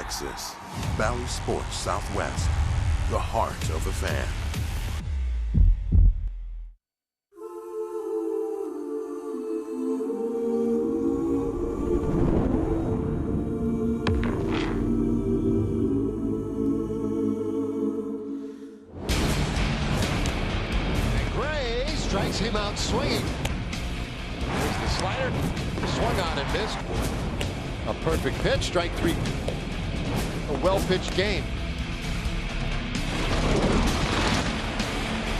Texas. Bally Sports Southwest, the heart of the fan. Strikes him out swinging. There's the slider. Swung on and missed. A perfect pitch. Strike three. A well-pitched game.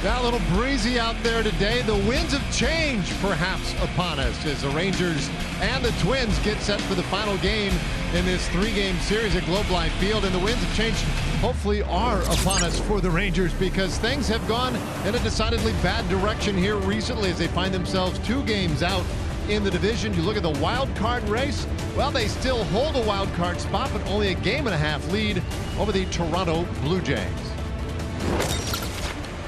Now a little breezy out there today. The winds of change perhaps upon us as the Rangers and the Twins get set for the final game in this three-game series at Globe Life Field. And the winds of change hopefully are upon us for the Rangers, because things have gone in a decidedly bad direction here recently as they find themselves 2 games out in the division. You look at the wild card race, well, they still hold a wild card spot, but only a game-and-a-half lead over the Toronto Blue Jays.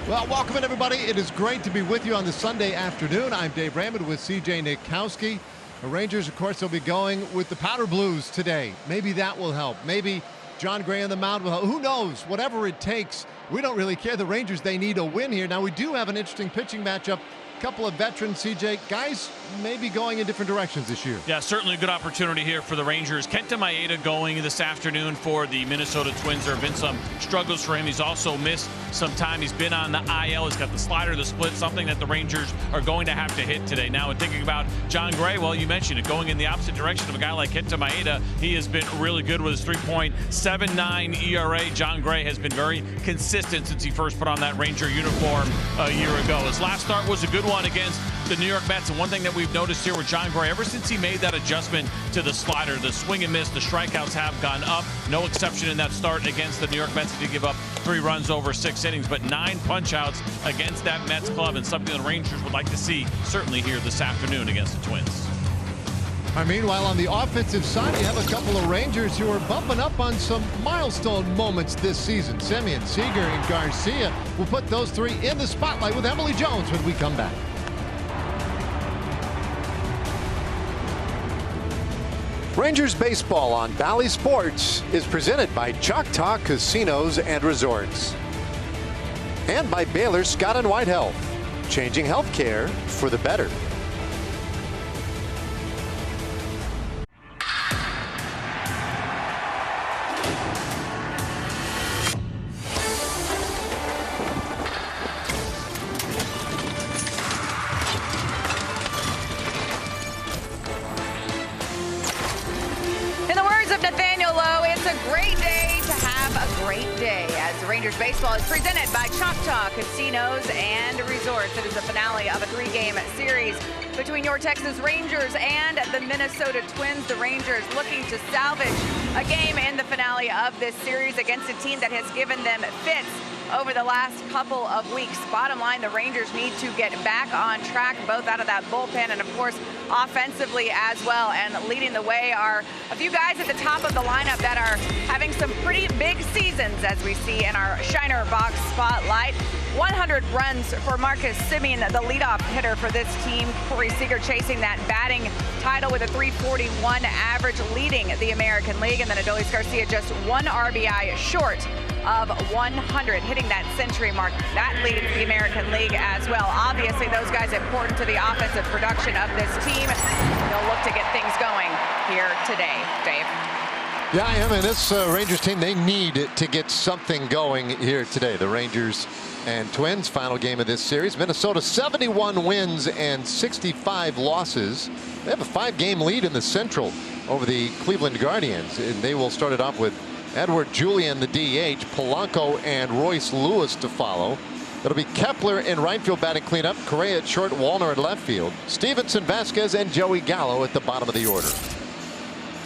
Well, welcome in, everybody. It is great to be with you on this Sunday afternoon. I'm Dave Raymond with CJ Nitkowski. The Rangers, of course, will be going with the Powder Blues today. Maybe that will help. Maybe John Gray on the mound will help. Who knows? Whatever it takes, we don't really care. The Rangers, they need a win here. Now, we do have an interesting pitching matchup. Couple of veterans, CJ, guys may be going in different directions this year. Yeah, certainly a good opportunity here for the Rangers. Kenta Maeda going this afternoon for the Minnesota Twins. There have been some struggles for him. He's also missed some time. He's been on the IL. He's got the slider, the split, something that the Rangers are going to have to hit today. Now, in thinking about John Gray, well, you mentioned it, going in the opposite direction of a guy like Kenta Maeda. He has been really good with his 3.79 ERA. John Gray has been very consistent since he first put on that Ranger uniform a year ago. His last start was a good one against the New York Mets, and one thing that we've noticed here with John Gray, ever since he made that adjustment to the slider, the swing and miss, the strikeouts have gone up. No exception in that start against the New York Mets. He did give up 3 runs over 6 innings, but 9 punch-outs against that Mets club, and something the Rangers would like to see certainly here this afternoon against the Twins. Meanwhile, on the offensive side, you have a couple of Rangers who are bumping up on some milestone moments this season. Semien, Seager, and Garcia. We'll put those 3 in the spotlight with Emily Jones when we come back. Rangers baseball on Bally Sports is presented by Choctaw Casinos and Resorts. And by Baylor Scott & White Health, changing healthcare for the better. Baseball is presented by Choctaw Casinos and Resorts. It is the finale of a 3-game series between your Texas Rangers and the Minnesota Twins. The Rangers looking to salvage a game in the finale of this series against a team that has given them fits over the last couple of weeks. Bottom line, the Rangers need to get back on track, both out of that bullpen and, of course, offensively as well. And leading the way are a few guys at the top of the lineup that are having some pretty big seasons, as we see in our Shiner Box Spotlight. 100 runs for Marcus Semien, the leadoff hitter for this team. Corey Seager chasing that batting title with a 341 average, leading the American League. And then Adolis Garcia just 1 RBI short of 100, hitting that century mark. That leads the American League as well. Obviously, those guys important to the offensive production of this team. They'll look to get things going here today. Dave. Yeah, I mean, this Rangers team, they need to get something going here today. The Rangers and Twins, final game of this series. Minnesota 71 wins and 65 losses. They have a 5-game lead in the Central over the Cleveland Guardians, and they will start it off with Edward Julian, the DH, Polanco and Royce Lewis to follow. It'll be Kepler in right field batting cleanup, Correa at short, Wallner at left field, Stevenson, Vasquez, and Joey Gallo at the bottom of the order.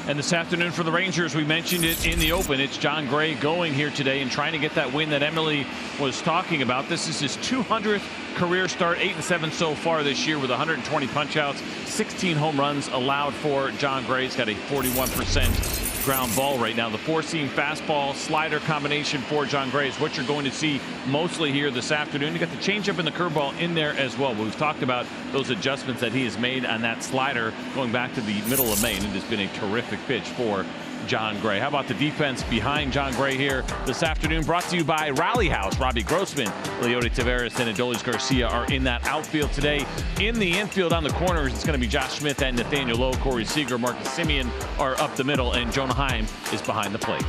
And this afternoon for the Rangers, we mentioned it in the open, it's John Gray going here today and trying to get that win that Emily was talking about. This is his 200th career start, 8-7 so far this year with 120 punch-outs, 16 home runs allowed for John Gray. He's got a 41% ground ball right now. The 4-seam fastball slider combination for John Gray is what you're going to see mostly here this afternoon. You got the changeup and the curveball in there as well. We've talked about those adjustments that he has made on that slider going back to the middle of May, and it has been a terrific pitch for Jon Gray. How about the defense behind Jon Gray here this afternoon? Brought to you by Rally House. Robbie Grossman, Leody Taveras, and Adolis Garcia are in that outfield today. In the infield on the corners, it's going to be Josh Smith and Nathaniel Lowe. Corey Seager, Marcus Semien are up the middle, and Jonah Heim is behind the plate.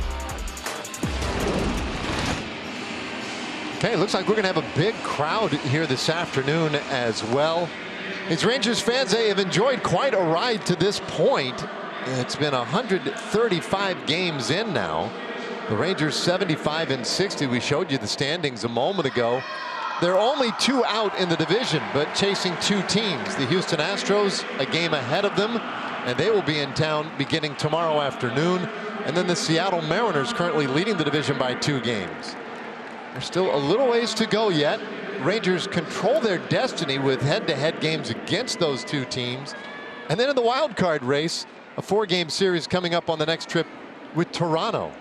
Okay, looks like we're going to have a big crowd here this afternoon as well. As Rangers fans, they have enjoyed quite a ride to this point. It's been 135 games in now. The Rangers 75-60. We showed you the standings a moment ago. They're only 2 out in the division, but chasing 2 teams. The Houston Astros a game ahead of them, and they will be in town beginning tomorrow afternoon. And then the Seattle Mariners currently leading the division by 2 games. There's still a little ways to go yet. Rangers control their destiny with head-to-head games against those 2 teams. And then in the wild card race, a 4-game series coming up on the next trip with Toronto.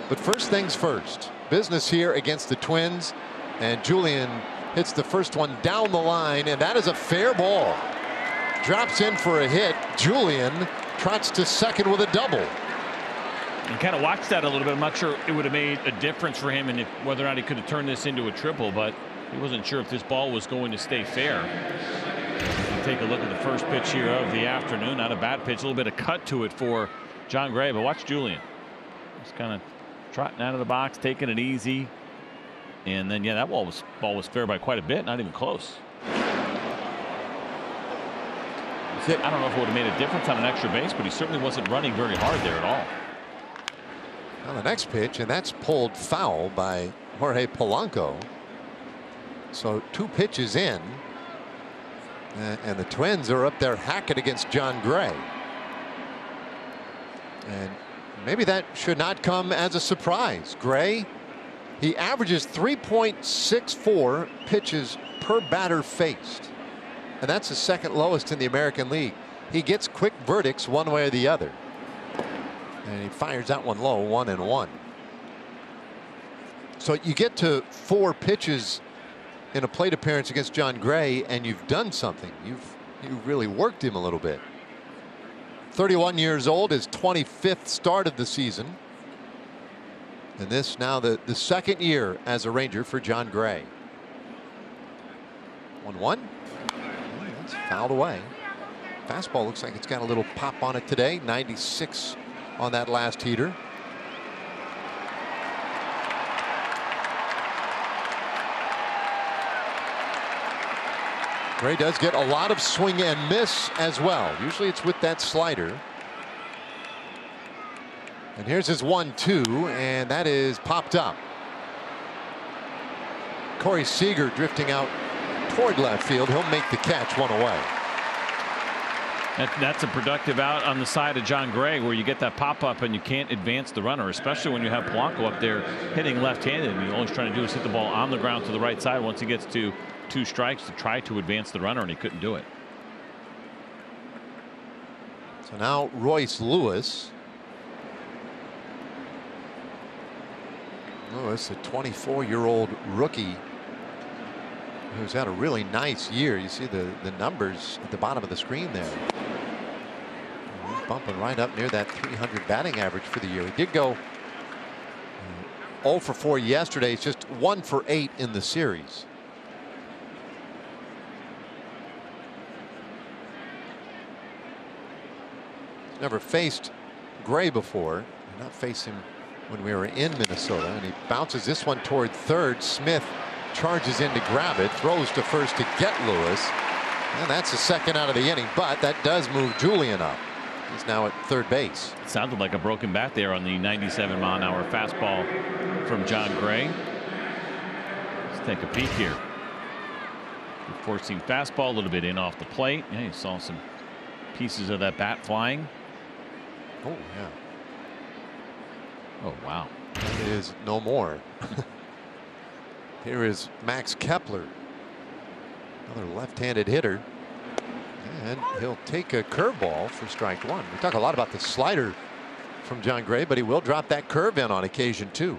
But first things first, business here against the Twins. And Julien hits the first one down the line, and that is a fair ball. Drops in for a hit. Julien trots to second with a double. And kind of watched that a little bit. I'm not sure it would have made a difference for him and if whether or not he could have turned this into a triple, but he wasn't sure if this ball was going to stay fair. Take a look at the first pitch here of the afternoon. Not a bad pitch, a little bit of cut to it for Jon Gray, but watch Julien. Just kind of trotting out of the box, taking it easy. And then, yeah, that ball was fair by quite a bit, not even close. I don't know if it would have made a difference on an extra base, but he certainly wasn't running very hard there at all. Now the next pitch, and that's pulled foul by Jorge Polanco. So 2 pitches in, and the Twins are up there hacking against Jon Gray. And maybe that should not come as a surprise. Gray, he averages 3.64 pitches per batter faced, and that's the second lowest in the American League. He gets quick verdicts one way or the other. And he fires that one low, 1-1. So you get to 4 pitches in a plate appearance against Jon Gray, and you've done something. You've really worked him a little bit. 31 years old, his 25th start of the season. And this now the second year as a Ranger for Jon Gray. 1-1. That's fouled away. Fastball looks like it's got a little pop on it today. 96 on that last heater. Gray does get a lot of swing and miss as well. Usually it's with that slider. And here's his 1-2, and that is popped up. Corey Seager drifting out toward left field. He'll make the catch, 1 away. That's a productive out on the side of Jon Gray, where you get that pop up and you can't advance the runner, especially when you have Polanco up there hitting left-handed, and all he's trying to do is hit the ball on the ground to the right side once he gets to 2 strikes to try to advance the runner, and he couldn't do it. So now Royce Lewis. Lewis, a 24-year-old rookie who's had a really nice year. You see the numbers at the bottom of the screen there. He's bumping right up near that 300 batting average for the year. He did go 0 for 4 yesterday. It's just 1 for 8 in the series. He's never faced Gray before. Did not face him when we were in Minnesota, and he bounces this one toward third. Smith charges in to grab it, throws to first to get Lewis, and that's the second out of the inning, but that does move Julien up. He's now at third base. It sounded like a broken bat there on the 97-mile-an-hour fastball from Jon Gray. Let's take a peek here. Four-seam fastball, a little bit in off the plate. Yeah, you saw some pieces of that bat flying. Oh, yeah. Oh, wow. It is no more. Here is Max Kepler, another left-handed hitter, and he'll take a curveball for strike 1. We talk a lot about the slider from Jon Gray, but he will drop that curve in on occasion too.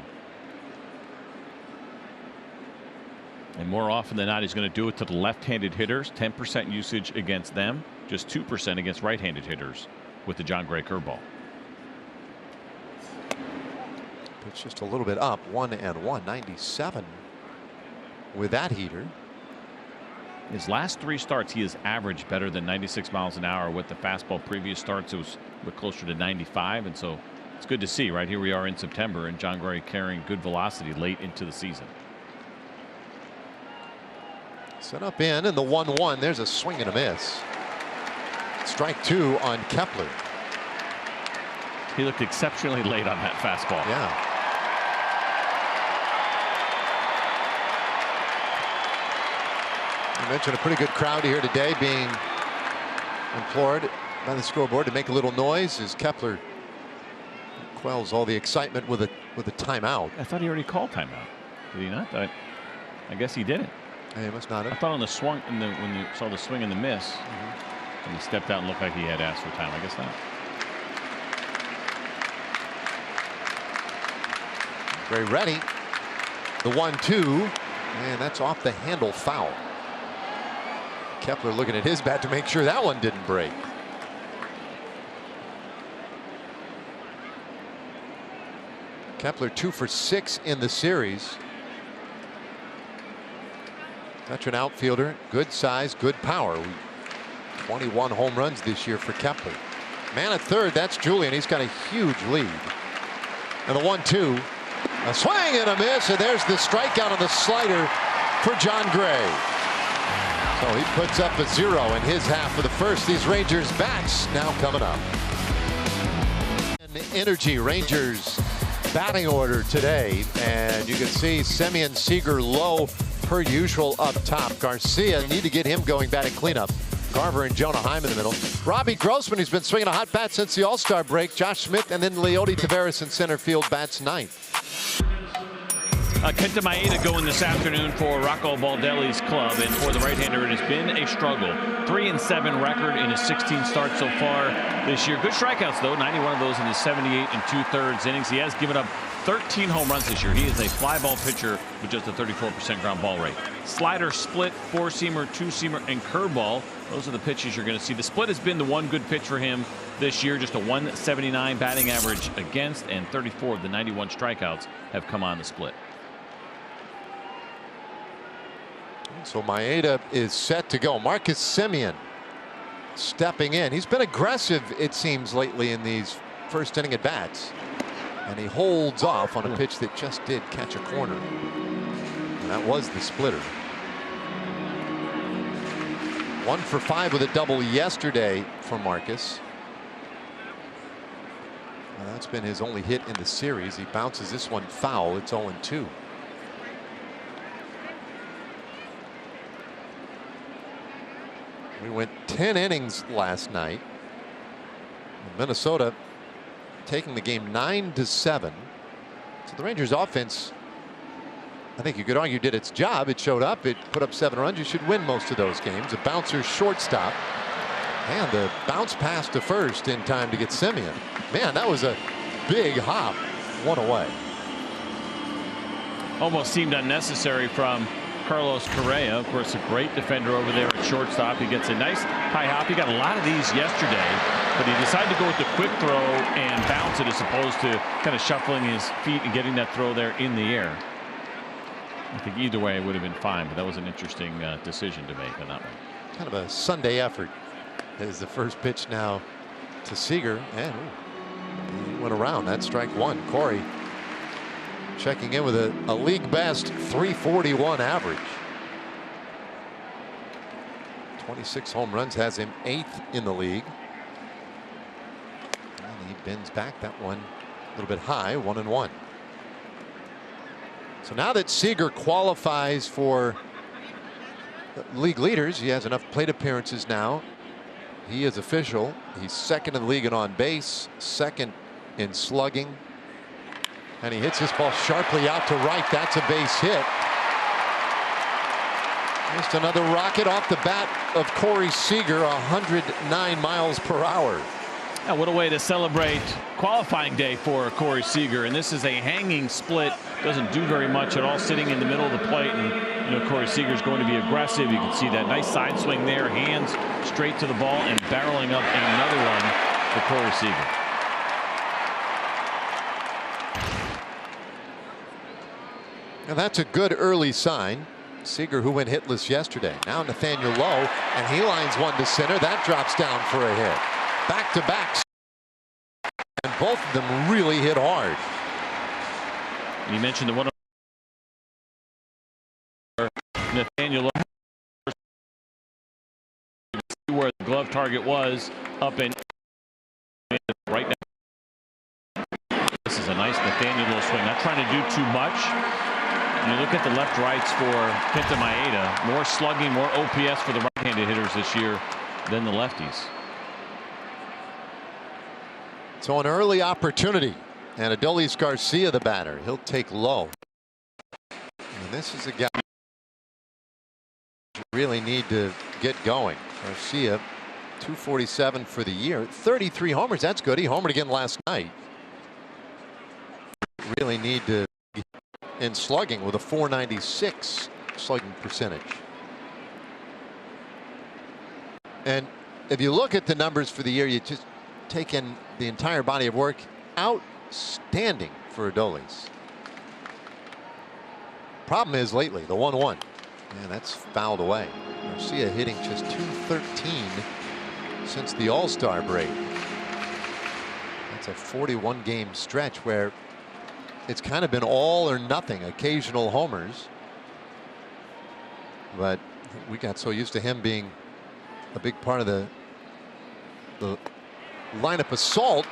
And more often than not, he's going to do it to the left-handed hitters. 10% usage against them, just 2% against right-handed hitters with the Jon Gray curveball. It's just a little bit up. 1-1, 97 with that heater. His last 3 starts, he has averaged better than 96 miles an hour with the fastball. Previous starts, it was closer to 95, and so it's good to see. Right here we are in September, and Jon Gray carrying good velocity late into the season. Set up in, and the 1-1. There's a swing and a miss. Strike 2 on Kepler. He looked exceptionally late on that fastball. Yeah. I mentioned a pretty good crowd here today being implored by the scoreboard to make a little noise as Kepler quells all the excitement with a timeout. I thought he already called timeout. Did he not? I guess he didn't. He must not have. I thought on the swung when you saw the swing and the miss, and he stepped out and looked like he had asked for time. I guess not. Gray ready. The 1-2, and that's off the handle foul. Kepler looking at his bat to make sure that one didn't break. Kepler 2 for 6 in the series. Veteran outfielder, good size, good power. 21 home runs this year for Kepler. Man at third, that's Julian. He's got a huge lead. And the 1-2, a swing and a miss, and there's the strikeout on the slider for Jon Gray. So he puts up a 0 in his half of the first. These Rangers bats now coming up. Energy Rangers batting order today, and you can see Semien, Seager low per usual up top. Garcia need to get him going batting cleanup. Garver and Jonah Heim in the middle. Robbie Grossman, who's been swinging a hot bat since the All-Star break. Josh Smith, and then Leody Taveras in center field bats ninth. Kenta Maeda going this afternoon for Rocco Baldelli's club, and for the right-hander it has been a struggle. 3-7 record in his 16 starts so far this year. Good strikeouts though, 91 of those in his 78 2/3 innings. He has given up 13 home runs this year. He is a fly ball pitcher with just a 34% ground ball rate. Slider, split, 4-seamer, 2-seamer, and curveball. Those are the pitches you're going to see. The split has been the one good pitch for him this year. Just a 179 batting average against, and 34 of the 91 strikeouts have come on the split. So Maeda is set to go. Marcus Semien stepping in. He's been aggressive, it seems, lately in these first inning at bats. And he holds off on a pitch that just did catch a corner. And that was the splitter. 1 for 5 with a double yesterday for Marcus. Well, that's been his only hit in the series. He bounces this one foul. It's 0-2. We went 10 innings last night. Minnesota taking the game 9-7. So the Rangers offense, I think you could argue, did its job. It showed up. It put up 7 runs. You should win most of those games. A bouncer shortstop. And the bounce pass to first in time to get Semien. Man, that was a big hop. 1 away. Almost seemed unnecessary from Carlos Correa. Of course, a great defender over there at shortstop. He gets a nice high hop. He got a lot of these yesterday, but he decided to go with the quick throw and bounce it as opposed to kind of shuffling his feet and getting that throw there in the air. I think either way it would have been fine, but that was an interesting decision to make on that one. Kind of a Sunday effort. Is the first pitch now to Seager, and he went around. That's strike 1. Corey checking in with a league best 341 average. 26 home runs, has him 8th in the league. And he bends back that one a little bit high, 1-1. So now that Seager qualifies for league leaders, he has enough plate appearances now. He is official. He's 2nd in the league in on base, 2nd in slugging. And he hits this ball sharply out to right. That's a base hit. Just another rocket off the bat of Corey Seager, 109 miles per hour. Now, what a way to celebrate qualifying day for Corey Seager. And this is a hanging split. Doesn't do very much at all, sitting in the middle of the plate. And, you know, Corey Seager's going to be aggressive. You can see that nice side swing there, hands straight to the ball and barreling up another one for Corey Seager. And that's a good early sign. Seager, who went hitless yesterday. Now Nathaniel Lowe, and he lines one to center. That drops down for a hit. Back to back. And both of them really hit hard. You mentioned the one Nathaniel Lowe, where the glove target was up in right now. This is a nice Nathaniel Lowe swing. Not trying to do too much. You look at the left rights for Kenta Maeda. More slugging, more OPS for the right-handed hitters this year than the lefties. So an early opportunity, and Adolis Garcia, the batter, he'll take Lowe. And this is a guy you really need to get going. Garcia, 247 for the year, 33 homers. That's good. He homered again last night. Really need to get in slugging with a 496 slugging percentage. And if you look at the numbers for the year, you just take in the entire body of work. Outstanding for Adolis. Problem is lately the 1-1. Man, that's fouled away. Garcia hitting just 213 since the All-Star break. That's a 41 game stretch where it's kind of been all or nothing. Occasional homers, but we got so used to him being a big part of the lineup assault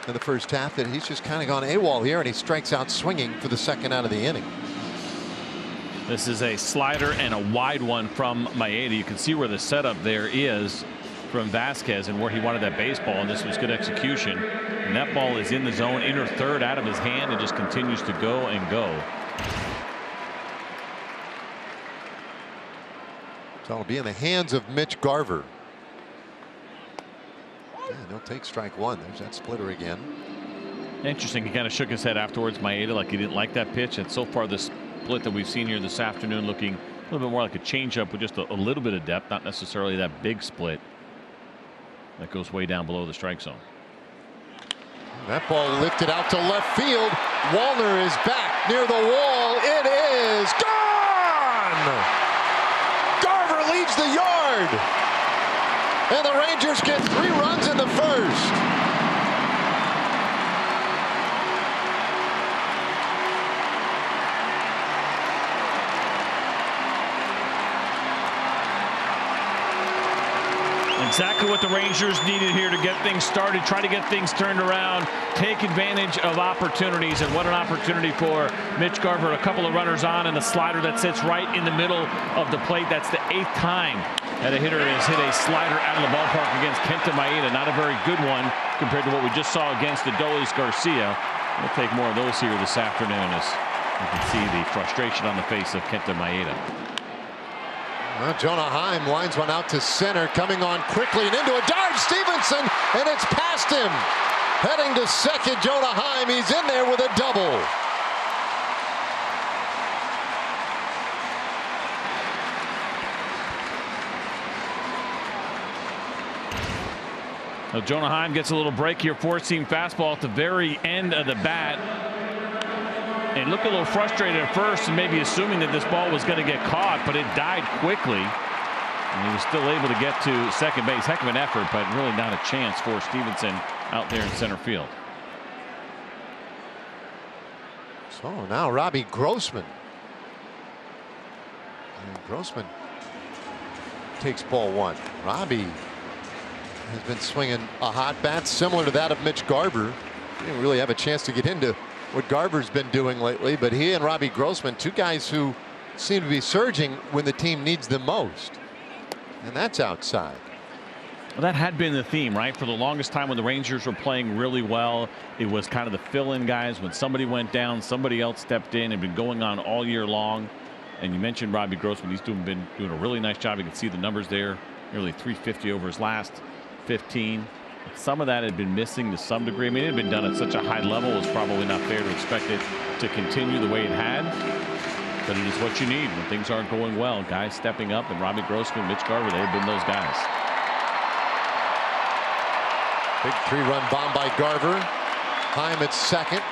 in the first half that he's just kind of gone AWOL here, and he strikes out swinging for the second out of the inning. This is a slider and a wide one from Maeda. You can see where the setup there is from Vasquez and where he wanted that baseball, and this was good execution. And that ball is in the zone, inner third, out of his hand, and just continues to go and go. So it'll be in the hands of Mitch Garver. Yeah, he'll take strike one. There's that splitter again. Interesting. He kind of shook his head afterwards, Maeda, like he didn't like that pitch. And so far, the split that we've seen here this afternoon looking a little bit more like a changeup with just a little bit of depth, not necessarily that big split that goes way down below the strike zone. That ball lifted out to left field. Wallner is back near the wall. It is gone. Garver leads the yard. And the Rangers get 3 runs in the first. Exactly what the Rangers needed here to get things started, try to get things turned around, take advantage of opportunities. And what an opportunity for Mitch Garver. A couple of runners on, and a slider that sits right in the middle of the plate. That's the 8th time that a hitter has hit a slider out of the ballpark against Kenta Maeda. Not a very good one compared to what we just saw against Adolis Garcia. We'll take more of those here this afternoon as you can see the frustration on the face of Kenta Maeda. Well, Jonah Heim lines one out to center, coming on quickly and into a dive. Stevenson, and it's past him. Heading to second, Jonah Heim. He's in there with a double. Now Jonah Heim gets a little break here, four-seam fastball at the very end of the bat. And looked a little frustrated at first and maybe assuming that this ball was going to get caught, but it died quickly. And he was still able to get to second base. Heck of an effort, but really not a chance for Stevenson out there in center field. So now Robbie Grossman. And Grossman takes ball one. Robbie has been swinging a hot bat similar to that of Mitch Garver. He didn't really have a chance to get into what Garver's been doing lately, but he and Robbie Grossman, two guys who seem to be surging when the team needs them most. And that's outside. Well, that had been the theme, right? For the longest time when the Rangers were playing really well, it was kind of the fill-in guys. When somebody went down, somebody else stepped in. It had been going on all year long. And you mentioned Robbie Grossman. He's been doing a really nice job. You can see the numbers there. Nearly 350 over his last 15. Some of that had been missing to some degree. I mean, it had been done at such a high level, it was probably not fair to expect it to continue the way it had. But it is what you need when things aren't going well. Guys stepping up, and Robbie Grossman, Mitch Garver, they have been those guys. Big 3-run bomb by Garver. Heim at second.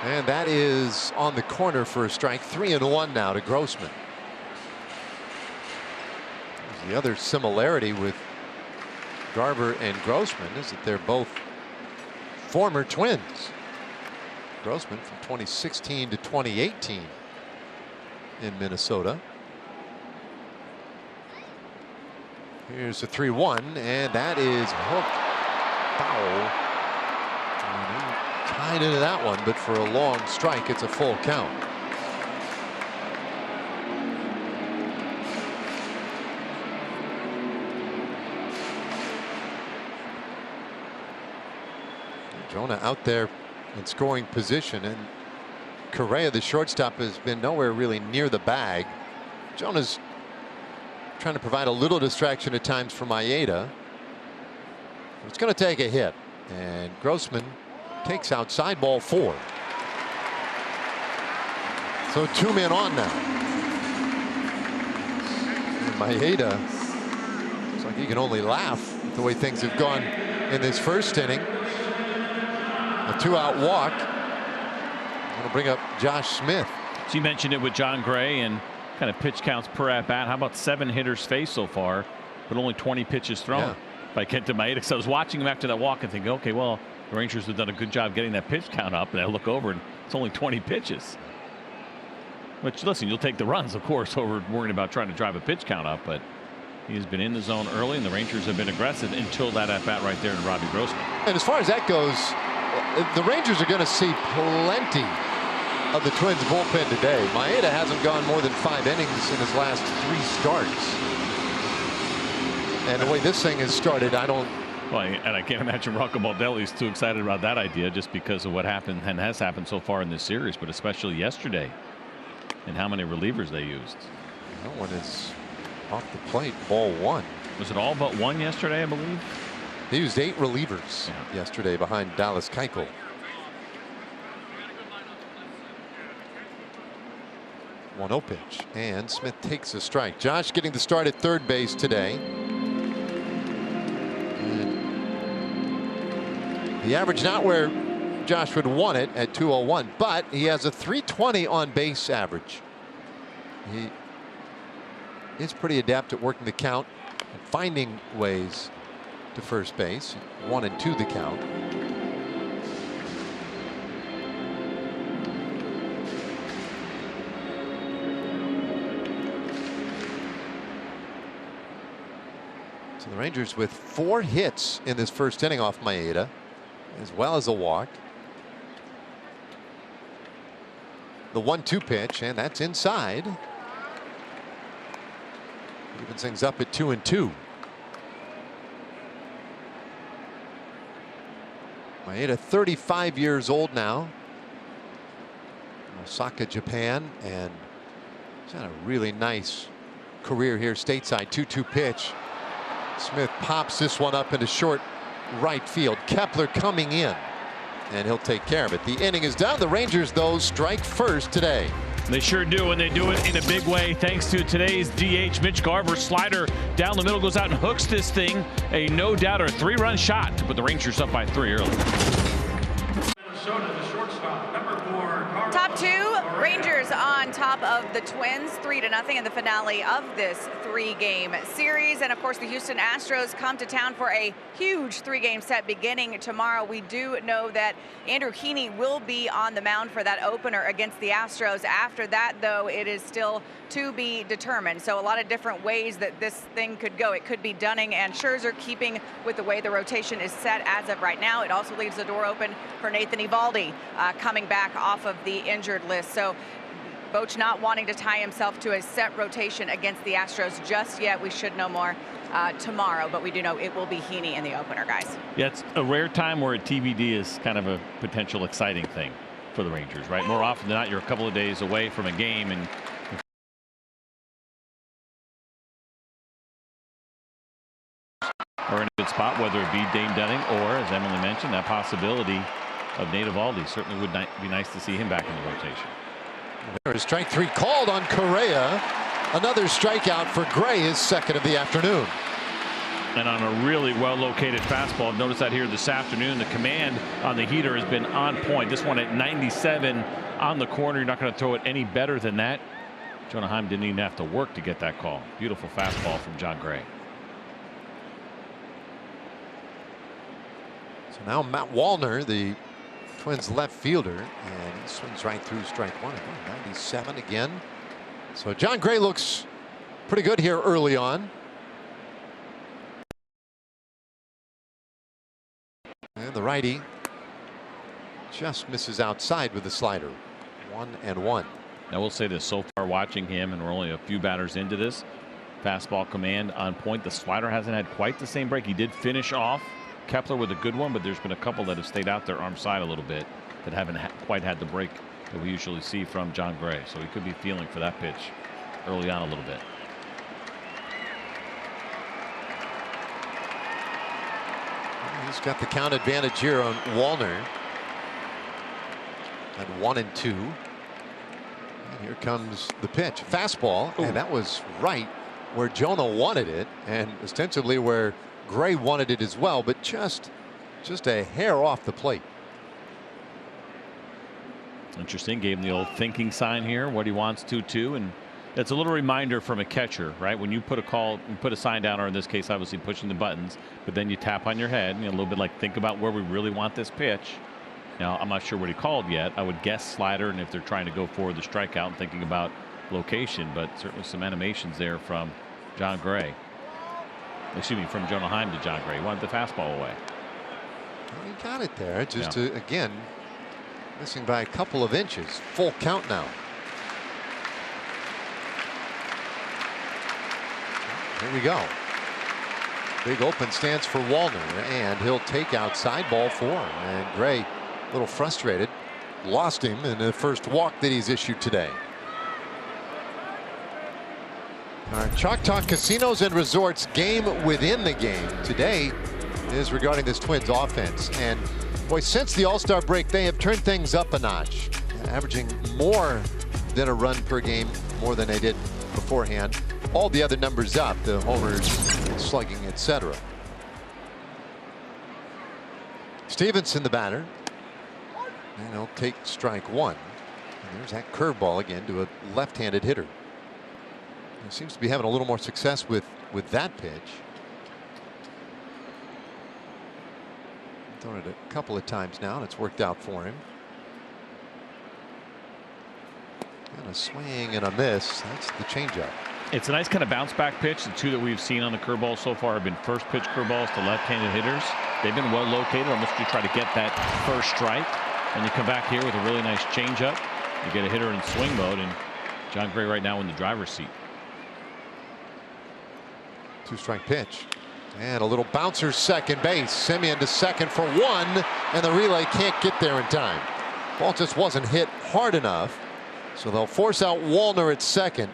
And that is on the corner for a strike. 3-1 now to Grossman. The other similarity with Garver and Grossman is that they're both former Twins. Grossman from 2016 to 2018 in Minnesota. Here's a 3-1, and that is hooked foul. And he tied into that one, but for a long strike, it's a full count. Jonah out there in scoring position, and Correa, the shortstop, has been nowhere really near the bag. Jonah's trying to provide a little distraction at times for Maeda. It's going to take a hit, and Grossman takes outside, ball 4. So 2 men on now. And Maeda looks like he can only laugh at the way things have gone in this first inning. A 2-out walk. Going to bring up Josh Smith. So you mentioned it with John Gray and kind of pitch counts per at bat. How about 7 hitters faced so far, but only 20 pitches thrown by Kenta Maeda? So I was watching him after that walk and thinking, okay, well, the Rangers have done a good job getting that pitch count up, and I look over and it's only 20 pitches. Which, listen, you'll take the runs, of course, over worrying about trying to drive a pitch count up, but he's been in the zone early, and the Rangers have been aggressive until that at bat right there in Robbie Grossman. And as far as that goes, the Rangers are going to see plenty of the Twins bullpen today. Maeda hasn't gone more than 5 innings in his last 3 starts. And the way this thing has started, I don't. Well, and I can't imagine Rocco Baldelli is too excited about that idea just because of what happened and has happened so far in this series, but especially yesterday and how many relievers they used. That one is off the plate, ball 1. Was it all but 1 yesterday, I believe? They used 8 relievers yesterday behind Dallas Keuchel. 1-0 pitch, and Smith takes a strike. Josh getting the start at third base today. And the average not where Josh would want it at 201, but he has a 320 on base average. He is pretty adept at working the count and finding ways to first base. 1-2 the count. So the Rangers with 4 hits in this first inning off Maeda, as well as a walk. The 1-2 pitch, and that's inside. Evens things up at 2-2. Maeda, 35 years old now. Osaka, Japan, and he's had a really nice career here stateside. 2-2 pitch. Smith pops this one up into short right field. Kepler coming in, and he'll take care of it. The inning is done. The Rangers, though, strike first today. They sure do, and they do it in a big way thanks to today's DH. Mitch Garver, slider down the middle, goes out and hooks this thing. A no-doubter 3-run shot to put the Rangers up by 3 early. Minnesota, the shortstop, number 4, Garver. Top 2, Rangers on top of the Twins, 3-0 in the finale of this 3-game series. And of course, the Houston Astros come to town for a huge 3-game set beginning tomorrow. We do know that Andrew Heaney will be on the mound for that opener against the Astros. After that, though, it is still to be determined. So a lot of different ways that this thing could go. It could be Dunning and Scherzer, keeping with the way the rotation is set as of right now. It also leaves the door open for Nathan Eovaldi coming back off of the injured list. So Boch not wanting to tie himself to a set rotation against the Astros just yet. We should know more tomorrow, but we do know it will be Heaney in the opener, guys. Yeah, it's a rare time where a TBD is kind of a potential exciting thing for the Rangers, right? More often than not, you're a couple of days away from a game, and are in a good spot, whether it be Dane Dunning or, as Emily mentioned, that possibility of Nate Eovaldi. Certainly would be nice to see him back in the rotation. There's strike 3 called on Correa. Another strikeout for Gray, his second of the afternoon. And on a really well-located fastball, notice that here this afternoon, the command on the heater has been on point. This one at 97 on the corner. You're not going to throw it any better than that. Jonah Heim didn't even have to work to get that call. Beautiful fastball from Jon Gray. So now Matt Wallner, the Twins left fielder, and he swings right through strike one. 97 again. So Jon Gray looks pretty good here early on. And the righty just misses outside with the slider. 1-1. Now we'll say this, so far watching him, and we're only a few batters into this, fastball command on point. The slider hasn't had quite the same break. He did finish off Kepler with a good one, but there's been a couple that have stayed out there arm side a little bit that haven't quite had the break that we usually see from Jon Gray. So he could be feeling for that pitch early on a little bit. He's got the count advantage here on Wallner at 1-2. And here comes the pitch, fastball. Ooh. And that was right where Jonah wanted it, and ostensibly where Gray wanted it as well, but just a hair off the plate. Interesting. Gave him the old thinking sign here, what he wants to, and it's a little reminder from a catcher, right? When you put a call, you put a sign down, or in this case, obviously pushing the buttons, but then you tap on your head, a little bit like think about where we really want this pitch. Now, I'm not sure what he called yet. I would guess slider, and if they're trying to go for the strikeout and thinking about location, but certainly some animations there from Jon Gray. Excuse me, from Jonah Heim to Jon Gray. He wanted the fastball away. Well, he got it there, just to, again, missing by a couple of inches. Full count now. Here we go. Big open stance for Wallner, and he'll take outside, ball 4. And Gray, a little frustrated, lost him in the first walk that he's issued today. All right, Choctaw Casinos and Resorts game within the game today is regarding this Twins offense. And boy, since the All-Star break, they have turned things up a notch, averaging more than a run per game, more than they did beforehand. All the other numbers up, the homers, slugging, etc. Stevenson, the batter, and he'll take strike 1. And there's that curveball again to a left-handed hitter. He seems to be having a little more success with that pitch. Thrown it a couple of times now, and it's worked out for him. And a swing and a miss. That's the changeup. It's a nice kind of bounce back pitch. The two that we've seen on the curveball so far have been first pitch curveballs to left-handed hitters. They've been well located, almost to try to get that first strike. And you come back here with a really nice changeup. You get a hitter in swing mode, and Jon Gray right now in the driver's seat. 2-strike pitch. And a little bouncer second base. Semien to second for 1, and the relay can't get there in time. Ball just wasn't hit hard enough, so they'll force out Wallner at second,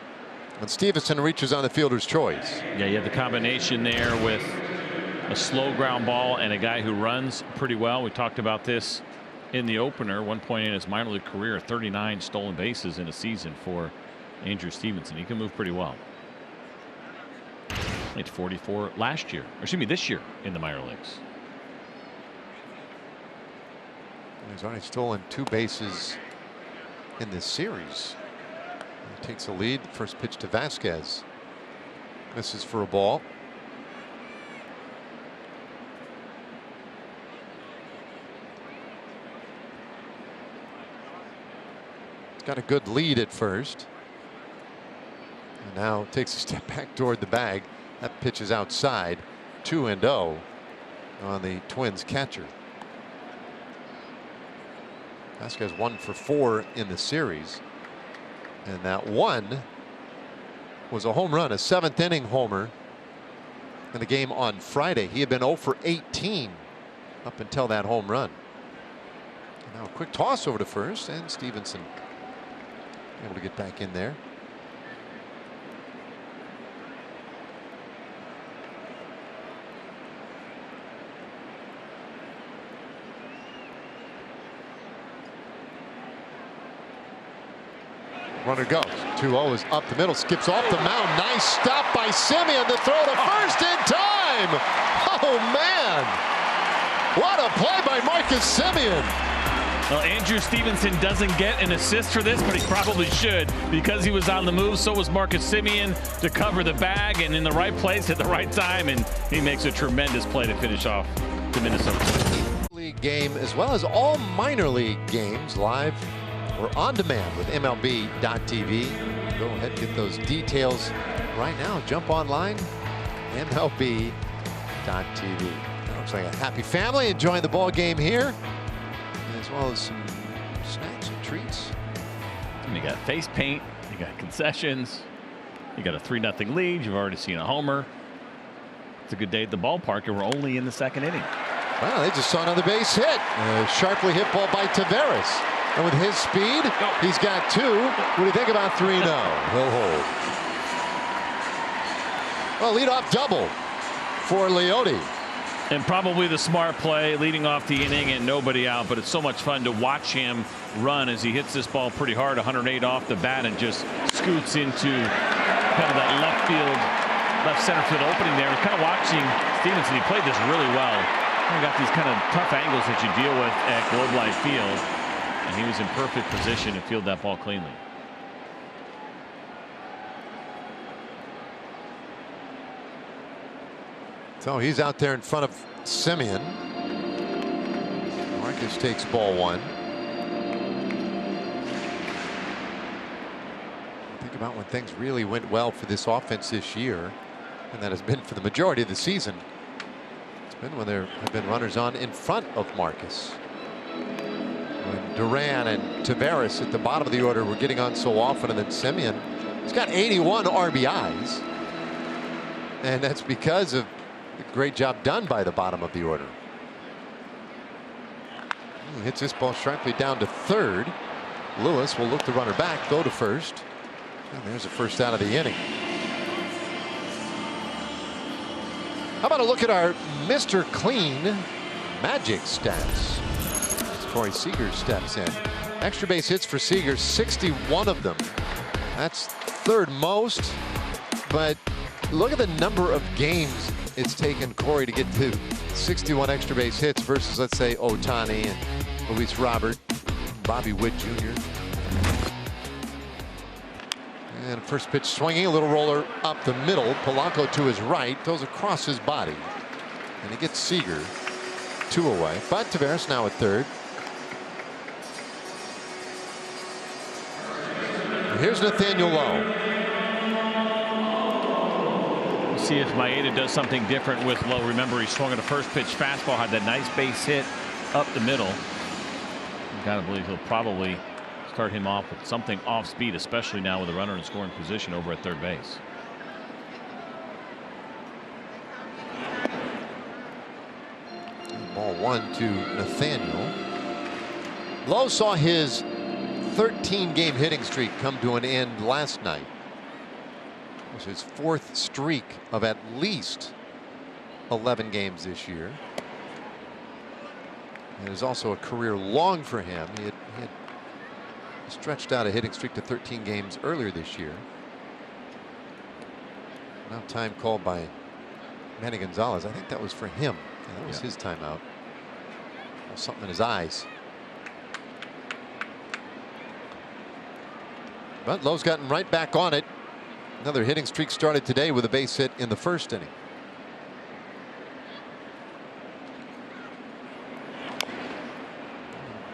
and Stevenson reaches on the fielder's choice. Yeah, you have the combination there with a slow ground ball and a guy who runs pretty well. We talked about this in the opener. One point in his minor league career, 39 stolen bases in a season for Andrew Stevenson. He can move pretty well. It's 44 last year, or excuse me, this year in the minor leagues. He's only stolen 2 bases in this series. He takes the lead. First pitch to Vasquez. Misses for a ball. He's got a good lead at first. And now takes a step back toward the bag. That pitch is outside. 2-0 on the Twins catcher. Vasquez 1 for 4 in the series, and that one was a home run, a 7th inning homer in the game on Friday. He had been 0 for 18 up until that home run. And now a quick toss over to first, and Stevenson able to get back in there. Runner goes. 2-0 is up the middle, skips off the mound. Nice stop by Semien. The throw to first in time. time. Oh, man. What a play by Marcus Semien. Well, Andrew Stevenson doesn't get an assist for this, but he probably should because he was on the move. So was Marcus Semien to cover the bag and in the right place at the right time. And he makes a tremendous play to finish off the Minnesota League game as well as all minor league games live or on demand with MLB.tv. Go ahead and get those details right now. Jump online, MLB.tv. Looks like a happy family enjoying the ball game here, as well as some snacks and treats. And you got face paint, you got concessions, you got a 3-0 lead. You've already seen a homer. It's a good day at the ballpark, and we're only in the second inning. Well, they just saw another base hit. A sharply hit ball by Taveras. And with his speed, he's got 2. What do you think about 3 now? He'll hold. Well, leadoff double for Leote. And probably the smart play, leading off the inning and nobody out. But it's so much fun to watch him run as he hits this ball pretty hard, 108 off the bat, and just scoots into kind of that left center field opening there. Kind of watching Stevenson. He played this really well. He got these kind of tough angles that you deal with at Globe Life Field, and he was in perfect position to field that ball cleanly. So he's out there in front of Semien. Marcus takes ball 1. Think about when things really went well for this offense this year, and that has been for the majority of the season. It's been when there have been runners on in front of Marcus. When Duran and Taveras at the bottom of the order were getting on so often, and then Semien, he's got 81 RBIs, and that's because of the great job done by the bottom of the order. Hits this ball sharply down to third. Lewis will look the runner back, go to first, and there's a first out of the inning. How about a look at our Mr. Clean Magic stats as Corey Seager steps in. Extra base hits for Seager, 61 of them. That's third most, but look at the number of games it's taken Corey to get to 61 extra base hits versus, let's say, Ohtani and Luis Robert, Bobby Witt Jr. And first pitch swinging, a little roller up the middle. Polanco to his right, throws across his body, and he gets Seager 2 away. But Taveras now at third. And here's Nathaniel Lowe. See if Maeda does something different with Lowe. Remember, he swung at a first pitch fastball, had that nice base hit up the middle. You gotta believe he'll probably start him off with something off speed, especially now with a runner in scoring position over at third base. Ball 1 to Nathaniel. Lowe saw his 13-game hitting streak come to an end last night. It was his 4th streak of at least 11 games this year. It is also a career long for him. He had stretched out a hitting streak to 13 games earlier this year. Now time called by Manny Gonzalez. I think that was for him. Yeah, that was his timeout. Something in his eyes. But Lowe's gotten right back on it. Another hitting streak started today with a base hit in the first inning.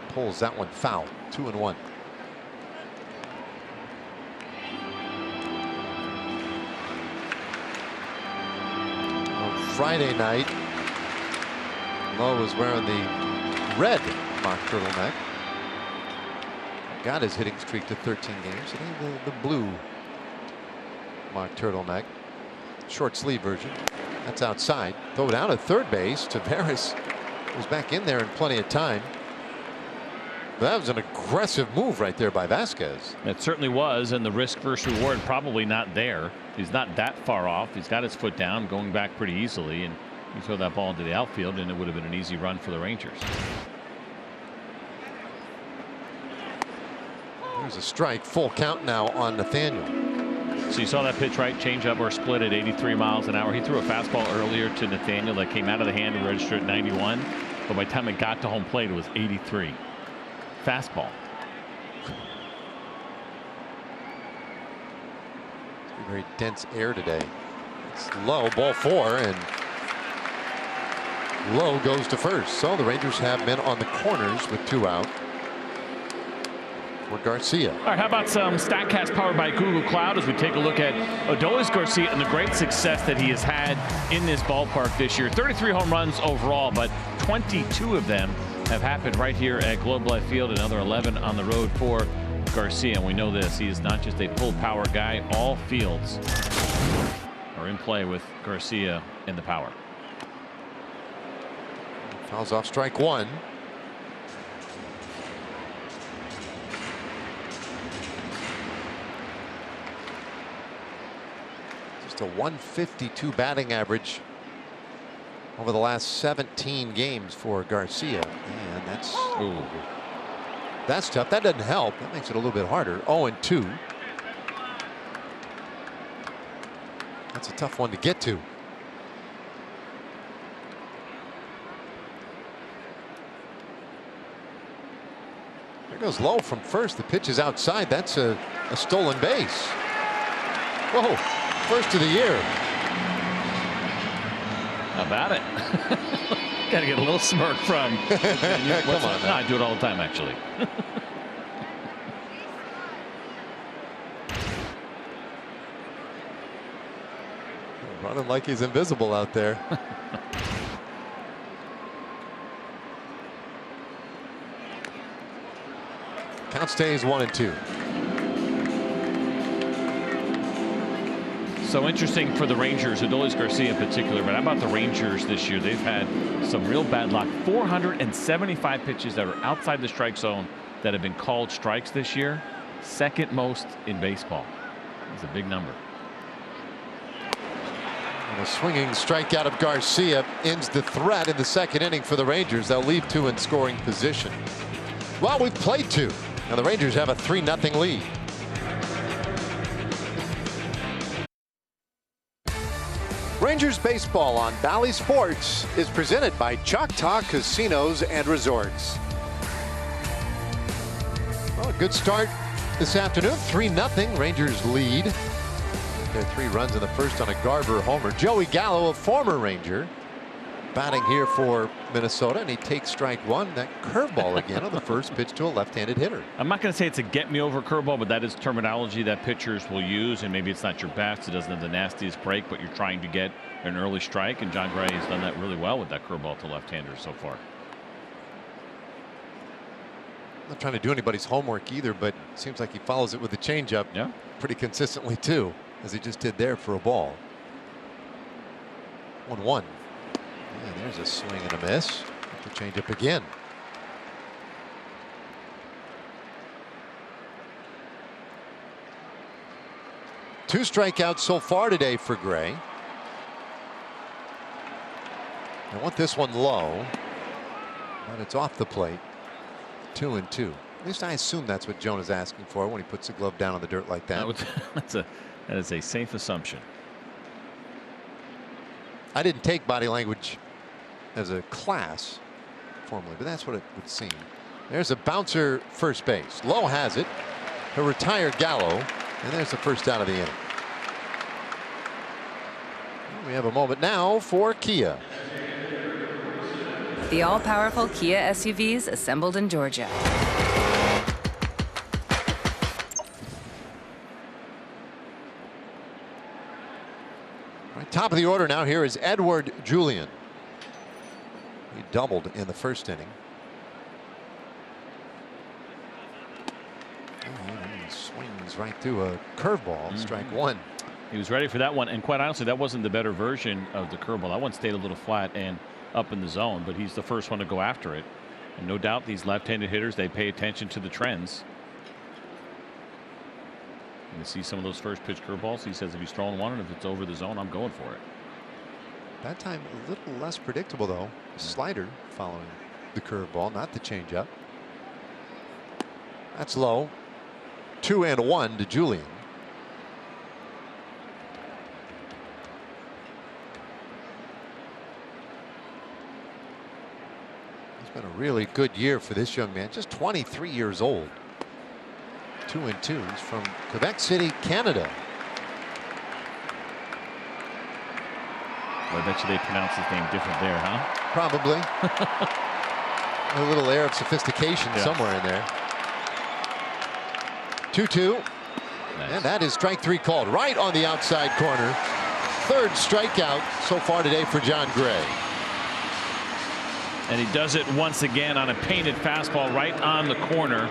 Pulls that one foul. 2-1. On Friday night, Lowe was wearing the red mock turtleneck. Got his hitting streak to 13 games. Today the blue mock turtleneck, short sleeve version. That's outside. Throw down at third base. Taveras was back in there in plenty of time. That was an aggressive move right there by Vasquez. It certainly was, and the risk versus reward probably not there. He's not that far off. He's got his foot down, going back pretty easily, and you throw that ball into the outfield, and it would have been an easy run for the Rangers. There's a strike. Full count now on Nathaniel. So you saw that pitch, right? Change up or split at 83 miles an hour. He threw a fastball earlier to Nathaniel that came out of the hand and registered at 91. But by the time it got to home plate, it was 83. Fastball. Very dense air today. It's low, ball 4, and Lowe goes to first. So the Rangers have men on the corners with 2 out for Garcia. All right, how about some StatCast powered by Google Cloud as we take a look at Adolis Garcia and the great success that he has had in this ballpark this year. 33 home runs overall, but 22 of them have happened right here at Globe Life Field. Another 11 on the road for Garcia. And we know this, he is not just a full power guy. All fields are in play with Garcia in the power. Fouls off strike 1. Just a 152 batting average over the last 17 games for Garcia. And that's tough. That doesn't help. That makes it a little bit harder. 0-2. That's a tough one to get to. There goes Lowe from first. The pitch is outside. That's a stolen base. Whoa, first of the year. How about it? Got to get a little smirk from. Come on. No, I do it all the time, actually. Running like he's invisible out there. Count stays 1-2. So interesting for the Rangers, Adolis Garcia in particular, but how about the Rangers this year? They've had some real bad luck. 475 pitches that are outside the strike zone that have been called strikes this year. Second most in baseball. That's a big number. And a swinging strikeout of Garcia ends the threat in the second inning for the Rangers. They'll leave 2 in scoring position. Well, we've played 2. Now the Rangers have a 3-0 lead. Rangers baseball on Bally Sports is presented by Choctaw Casinos and Resorts. Well, a good start this afternoon. 3-0 Rangers lead. There are 3 runs in the first on a Garver homer. Joey Gallo, a former Ranger, batting here for Minnesota, and he takes strike 1. That curveball again on the first pitch to a left-handed hitter. I'm not going to say it's a get-me-over curveball, but that is terminology that pitchers will use, and maybe it's not your best. It doesn't have the nastiest break, but you're trying to get an early strike, and John Gray has done that really well with that curveball to left-handers so far. Not trying to do anybody's homework either, but it seems like he follows it with a changeup pretty consistently too, as he just did there for a ball. 1-1. Yeah, there's a swing and a miss. The changeup again. Two strikeouts so far today for Gray. I want this one low, but it's off the plate. 2-2. At least I assume that's what Jonah is asking for when he puts the glove down on the dirt like that. That is a safe assumption. I didn't take body language as a class formally, but that's what it would seem. There's a bouncer first base. Lowe has it. A retired Gallo, and there's the first out of the inning. We have a moment now for Kia. The all-powerful Kia SUVs assembled in Georgia. Right, top of the order now here is Edouard Julien. He doubled in the first inning. He swings right through a curveball, strike 1. He was ready for that one, and quite honestly, that wasn't the better version of the curveball. That one stayed a little flat and up in the zone, but he's the first one to go after it. And no doubt these left-handed hitters, they pay attention to the trends. You see some of those first pitch curveballs. He says if he's throwing one and if it's over the zone, I'm going for it. That time a little less predictable though. Slider following the curveball, not the changeup. That's low. 2-1 to Julien. Been a really good year for this young man, just 23 years old. 2-2. He's from Quebec City, Canada. Well, I bet you they pronounce his name different there, huh? Probably. A little air of sophistication somewhere in there. 2-2. Nice. And that is strike 3 called right on the outside corner. Third strikeout so far today for Jon Gray. And he does it once again on a painted fastball right on the corner.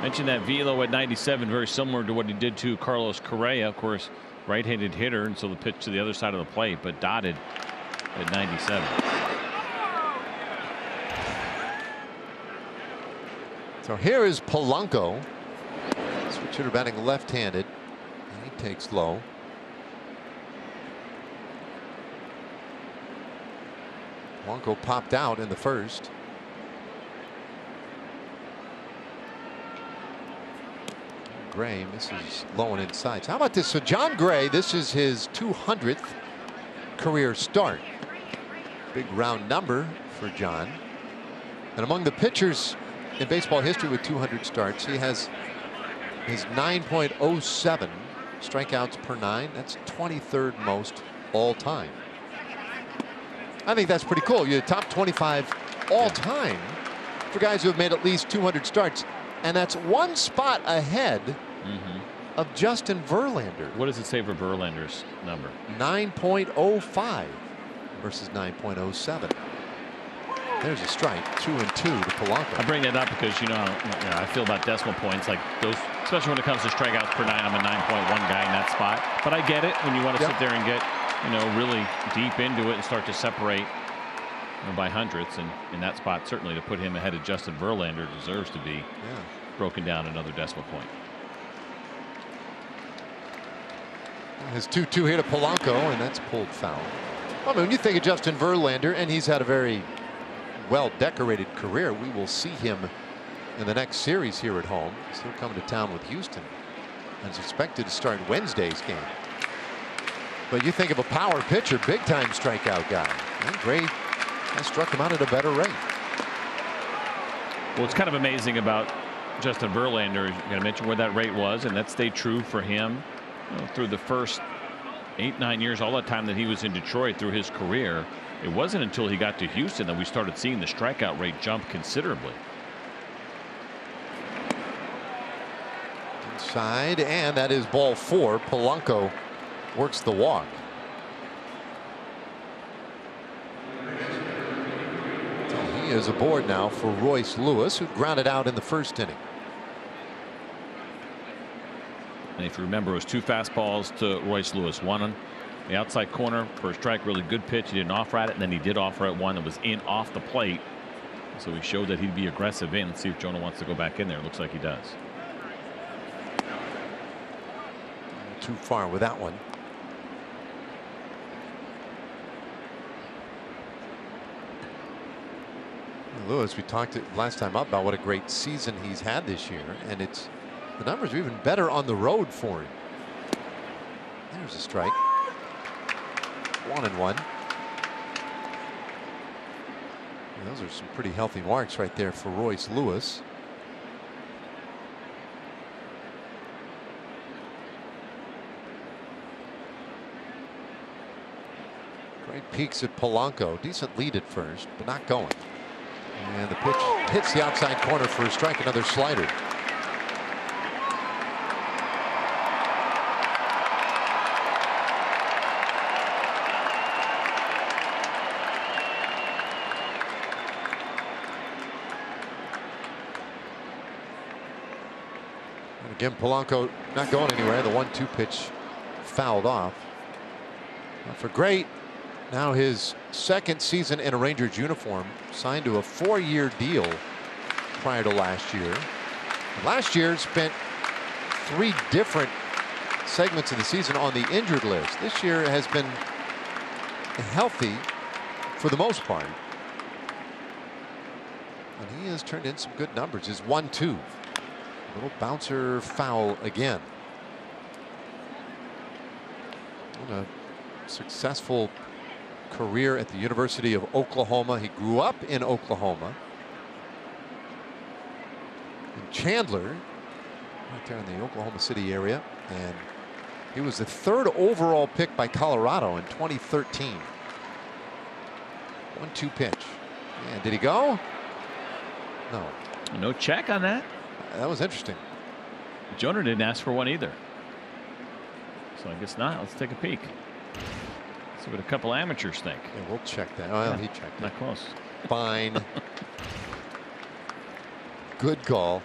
Mentioned that velo at 97, very similar to what he did to Carlos Correa, of course, right-handed hitter, and so the pitch to the other side of the plate, but dotted at 97. So here is Polanco. Switch hitter batting left-handed. He takes low. Polanco popped out in the first. Gray misses low and inside. So how about this? So Jon Gray, this is his 200th career start. Big round number for John. And among the pitchers in baseball history with 200 starts, he has his 9.07 strikeouts per 9. That's 23rd most all time. I think that's pretty cool. You're the top 25 all time for guys who have made at least 200 starts. And that's one spot ahead of Justin Verlander. What does it say for Verlander's number? 9.05 versus 9.07. There's a strike. 2-2 to Polanco. I bring that up because you know I feel about decimal points, like those, especially when it comes to strikeouts per 9. I'm a 9.1 guy in that spot, but I get it when you want to sit there and get really deep into it and start to separate by hundredths, and in that spot certainly to put him ahead of Justin Verlander deserves to be broken down another decimal point. His 2-2 here to Polanco, and that's pulled foul. I mean, when you think of Justin Verlander, and he's had a very well-decorated career, we will see him in the next series here at home. He'll come to town with Houston and is expected to start Wednesday's game. But you think of a power pitcher, big-time strikeout guy. And Gray has struck him out at a better rate. Well, it's kind of amazing about Justin Verlander. You're going to mention where that rate was, and that stayed true for him through the first 8-9 years, all that time that he was in Detroit through his career. It wasn't until he got to Houston that we started seeing the strikeout rate jump considerably. Inside, and that is ball 4. Polanco works the walk. So he is aboard now for Royce Lewis, who grounded out in the first inning. And if you remember, it was 2 fastballs to Royce Lewis. One on the outside corner for a strike, really good pitch. He didn't offer at it, and then he did offer at one that was in off the plate. So he showed that he'd be aggressive in. Let's see if Jonah wants to go back in there. It looks like he does. Too far with that one. Lewis, we talked last time up about what a great season he's had this year, and the numbers are even better on the road for him. There's a strike. 1-1. Those are some pretty healthy marks right there for Royce Lewis. Great peeks at Polanco. Decent lead at first, but not going. And the pitch hits the outside corner for a strike. Another slider. And again, Polanco not going anywhere. The 1-2 pitch fouled off. For Gray, now his second season in a Rangers uniform, signed to a 4-year deal prior to last year. Last year spent 3 different segments of the season on the injured list. This year has been healthy for the most part. And he has turned in some good numbers. His 1-2. Little bouncer foul again. And a successful career at the University of Oklahoma. He grew up in Oklahoma. in Chandler, right there in the Oklahoma City area, and he was the 3rd overall pick by Colorado in 2013. 1-2 pitch. And did he go? No. No check on that. That was interesting. Jonah didn't ask for one either. So I guess not. Let's take a peek. See what a couple amateurs think. Yeah, we'll check that. Oh, yeah, he checked. Not close. Fine. Good call.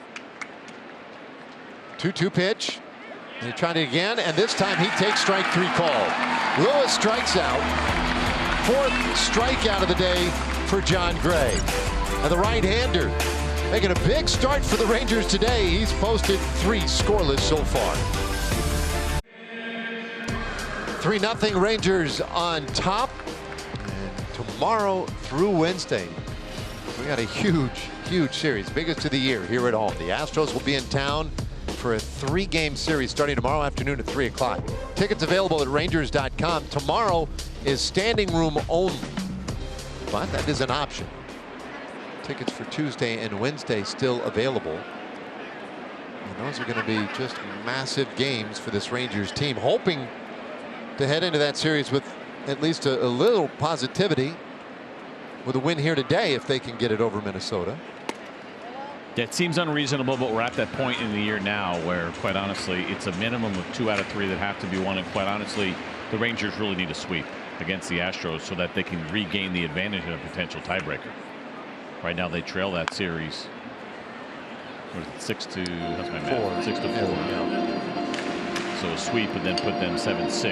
2-2 pitch. And he tried it again, and this time he takes strike 3 call. Lewis strikes out. 4th strikeout of the day for John Gray. And the right-hander making a big start for the Rangers today. He's posted 3 scoreless so far. 3-0 Rangers on top. And tomorrow through Wednesday, we got a huge series, biggest of the year here at home. The Astros will be in town for a 3-game series starting tomorrow afternoon at 3 o'clock. Tickets available at Rangers.com. Tomorrow is standing room only, but that is an option. Tickets for Tuesday and Wednesday still available. And those are going to be just massive games for this Rangers team, hoping to head into that series with at least a little positivity with a win here today if they can get it over Minnesota. That seems unreasonable, but we're at that point in the year now where, quite honestly, it's a minimum of 2 out of 3 that have to be won. And quite honestly, the Rangers really need a sweep against the Astros so that they can regain the advantage in a potential tiebreaker. Right now, they trail that series. What is it, 6-4? That's my math. 6-4. Yeah. So a sweep would then put them 7-6.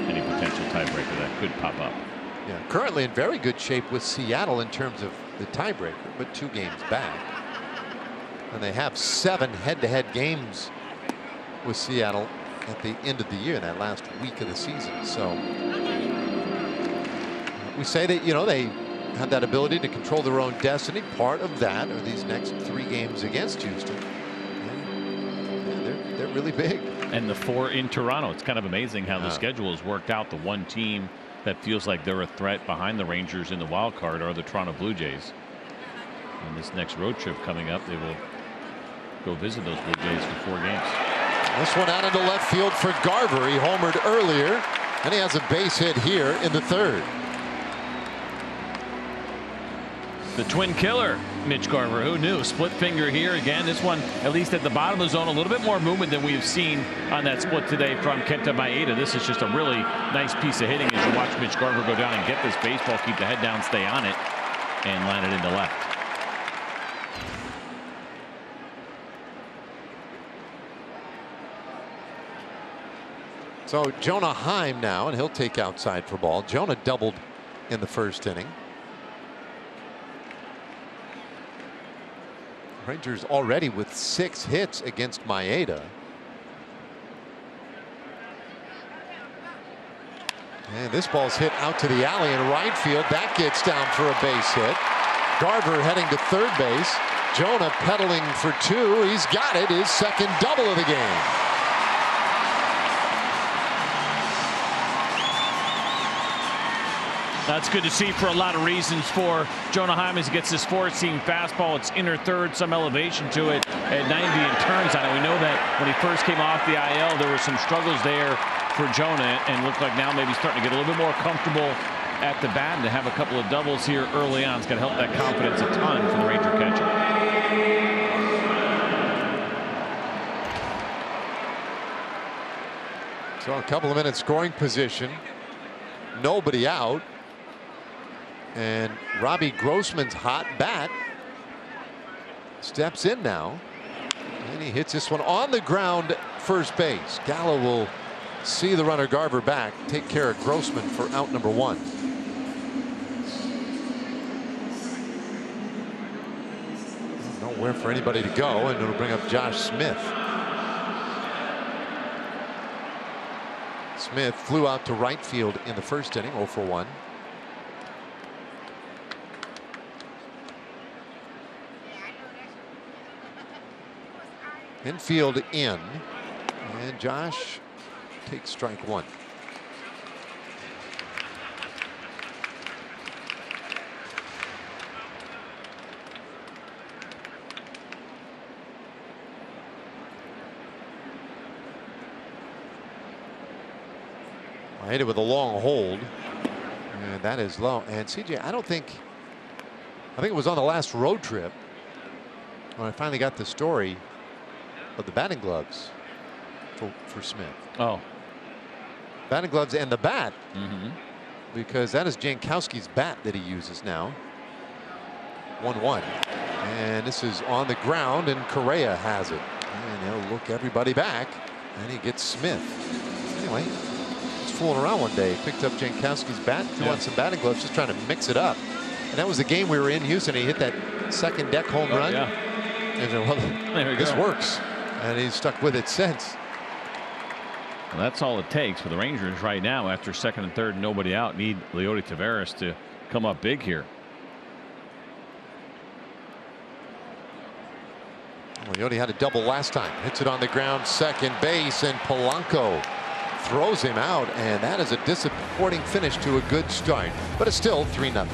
Any potential tiebreaker that could pop up. Yeah, currently in very good shape with Seattle in terms of the tiebreaker, but 2 games back. And they have 7 head-to-head games with Seattle at the end of the year, that last week of the season. So we say that, you know, they have that ability to control their own destiny. Part of that are these next 3 games against Houston. And they're really big. And the 4 in Toronto. It's kind of amazing how the schedule has worked out. The one team that feels like they're a threat behind the Rangers in the wild card are the Toronto Blue Jays. And this next road trip coming up, they will go visit those Blue Jays for 4 games. This one out into left field for Garver. He homered earlier, and he has a base hit here in the 3rd. The twin killer, Mitch Garver. Who knew? Split finger here again. This one, at least at the bottom of the zone, a little bit more movement than we've seen on that split today from Kenta Maeda. This is just a really nice piece of hitting as you watch Mitch Garver go down and get this baseball, keep the head down, stay on it, and line it into left. So Jonah Heim now, and he'll take outside for ball. Jonah doubled in the 1st inning. Rangers already with 6 hits against Maeda. And this ball's hit out to the alley in right field. That gets down for a base hit. Garver heading to 3rd base. Jonah pedaling for 2. He's got it. His 2nd double of the game. That's good to see for a lot of reasons for Jonah Heim as he gets his 4-seam fastball. It's inner 3rd, some elevation to it at 90 and turns on it. We know that when he first came off the IL, there were some struggles there for Jonah, and looked like now maybe starting to get a little bit more comfortable at the bat, and to have a couple of doubles here early on, it's going to help that confidence a ton for the Ranger catcher. So a couple of minutes scoring position. Nobody out. And Robbie Grossman's hot bat steps in now. And he hits this one on the ground, 1st base. Gallo will see the runner Garver back, take care of Grossman for out number 1. Nowhere for anybody to go, and it'll bring up Josh Smith. Smith flew out to right field in the 1st inning, 0 for 1. Infield in, and Josh takes strike 1. I hit it with a long hold. And that is low. And CJ, I think it was on the last road trip when I finally got the story of the batting gloves for Smith. Oh. Batting gloves and the bat. Mm-hmm. Because that is Jankowski's bat that he uses now. 1-1. And this is on the ground, and Correa has it. And he'll look everybody back, and he gets Smith. Anyway, he's fooling around one day. Picked up Jankowski's bat, threw on some batting gloves, just trying to mix it up. And that was the game we were in Houston. He hit that second deck home run. Yeah. And said, well, this works. And he's stuck with it since. Well, that's all it takes for the Rangers right now. After second and third, nobody out. Need Leody Taveras to come up big here. Leody had a double last time. Hits it on the ground, second base, and Polanco throws him out. And that is a disappointing finish to a good start. But it's still 3-0.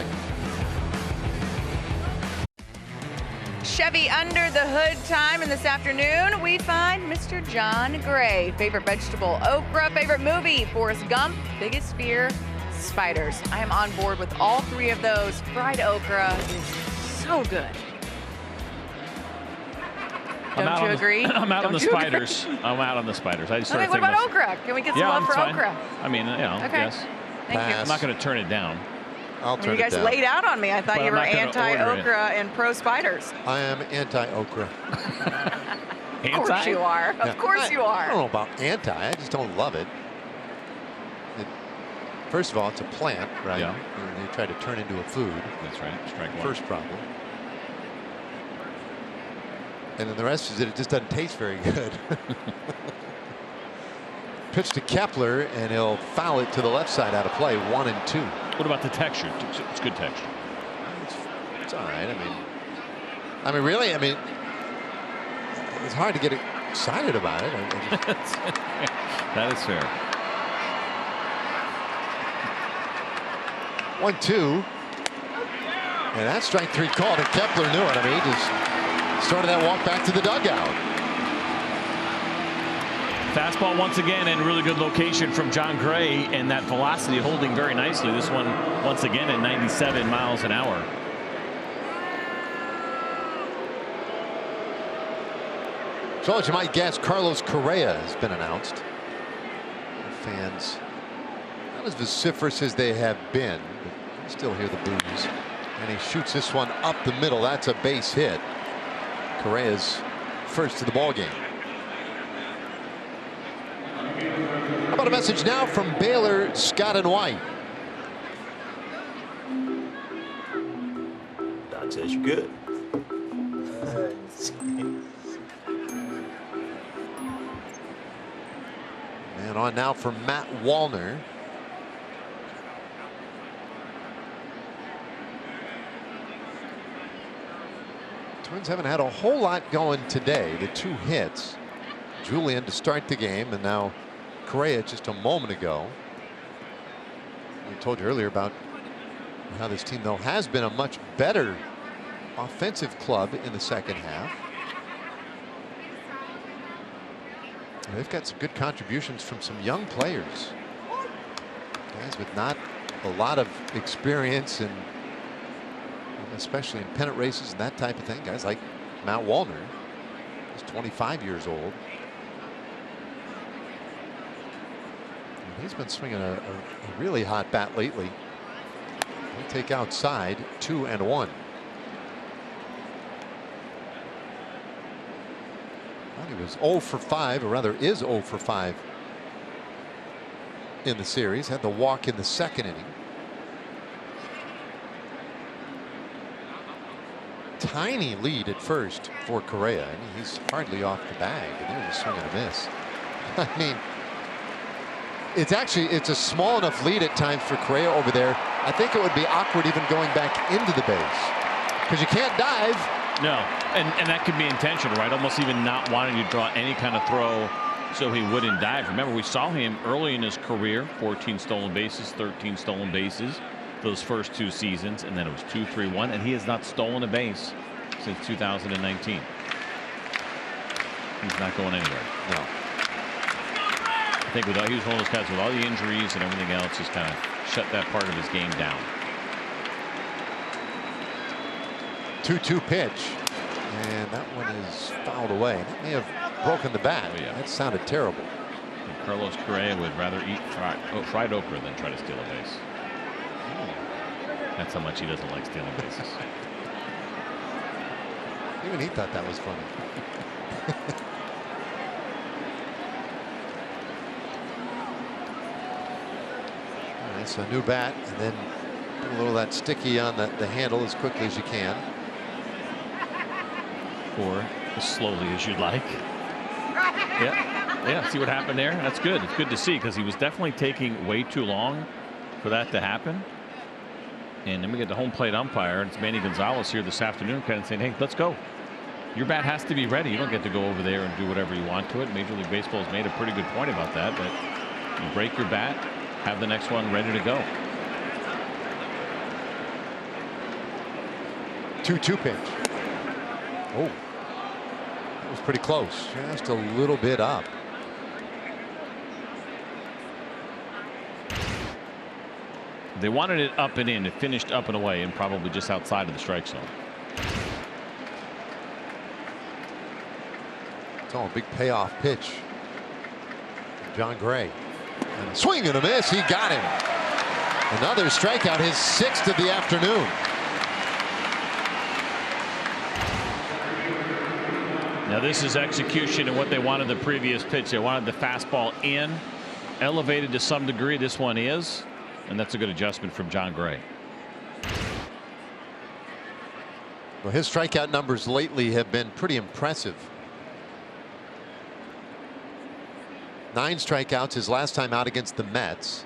Chevy Under the Hood time, and this afternoon we find Mr. John Gray. Favorite vegetable, okra. Favorite movie, Forrest Gump. Biggest fear, spiders. I am on board with all three of those. Fried okra is so good. Don't you agree? I'm out on the spiders. I'm out on the spiders. I just started what about okra? Can we get some love for okra? I mean, okay. Yes. Thank you. I'm not going to turn it down. I'll turn you guys it down. laid out on me. I thought But you I'm were not gonna order anti-okra and pro-spiders. I am anti-okra. Of course you are. Of course you are. I don't know about anti. I just don't love it. First of all, it's a plant, right? Yeah. And they try to turn into a food. That's right. Strike one. First problem. And then the rest is that it just doesn't taste very good. Pitch to Kepler, and he'll foul it to the left side out of play. 1-2. What about the texture? It's good texture. It's all right. I mean, really. I mean, it's hard to get excited about it. That is fair. 1-2. And that's strike three called, and Kepler knew it. I mean, he just started that walk back to the dugout. Fastball once again, and really good location from John Gray, and that velocity holding very nicely. This one once again at 97 miles an hour. So as you might guess, Carlos Correa has been announced. Fans not as vociferous as they have been, but you still hear the boos. And he shoots this one up the middle. That's a base hit. Correa's first to the ball game. How about a message now from Baylor, Scott and White? Doc says you're good. And on now for Matt Wallner. Twins haven't had a whole lot going today. The 2 hits. Julian to start the game, and now Correa just a moment ago. We told you earlier about how this team, though, has been a much better offensive club in the second half. They've got some good contributions from some young players. Guys with not a lot of experience, and especially in pennant races and that type of thing. Guys like Matt Wallner. He's 25 years old. He's been swinging a really hot bat lately. He'll take outside. 2-1. He was 0 for 5, or rather is 0 for 5 in the series. Had the walk in the second inning. Tiny lead at first for Correa, and he's hardly off the bag, and they're just swinging a miss. I mean, it's a small enough lead at times for Correa over there. I think it would be awkward even going back into the base, because you can't dive. No, and that could be intentional, right? Almost even not wanting to draw any kind of throw so he wouldn't dive. Remember, we saw him early in his career, 14 stolen bases, 13 stolen bases those first 2 seasons, and then it was 2-3-1, and he has not stolen a base since 2019. He's not going anywhere. No. I think he was one of those guys with all the injuries and everything else, just kind of shut that part of his game down. 2-2 pitch, and that one is fouled away. That may have broken the bat. Oh, yeah. That sounded terrible. And Carlos Correa would rather eat fried okra than try to steal a base. That's how much he doesn't like stealing bases. Even he thought that was funny. All right, so new bat, and then put a little of that sticky on the handle as quickly as you can. Or as slowly as you'd like. Yeah, see what happened there? That's good. It's good to see, because he was definitely taking way too long for that to happen. And then we get the home plate umpire, and it's Manny Gonzalez here this afternoon, kind of saying, hey, let's go. Your bat has to be ready. You don't get to go over there and do whatever you want to it. Major League Baseball has made a pretty good point about that, that you break your bat, have the next one ready to go. 2-2 pitch. Oh, that was pretty close. Just a little bit up. They wanted it up and in. It finished up and away and probably just outside of the strike zone. It's all a big payoff pitch. John Gray. And a swing and a miss. He got him. Another strikeout, his 6th of the afternoon. Now this is execution and what they wanted the previous pitch. They wanted the fastball in, elevated to some degree. This one is. And that's a good adjustment from John Gray. Well, his strikeout numbers lately have been pretty impressive. 9 strikeouts his last time out against the Mets.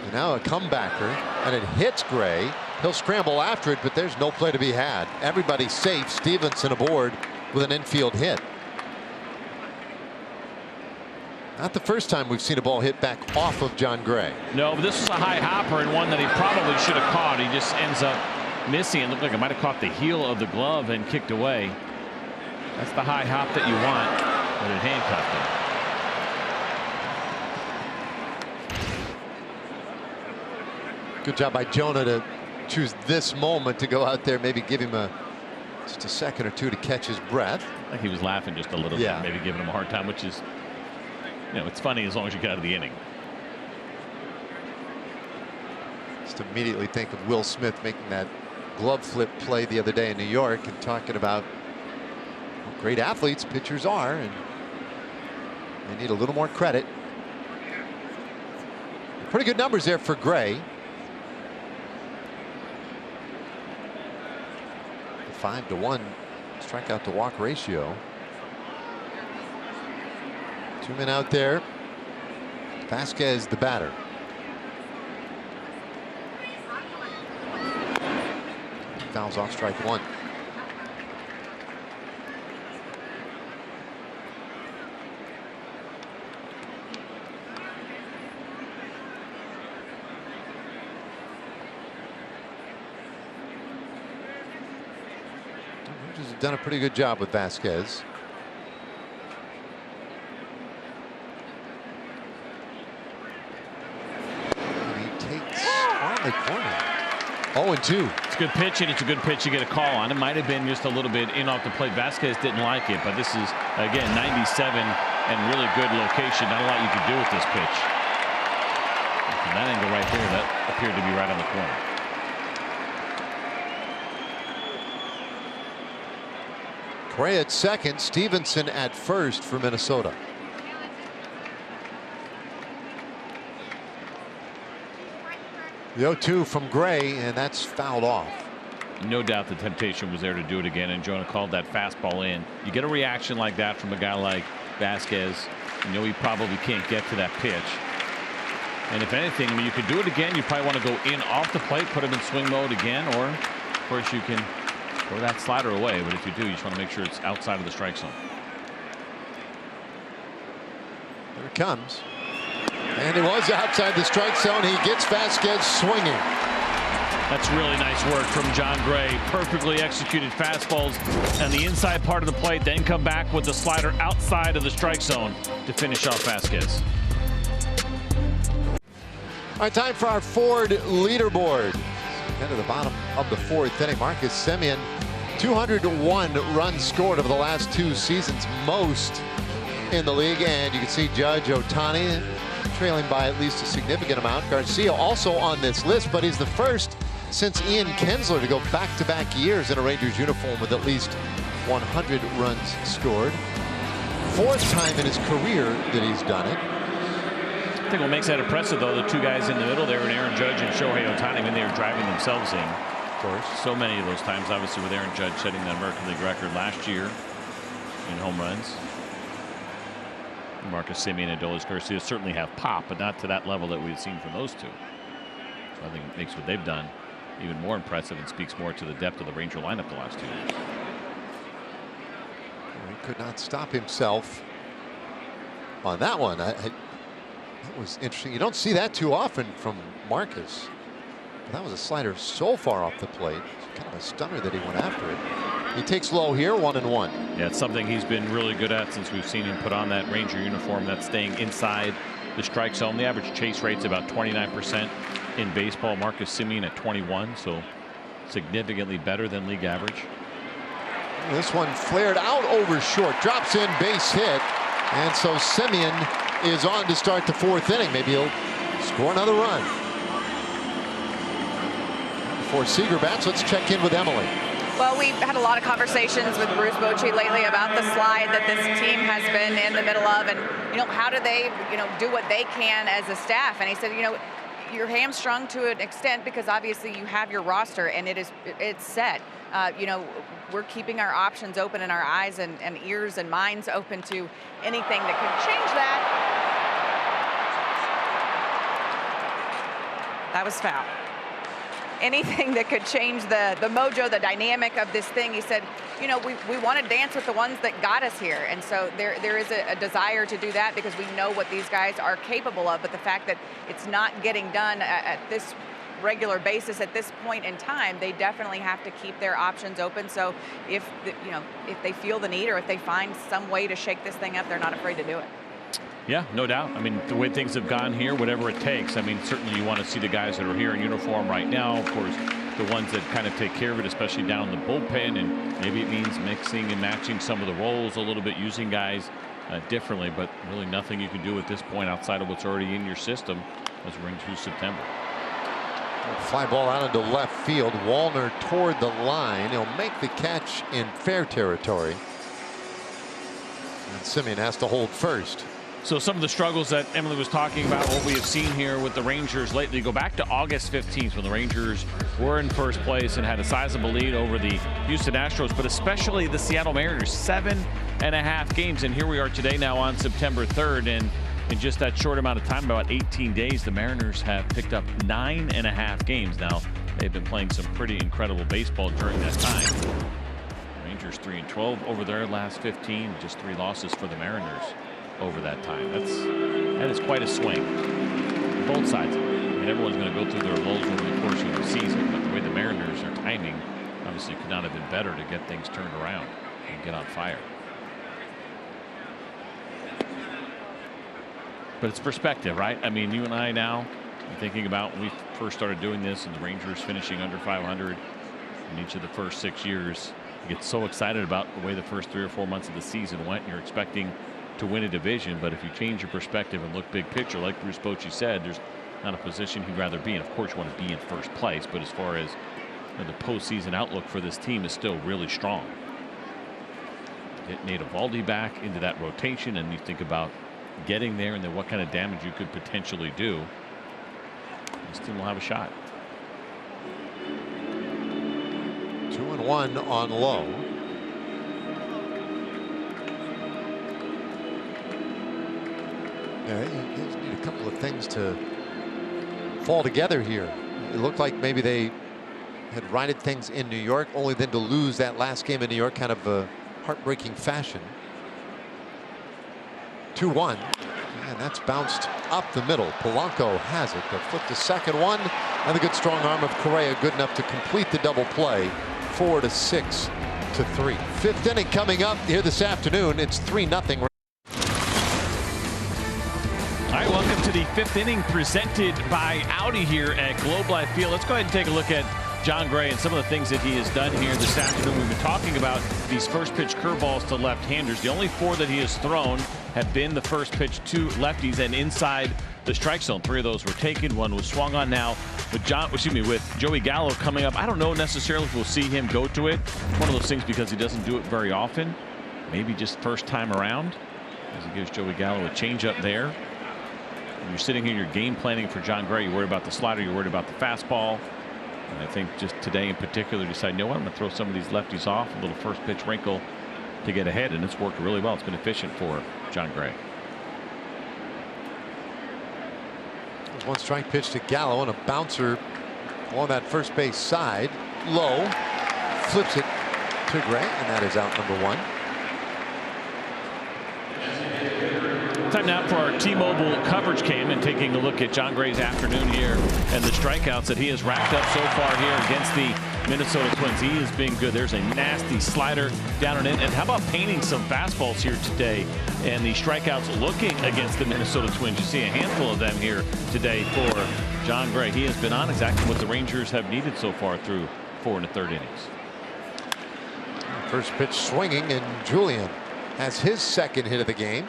And now a comebacker, and it hits Gray. He'll scramble after it, but there's no play to be had. Everybody's safe. Stevenson aboard with an infield hit. Not the first time we've seen a ball hit back off of John Gray. No, but this was a high hopper and one that he probably should have caught. He just ends up missing. It looked like it might have caught the heel of the glove and kicked away. That's the high hop that you want, but it handcuffed him. Good job by Jonah to choose this moment to go out there, maybe give him just a second or two to catch his breath. I think he was laughing just a little bit, maybe giving him a hard time, which is, you know, it's funny as long as you get out of the inning. Just immediately think of Will Smith making that glove flip play the other day in New York and talking about how great athletes pitchers are, and they need a little more credit. Pretty good numbers there for Gray. 5-to-1 strikeout to walk ratio. 2 men out there. Vasquez the batter. Fouls off strike 1. Rangers have done a pretty good job with Vasquez. The corner. 0-2. It's a good pitch, and it's a good pitch to get a call on. It might have been just a little bit in off the plate. Vasquez didn't like it, but this is, again, 97 and really good location. Not a lot you can do with this pitch. From that angle right there, that appeared to be right on the corner. Correa at second, Stevenson at first for Minnesota. The 0-2 from Gray, and that's fouled off. No doubt the temptation was there to do it again, and Jonah called that fastball in. You get a reaction like that from a guy like Vasquez, you know he probably can't get to that pitch. And if anything, I mean, you could do it again. You probably want to go in off the plate, put him in swing mode again, or of course you can throw that slider away. But if you do, you just want to make sure it's outside of the strike zone. There it comes. And it was outside the strike zone. He gets Vasquez swinging. That's really nice work from John Gray. Perfectly executed fastballs on the inside part of the plate, then come back with the slider outside of the strike zone to finish off Vasquez. All right, time for our Ford leaderboard. Head to the bottom of the 4th inning. Marcus Semien, 201 runs scored over the last 2 seasons, most in the league. And you can see Judge, Ohtani trailing by at least a significant amount. Garcia also on this list, but he's the first since Ian Kinsler to go back-to-back years in a Rangers uniform with at least 100 runs scored. 4th time in his career that he's done it. I think what makes that impressive, though, the 2 guys in the middle there, and Aaron Judge and Shohei Ohtani, when they were driving themselves in. Of course. So many of those times, obviously, with Aaron Judge setting the American League record last year in home runs. Marcus Semien and Adolis Garcia certainly have pop, but not to that level that we've seen from those 2. So I think it makes what they've done even more impressive and speaks more to the depth of the Ranger lineup the last 2 years. He could not stop himself on that one. That was interesting. You don't see that too often from Marcus. That was a slider so far off the plate. It's kind of a stunner that he went after it. He takes low here, 1-1. Yeah, it's something he's been really good at since we've seen him put on that Ranger uniform. That's staying inside the strike zone. The average chase rate's about 29% in baseball. Marcus Semien at 21, so significantly better than league average. This one flared out over short, drops in, base hit, and so Semien is on to start the 4th inning. Maybe he'll score another run. Before Seager bats, let's check in with Emily. Well, we've had a lot of conversations with Bruce Bochy lately about the slide that this team has been in the middle of, and how do they do what they can as a staff. And he said, you're hamstrung to an extent because obviously you have your roster and it's set. We're keeping our options open and our eyes and ears and minds open to anything that could change that. That was foul. Anything that could change the mojo, the dynamic of this thing. He said, we want to dance with the ones that got us here. And so there is a desire to do that because we know what these guys are capable of. But the fact that it's not getting done at this regular basis at this point in time, they definitely have to keep their options open. So if they feel the need or if they find some way to shake this thing up, they're not afraid to do it. Yeah, no doubt. I mean, the way things have gone here, whatever it takes. I mean, certainly you want to see the guys that are here in uniform right now. Of course, the ones that kind of take care of it, especially down the bullpen, and maybe it means mixing and matching some of the roles a little bit, using guys differently, but really nothing you can do at this point outside of what's already in your system as we ring through September. Fly ball out into left field. Wallner toward the line. He'll make the catch in fair territory. And Semien has to hold first. So some of the struggles that Emily was talking about, what we have seen here with the Rangers lately, go back to August 15th when the Rangers were in first place and had a sizable lead over the Houston Astros, but especially the Seattle Mariners, 7.5 games. And here we are today now on September 3rd. And in just that short amount of time, about 18 days, the Mariners have picked up 9.5 games. Now, they've been playing some pretty incredible baseball during that time. Rangers 3-12 over their last 15, just 3 losses for the Mariners over that time. That is quite a swing. Both sides of it. I mean, everyone's going to go through their lows over the course of the season, but the way the Mariners are timing obviously could not have been better to get things turned around and get on fire. But it's perspective, right? I mean, you and I now are thinking about when we first started doing this and the Rangers finishing under 500 in each of the first 6 years. You get so excited about the way the first 3 or 4 months of the season went, and you're expecting to win a division. But if you change your perspective and look big picture, like Bruce Bochy said, there's not a position he'd rather be in. Of course, you want to be in first place, but as far as the postseason outlook for this team is still really strong. Get Nate Eovaldi back into that rotation, and you think about getting there and then what kind of damage you could potentially do. This team will have a shot. 2-1 on Lowe. Yeah, you just need a couple of things to fall together here. It looked like maybe they had righted things in New York, only then to lose that last game in New York, kind of a heartbreaking fashion. 2-1, and that's bounced up the middle. Polanco has it. They'll flip the second one, and the good strong arm of Correa good enough to complete the double play. 4-6-3. 5th inning coming up here this afternoon. It's 3-0. All right, welcome to the 5th inning presented by Audi here at Globe Life Field. Let's go ahead and take a look at Jon Gray and some of the things that he has done here this afternoon. We've been talking about these first pitch curveballs to left-handers. The only 4 that he has thrown have been the first pitch to lefties and inside the strike zone. 3 of those were taken. 1 was swung on. Now with Joey Gallo coming up, I don't know necessarily if we'll see him go to it. One of those things because he doesn't do it very often. Maybe just first time around as he gives Joey Gallo a changeup there. When you're sitting here, you're game planning for Jon Gray. You're worried about the slider. You're worried about the fastball. And I think just today in particular, decide, you know what, I'm going to throw some of these lefties off, a little first pitch wrinkle to get ahead, and it's worked really well. It's been efficient for Jon Gray. There's 1 strike pitch to Gallo and a bouncer on that first base side. Low, flips it to Gray, and that is out number 1. Time now for our T-Mobile coverage cam and taking a look at Jon Gray's afternoon here and the strikeouts that he has racked up so far here against the Minnesota Twins. He is being good. There's a nasty slider down and in. And how about painting some fastballs here today and the strikeouts looking against the Minnesota Twins? You see a handful of them here today for Jon Gray. He has been on exactly what the Rangers have needed so far through 4 1/3 innings. First pitch swinging, and Julien has his 2nd hit of the game.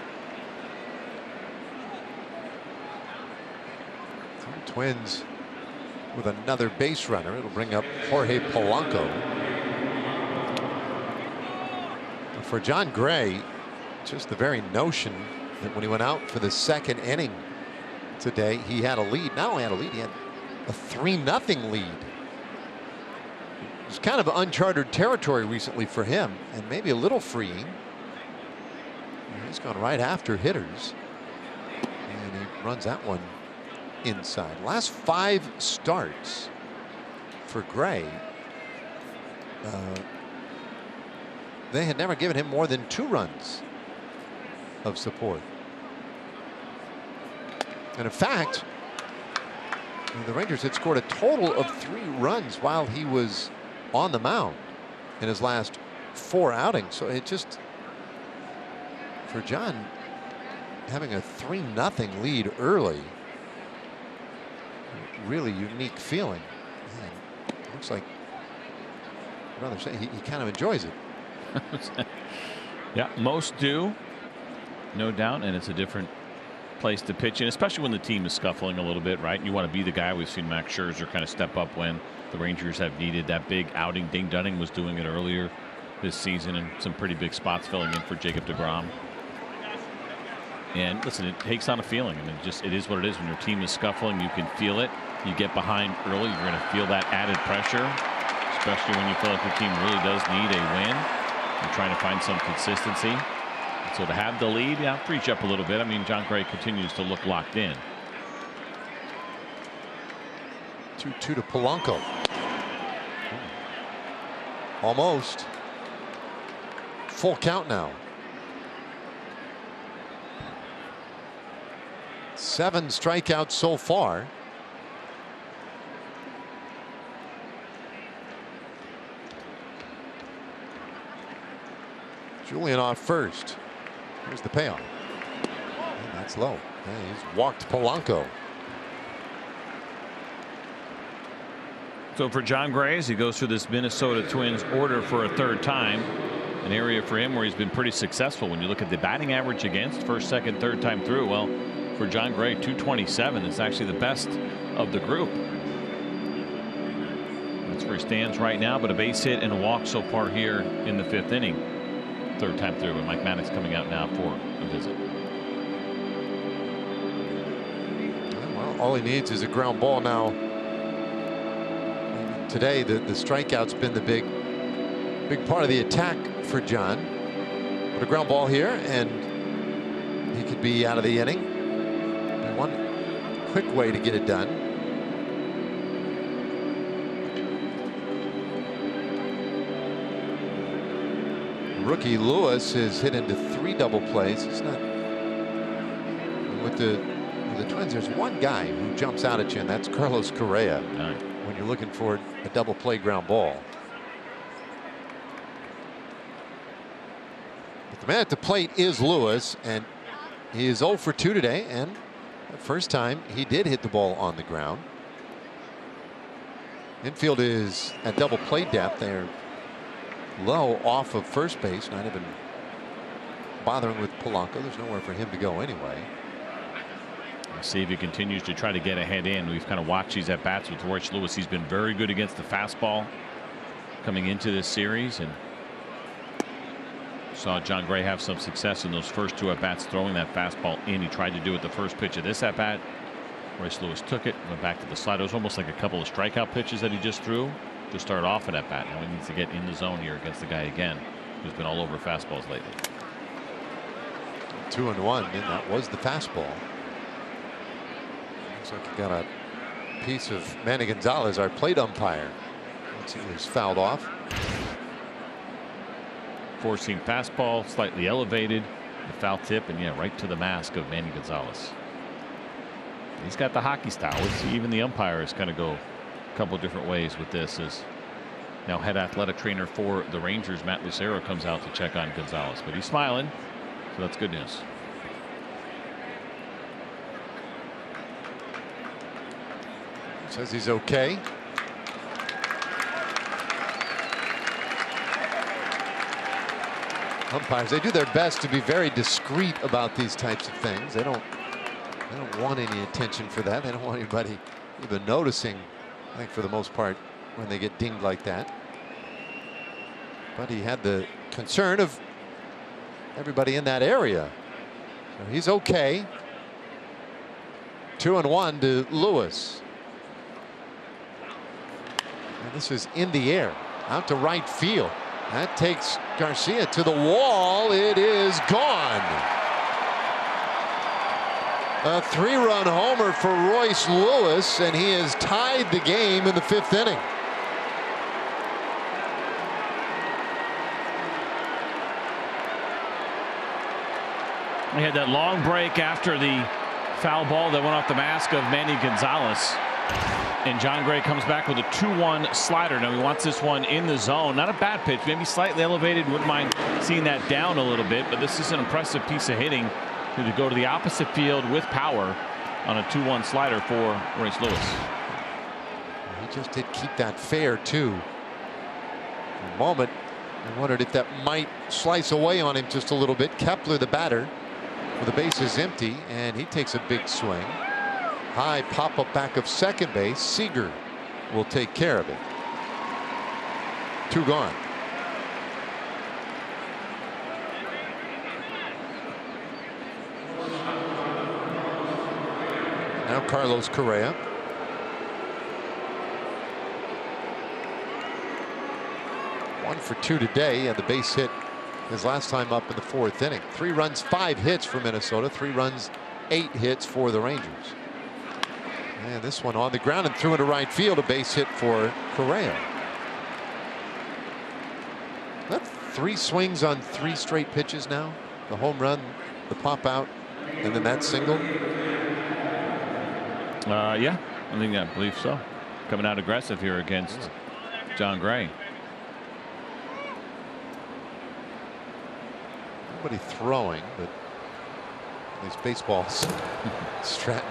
Twins with another base runner. It'll bring up Jorge Polanco. For Jon Gray, just the very notion that when he went out for the 2nd inning today, he had a lead. Not only had a lead, he had a 3-0 lead. It's kind of uncharted territory recently for him, and maybe a little freeing. He's gone right after hitters, and he runs that one inside. Last 5 starts for Gray, they had never given him more than 2 runs of support. And in fact, the Rangers had scored a total of 3 runs while he was on the mound in his last 4 outings. So it just, for Jon, having a 3-0 lead early, really unique feeling. And it looks like, I'd rather say, he kind of enjoys it. Yeah, most do, no doubt, and it's a different place to pitch in, especially when the team is scuffling a little bit, right? You want to be the guy. We've seen Max Scherzer kind of step up when the Rangers have needed that big outing. Ding Dunning was doing it earlier this season in some pretty big spots, filling in for Jacob deGrom. And listen, it takes on a feeling. I mean, it is what it is. When your team is scuffling, you can feel it. You get behind early, you're going to feel that added pressure, especially when you feel like the team really does need a win. You're trying to find some consistency. So to have the lead, yeah, preach up a little bit. I mean, Jon Gray continues to look locked in. 2-2 to Polanco. Almost. Full count now. 7 strikeouts so far. Julien off first. Here's the payoff. And that's low. And he's walked Polanco. So for Jon Gray, as he goes through this Minnesota Twins order for a 3rd time, an area for him where he's been pretty successful. When you look at the batting average against, 1st, 2nd, 3rd time through, well, for Jon Gray, 227. It's actually the best of the group. That's where he stands right now, but a base hit and a walk so far here in the 5th inning. 3rd time through, and Mike Maddox coming out now for a visit. Well, all he needs is a ground ball now. Today, the strikeout's been the big part of the attack for Jon. But a ground ball here, and he could be out of the inning. One quick way to get it done. Rookie Lewis is hit into 3 double plays. It's not with the Twins. There's one guy who jumps out at you, and that's Carlos Correa. When you're looking for a double play ground ball. But the man at the plate is Lewis, and he is 0 for 2 today, and The first time he did hit the ball on the ground. Infield is at double play depth. They're low off of first base, not even bothering with Polanco. There's nowhere for him to go anyway. We'll see if he continues to try to get ahead in. We've kind of watched these at bats with Royce Lewis. He's been very good against the fastball coming into this series, and saw Jon Gray have some success in those first 2 at bats throwing that fastball in. He tried to do it the first pitch of this at bat. Royce Lewis took it, went back to the slider. It was almost like a couple of strikeout pitches that he just threw to start off an at bat. Now he needs to get in the zone here against the guy again who's been all over fastballs lately. 2-1, and that was the fastball. Looks like he got a piece of Manny Gonzalez, our plate umpire, once he was fouled off. Four-seam fastball, slightly elevated, the foul tip, and yeah, right to the mask of Manny Gonzalez. He's got the hockey style. Even the umpires kind of go a couple different ways with this. As now head athletic trainer for the Rangers, Matt Lucero, comes out to check on Gonzalez, but he's smiling, so that's good news. Says he's okay. Umpires, they do their best to be very discreet about these types of things. They don't want any attention for that. They don't want anybody even noticing, I think, for the most part, when they get dinged like that. But he had the concern of everybody in that area. So he's okay. 2-1 to Lewis. And this is in the air, out to right field. That takes Garcia to the wall. It is gone. A 3-run homer for Royce Lewis, and he has tied the game in the 5th inning. We had that long break after the foul ball that went off the mask of Manny Gonzalez. And Jon Gray comes back with a 2-1 slider. Now he wants this one in the zone. Not a bad pitch, maybe slightly elevated. Wouldn't mind seeing that down a little bit, but this is an impressive piece of hitting to go to the opposite field with power on a 2-1 slider for Royce Lewis. He just did keep that fair too. For a moment, I wondered if that might slice away on him just a little bit. Kepler, the batter, with the bases empty, and he takes a big swing. High pop up back of second base. Seager will take care of it. 2 gone. Now Carlos Correa. One for 2 today. He had the base hit his last time up in the 4th inning. 3 runs, 5 hits for Minnesota. 3 runs, 8 hits for the Rangers. And this one on the ground and threw into right field. A base hit for Correa. That 3 swings on 3 straight pitches now. The home run, the pop out, and then that single. Yeah, I believe so. Coming out aggressive here against Jon Gray. Nobody throwing, but these baseballs. Stratton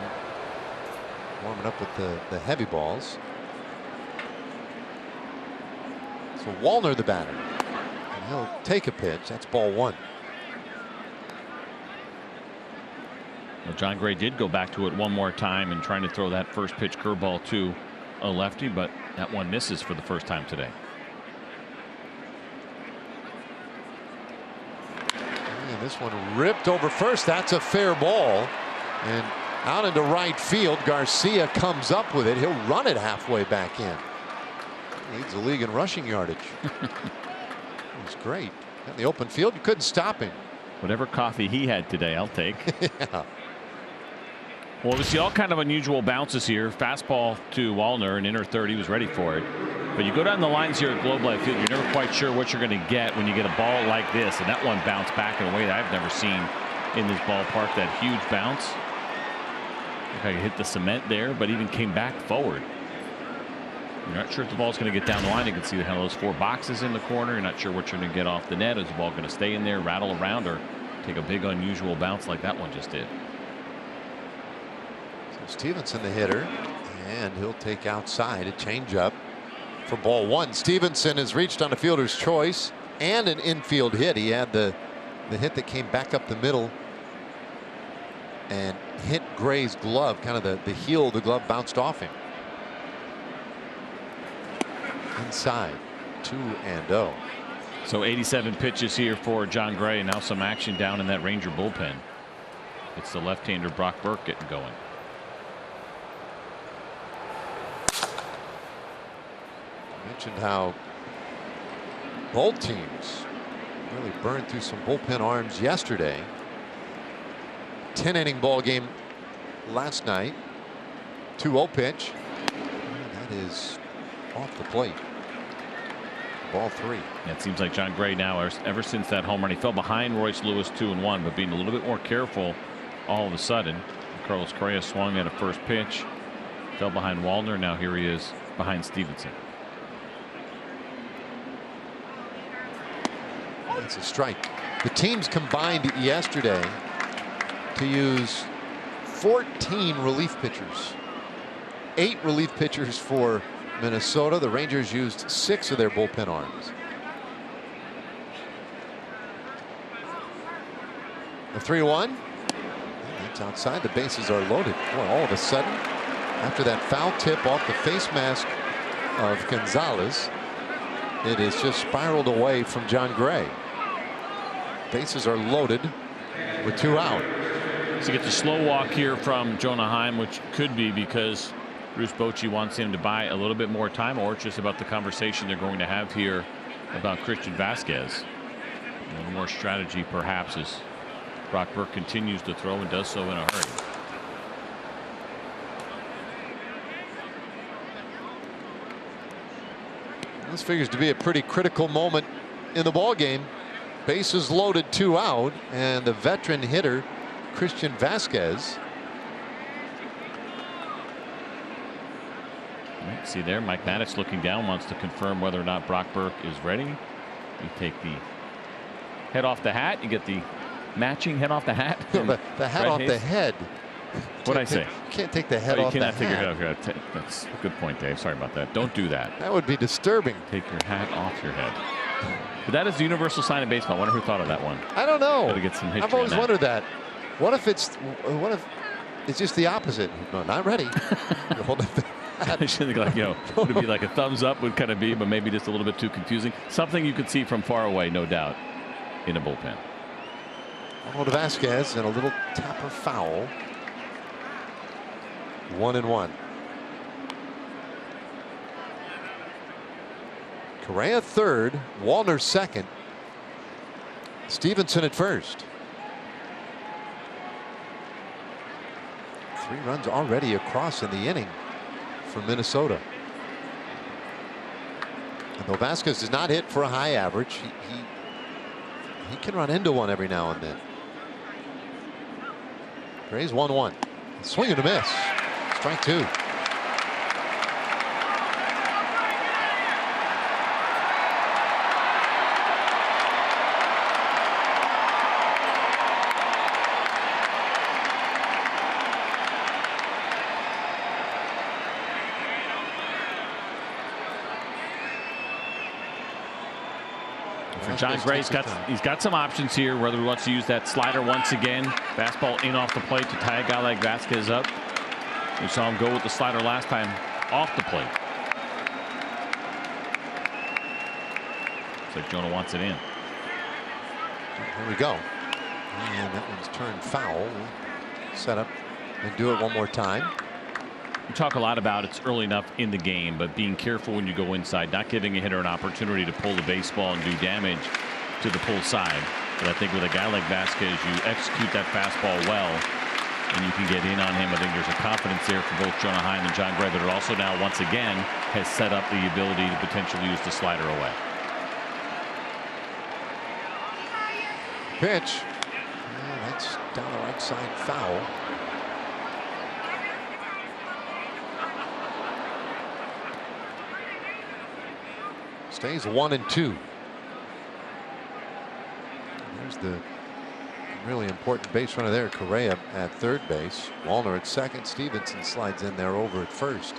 warming up with the heavy balls. So Wallner, the batter, and he'll take a pitch. That's ball 1. Well, Jon Gray did go back to it one more time and trying to throw that first pitch curveball to a lefty, but that one misses for the first time today. And this one ripped over first. That's a fair ball, and out into right field. Garcia comes up with it. He'll run it halfway back in. Leads the league in rushing yardage. It was great. In the open field, you couldn't stop him. Whatever coffee he had today, I'll take. Yeah. Well, we see all kind of unusual bounces here. Fastball to Wallner, an inner third. He was ready for it. But you go down the lines here at Globe Life Field, you're never quite sure what you're going to get when you get a ball like this. And that one bounced back in a way that I've never seen in this ballpark. That huge bounce. Look how you hit the cement there, but even came back forward. You're not sure if the ball's going to get down the line. You can see those 4 boxes in the corner. You're not sure what you're going to get off the net. Is the ball going to stay in there, rattle around, or take a big unusual bounce like that one just did? Stevenson, the hitter, and he'll take outside a changeup for ball one. Stevenson has reached on a fielder's choice and an infield hit. He had the hit that came back up the middle and hit Gray's glove, kind of the heel of the glove bounced off him. Inside, 2-0. So 87 pitches here for John Gray, and now some action down in that Ranger bullpen. It's the left-hander Brock Burke getting going. I mentioned how both teams really burned through some bullpen arms yesterday. 10-inning ball game last night. 2-0 pitch. That is off the plate. Ball 3. It seems like John Gray now, ever since that home run, he fell behind Royce Lewis 2-1, but being a little bit more careful all of a sudden. Carlos Correa swung at a first pitch, fell behind Wallner. Now here he is behind Stevenson. That's a strike. The teams combined yesterday to use 14 relief pitchers. 8 relief pitchers for Minnesota. The Rangers used 6 of their bullpen arms. The 3-1. That's outside. The bases are loaded. Boy, all of a sudden, after that foul tip off the face mask of Gonzalez, it has just spiraled away from John Gray. Bases are loaded with 2 out. So you get the slow walk here from Jonah Heim, which could be because Bruce Bochy wants him to buy a little bit more time, or it's just about the conversation they're going to have here about Christian Vasquez. A little more strategy perhaps as Brock Burke continues to throw and does so in a hurry. This figures to be a pretty critical moment in the ball game. Bases loaded, 2 out, and the veteran hitter Christian Vasquez. See there, Mike Maddox looking down, wants to confirm whether or not Brock Burke is ready. You take the head off the hat, you get the matching head off the hat. The hat off the head. What'd I say? You can't take the head off the hat. You cannot take your head off your head. That's a good point, Dave. Sorry about that. Don't do that. That would be disturbing. Take your hat off your head. But that is the universal sign of baseball. I wonder who thought of that one. I don't know. Gotta get some history. I've always wondered that. What if it's just the opposite? No, not ready. You hold up the hat. I should think, like, you know, would it be like a thumbs up would kind of be, but maybe just a little bit too confusing. Something you could see from far away, no doubt, in a bullpen. Arnold Vasquez and a little tapper foul. 1-1. Correa third, Wallner second, Stevenson at first. 3 runs already across in the inning for Minnesota. And though Vasquez does not hit for a high average, he can run into one every now and then. Gray's 1-1. Swing and a miss. Strike 2. John Gray's he's got some options here, whether he wants to use that slider once again. Fastball in off the plate to tie a guy like Vasquez up. We saw him go with the slider last time off the plate. Looks like Jonah wants it in. Here we go. And that one's turned foul. Set up and do it one more time. We talk a lot about it's early enough in the game, but being careful when you go inside, not giving a hitter an opportunity to pull the baseball and do damage to the pull side. But I think with a guy like Vasquez, you execute that fastball well, and you can get in on him. I think there's a confidence there for both Jonah Heim and John Gray, but it also now, once again, has set up the ability to potentially use the slider away. Pitch. Yeah, that's down the right side, foul. Stays 1-2. There's the Really important base runner there. Correa at third base. Wallner at second. Stevenson slides in there over at first.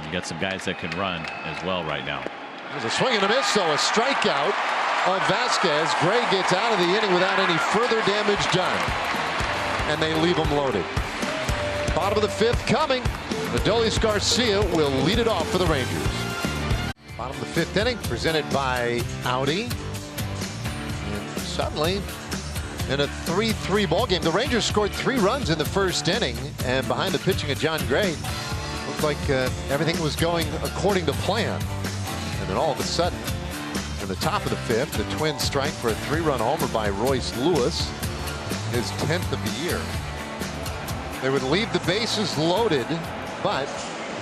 You got some guys that can run as well right now. There's a swing and a miss, so a strikeout of Vasquez. Gray gets out of the inning without any further damage done, and they leave him loaded. Bottom of the fifth coming. Adolis Garcia will lead it off for the Rangers. Bottom of the fifth inning, presented by Audi. And suddenly, in a 3-3 ball game, the Rangers scored 3 runs in the first inning, and behind the pitching of John Gray, looked like everything was going according to plan. And then all of a sudden, in the top of the fifth, the Twins strike for a 3-run homer by Royce Lewis, his 10th of the year. They would leave the bases loaded, but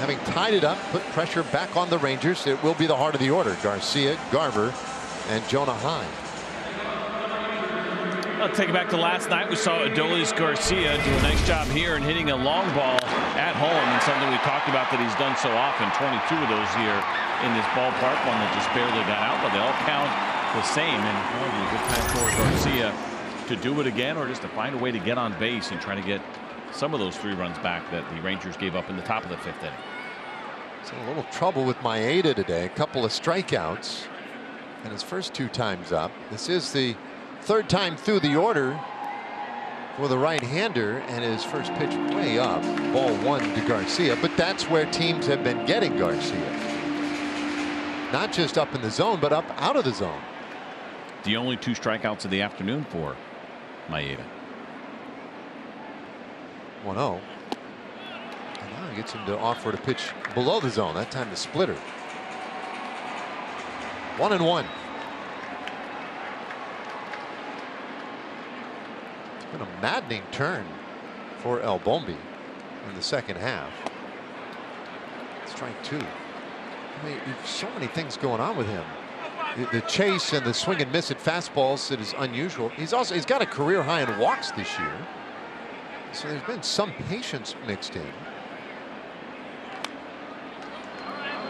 having tied it up, put pressure back on the Rangers. It will be the heart of the order: Garcia, Garver, and Jonah Heim. I'll take it back to last night. We saw Adolis Garcia do a nice job here and hitting a long ball at home, and something we talked about that he's done so often. 22 of those here in this ballpark, one that just barely got out, but they all count the same. And probably a good time for Garcia to do it again, or just to find a way to get on base and try to get some of those 3 runs back that the Rangers gave up in the top of the fifth inning. So a little trouble with Maeda today. A couple of strikeouts, and his first 2 times up. This is the 3rd time through the order for the right-hander, and his first pitch way up. Ball 1 to Garcia, but that's where teams have been getting Garcia. Not just up in the zone, but up out of the zone. The only 2 strikeouts of the afternoon for Maeda. 1-0. And now he gets him to offer to pitch below the zone. That time the splitter. 1-1. It's been a maddening turn for El Bombi in the second half. Strike 2. I mean, so many things going on with him. The chase and the swing and miss at fastballs that is unusual. He's got a career high in walks this year. So there's been some patience mixed in.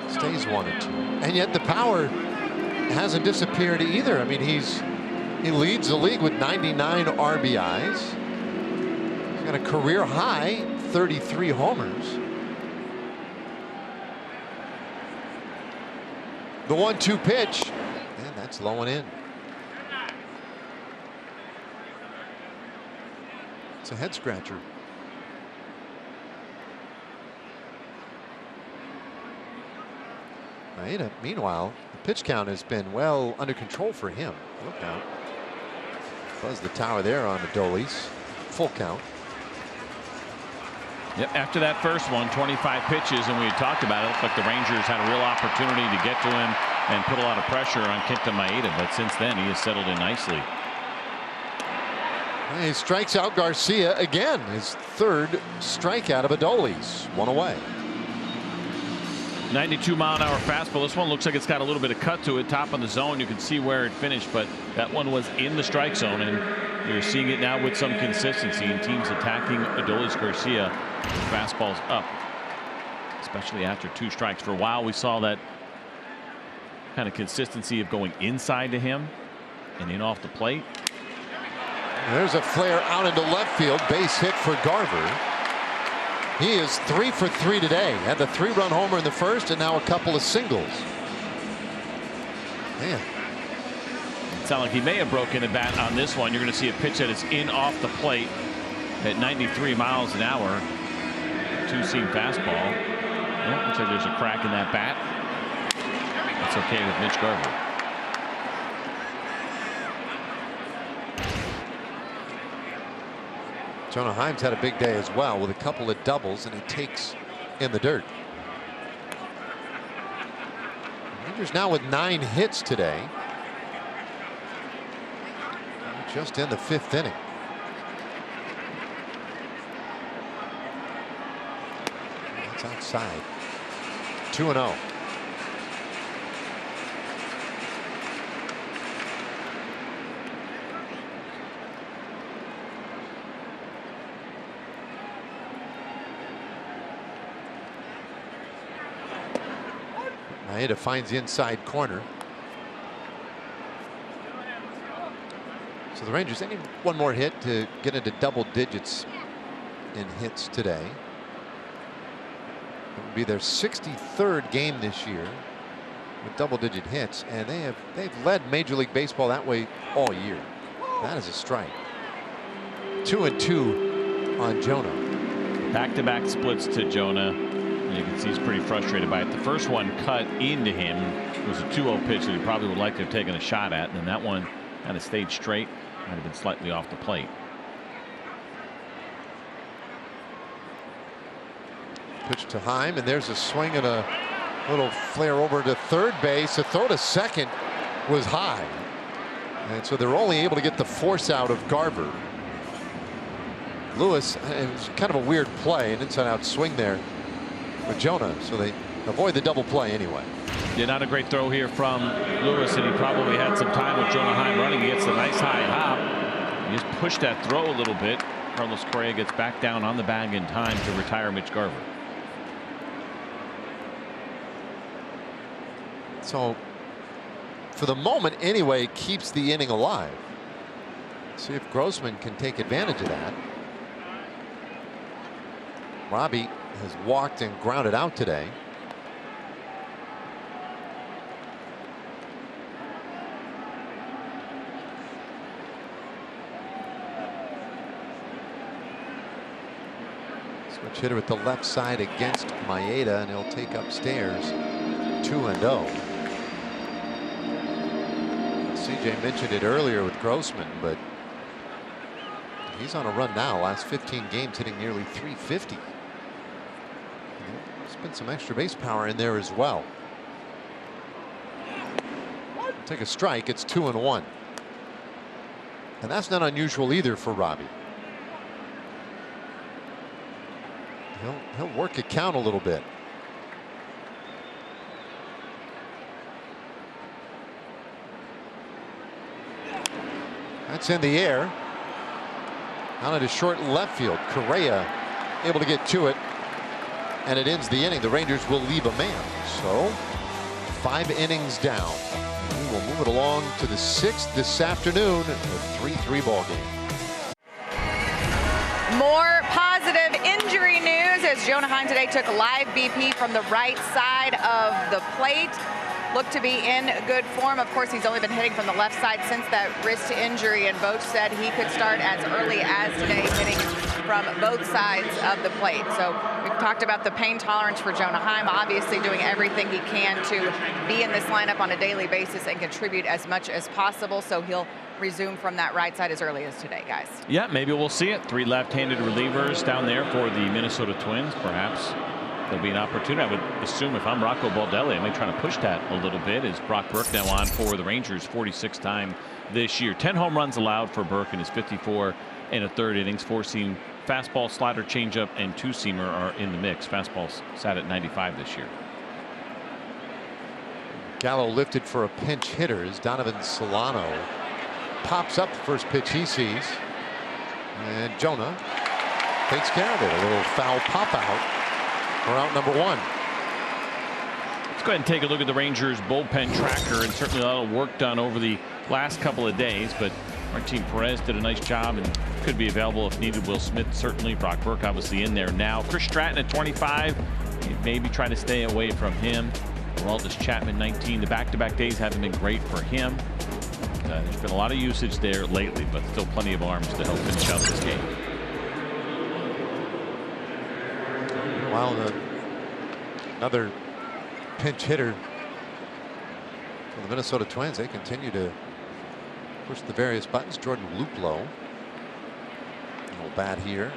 Stays 1-2, and yet the power hasn't disappeared either. I mean, he leads the league with 99 RBIs. He's got a career high 33 homers. The 1-2 pitch, and that's low and in. It's a head scratcher. Maeda, meanwhile, the pitch count has been well under control for him. Look out. Buzz the tower there on Adolis. Full count. Yep, after that first one, 25 pitches, and we had talked about it. It looked like the Rangers had a real opportunity to get to him and put a lot of pressure on Kenta Maeda, but since then he has settled in nicely. He strikes out Garcia again, his 3rd strikeout of Adolis. 1 away. 92-mile-an-hour fastball. This one looks like it's got a little bit of cut to it. Top of the zone, you can see where it finished, but that one was in the strike zone, and you're seeing it now with some consistency in teams attacking Adolis Garcia. Fastballs up, especially after 2 strikes. For a while, we saw that kind of consistency of going inside to him and in off the plate. There's a flare out into left field. Base hit for Garver. He is 3 for 3 today. Had the 3-run homer in the first, and now a couple of singles. Man. It sounds like he may have broken the bat on this one. You're going to see a pitch that is in off the plate at 93 miles an hour. 2-seam fastball. Oh, looks like there's a crack in that bat. That's okay with Mitch Garver. Jonah Heim's had a big day as well with a couple of doubles, and he takes in the dirt. Rangers now with 9 hits today. Just in the 5th inning. That's outside. 2-0. Maeda finds the inside corner. So the Rangers, they need one more hit to get into double digits in hits today. It would be their 63rd game this year with double-digit hits, and they've led Major League Baseball that way all year. That is a strike. 2-2 on Jonah. Back-to-back splits to Jonah. And you can see he's pretty frustrated by it. The first one cut into him. It was a 2-0 pitch that he probably would like to have taken a shot at, and then that one kind of stayed straight. Might have been slightly off the plate. Pitch to Heim, and there's a swing and a little flare over to third base. The throw to second was high, and so they're only able to get the force out of Garver. Lewis, it was kind of a weird play, an inside-out swing there with Jonah, so they avoid the double play anyway. Yeah, not a great throw here from Lewis, and he probably had some time with Jonah Heim running. He gets a nice high hop. He just pushed that throw a little bit. Carlos Correa gets back down on the bag in time to retire Mitch Garver. So for the moment anyway, keeps the inning alive. See if Grossman can take advantage of that. Robbie has walked and grounded out today. Switch hitter with the left side against Maeda, and he'll take upstairs 2-0. CJ mentioned it earlier with Grossman, but he's on a run now. Last 15 games hitting nearly 350. There's been some extra base power in there as well. Take a strike. It's 2-1. And that's not unusual either for Robbie. He'll work a count a little bit. That's in the air. Out into short left field. Correa able to get to it, and it ends the inning. The Rangers will leave a man. So 5 innings down. We will move it along to the 6th this afternoon. A 3-3 ball game. More positive injury news as Jonah Heim today took live BP from the right side of the plate. Looked to be in good form. Of course, he's only been hitting from the left side since that wrist injury, and Boch said he could start as early as today, hitting from both sides of the plate. So we've talked about the pain tolerance for Jonah Heim, obviously doing everything he can to be in this lineup on a daily basis and contribute as much as possible. So he'll resume from that right side as early as today, guys. Yeah, maybe we'll see it. 3 left-handed relievers down there for the Minnesota Twins. Perhaps there'll be an opportunity. I would assume if I'm Rocco Baldelli, I may try to push that a little bit. As Brock Burke now on for the Rangers, 46th time this year. 10 home runs allowed for Burke in his 54 and a third innings. 4-seam fastball, slider, changeup, and 2-seamer are in the mix. Fastball's sat at 95 this year. Gallo lifted for a pinch hitter as Donovan Solano pops up the first pitch he sees, and Jonah takes care of it. A little foul pop out for out number 1. Let's go ahead and take a look at the Rangers bullpen tracker, and certainly a lot of work done over the last couple of days, but Martin Perez did a nice job and could be available if needed. Will Smith certainly. Brock Burke obviously in there now. Chris Stratton at 25. Maybe try to stay away from him. Aroldis Chapman 19. The back-to-back days haven't been great for him. There's been a lot of usage there lately, but still plenty of arms to help finish out this game. While another pinch hitter for the Minnesota Twins, they continue to push the various buttons. Jordan Luplow, a little bat here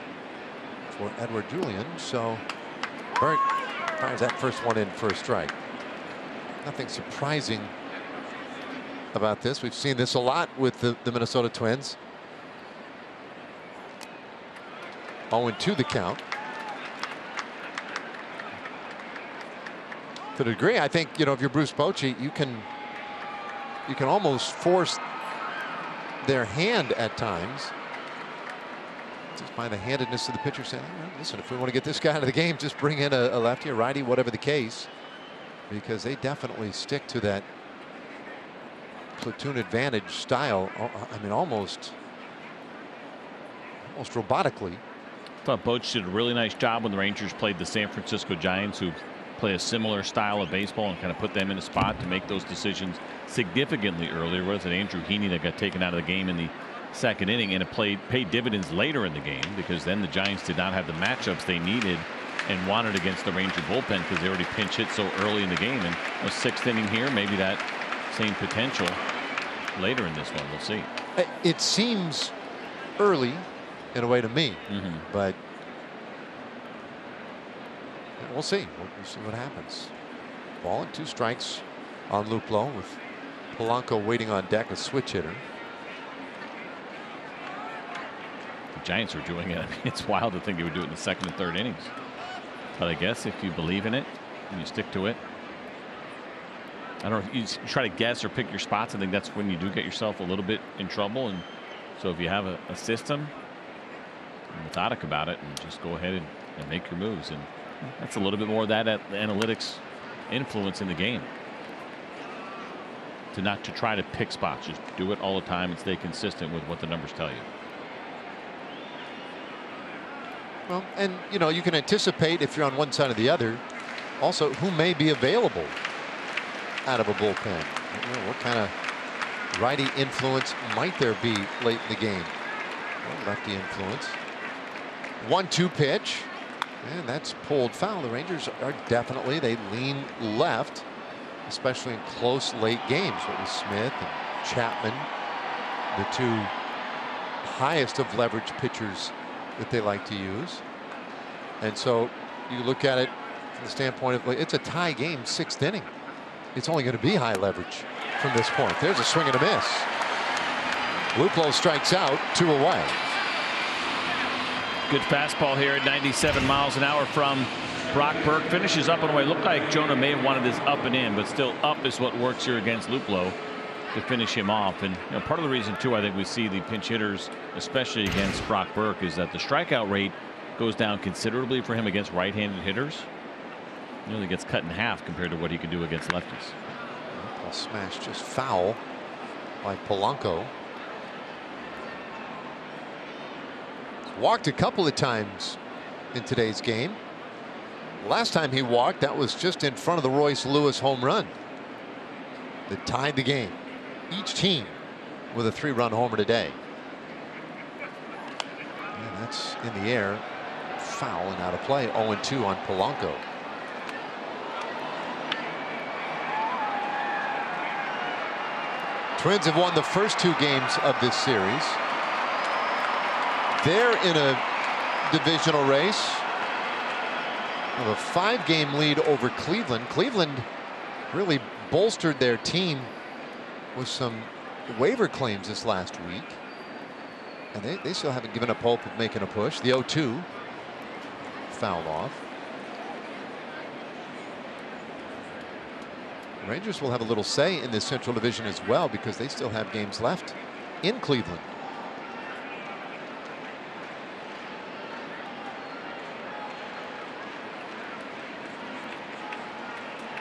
for Edouard Julien. So Burke fires that first one in for a strike. Nothing surprising about this. We've seen this a lot with the Minnesota Twins. 0-2 the count. To a degree, I think, you know, if you're Bruce Bochy, you can almost force their hand at times just by the handedness of the pitcher, saying, listen, if we want to get this guy out of the game, just bring in a lefty or righty, whatever the case, because they definitely stick to that platoon advantage style. I mean, almost robotically. I thought Boch did a really nice job when the Rangers played the San Francisco Giants, who play a similar style of baseball, and kind of put them in a spot to make those decisions significantly earlier. Was it Andrew Heaney that got taken out of the game in the second inning, and it paid dividends later in the game, because then the Giants did not have the matchups they needed and wanted against the Ranger bullpen, because they already pinch hit so early in the game. And a 6th inning here, maybe that same potential later in this one. We'll see. It seems early in a way to me, but we'll see. We'll see what happens. Ball and 2 strikes on Luplow, with Polanco waiting on deck, a switch hitter. The Giants are doing it. I mean, it's wild to think they would do it in the 2nd and 3rd innings. But I guess if you believe in it and you stick to it, I don't know if you try to guess or pick your spots. I think that's when you do get yourself a little bit in trouble. And so if you have a system, methodic about it, and just go ahead and make your moves. And that's a little bit more of that analytics influence in the game. To try to pick spots, just do it all the time and stay consistent with what the numbers tell you. Well, and you know, you can anticipate if you're on one side or the other, also who may be available out of a bullpen. You know, what kind of righty influence might there be late in the game? Well, lefty influence. 1-2 pitch, and that's pulled foul. The Rangers are definitely, they lean left, especially in close late games. What with Smith and Chapman, the 2 highest of leverage pitchers that they like to use. And so you look at it from the standpoint of, it's a tie game, 6th inning. It's only going to be high leverage from this point. There's a swing and a miss. Luplow strikes out, 2 away. Good fastball here at 97 miles an hour from Brock Burke. Finishes up and away. Looked like Jonah may have wanted this up and in, but still up is what works here against Luplow to finish him off. And you know, part of the reason too, I think we see the pinch hitters, especially against Brock Burke, is that the strikeout rate goes down considerably for him against right-handed hitters. He nearly gets cut in half compared to what he could do against lefties. Ball smash just foul by Polanco. He's walked a couple of times in today's game. Last time he walked, that was just in front of the Royce Lewis home run that tied the game. Each team with a 3-run homer today. And that's in the air, foul and out of play. 0-2 on Polanco. Twins have won the first 2 games of this series. They're in a divisional race with a 5-game lead over Cleveland. Cleveland really bolstered their team with some waiver claims this last week, and they still haven't given up hope of making a push. The 0-2 fouled off. Rangers will have a little say in this Central Division as well, because they still have games left in Cleveland.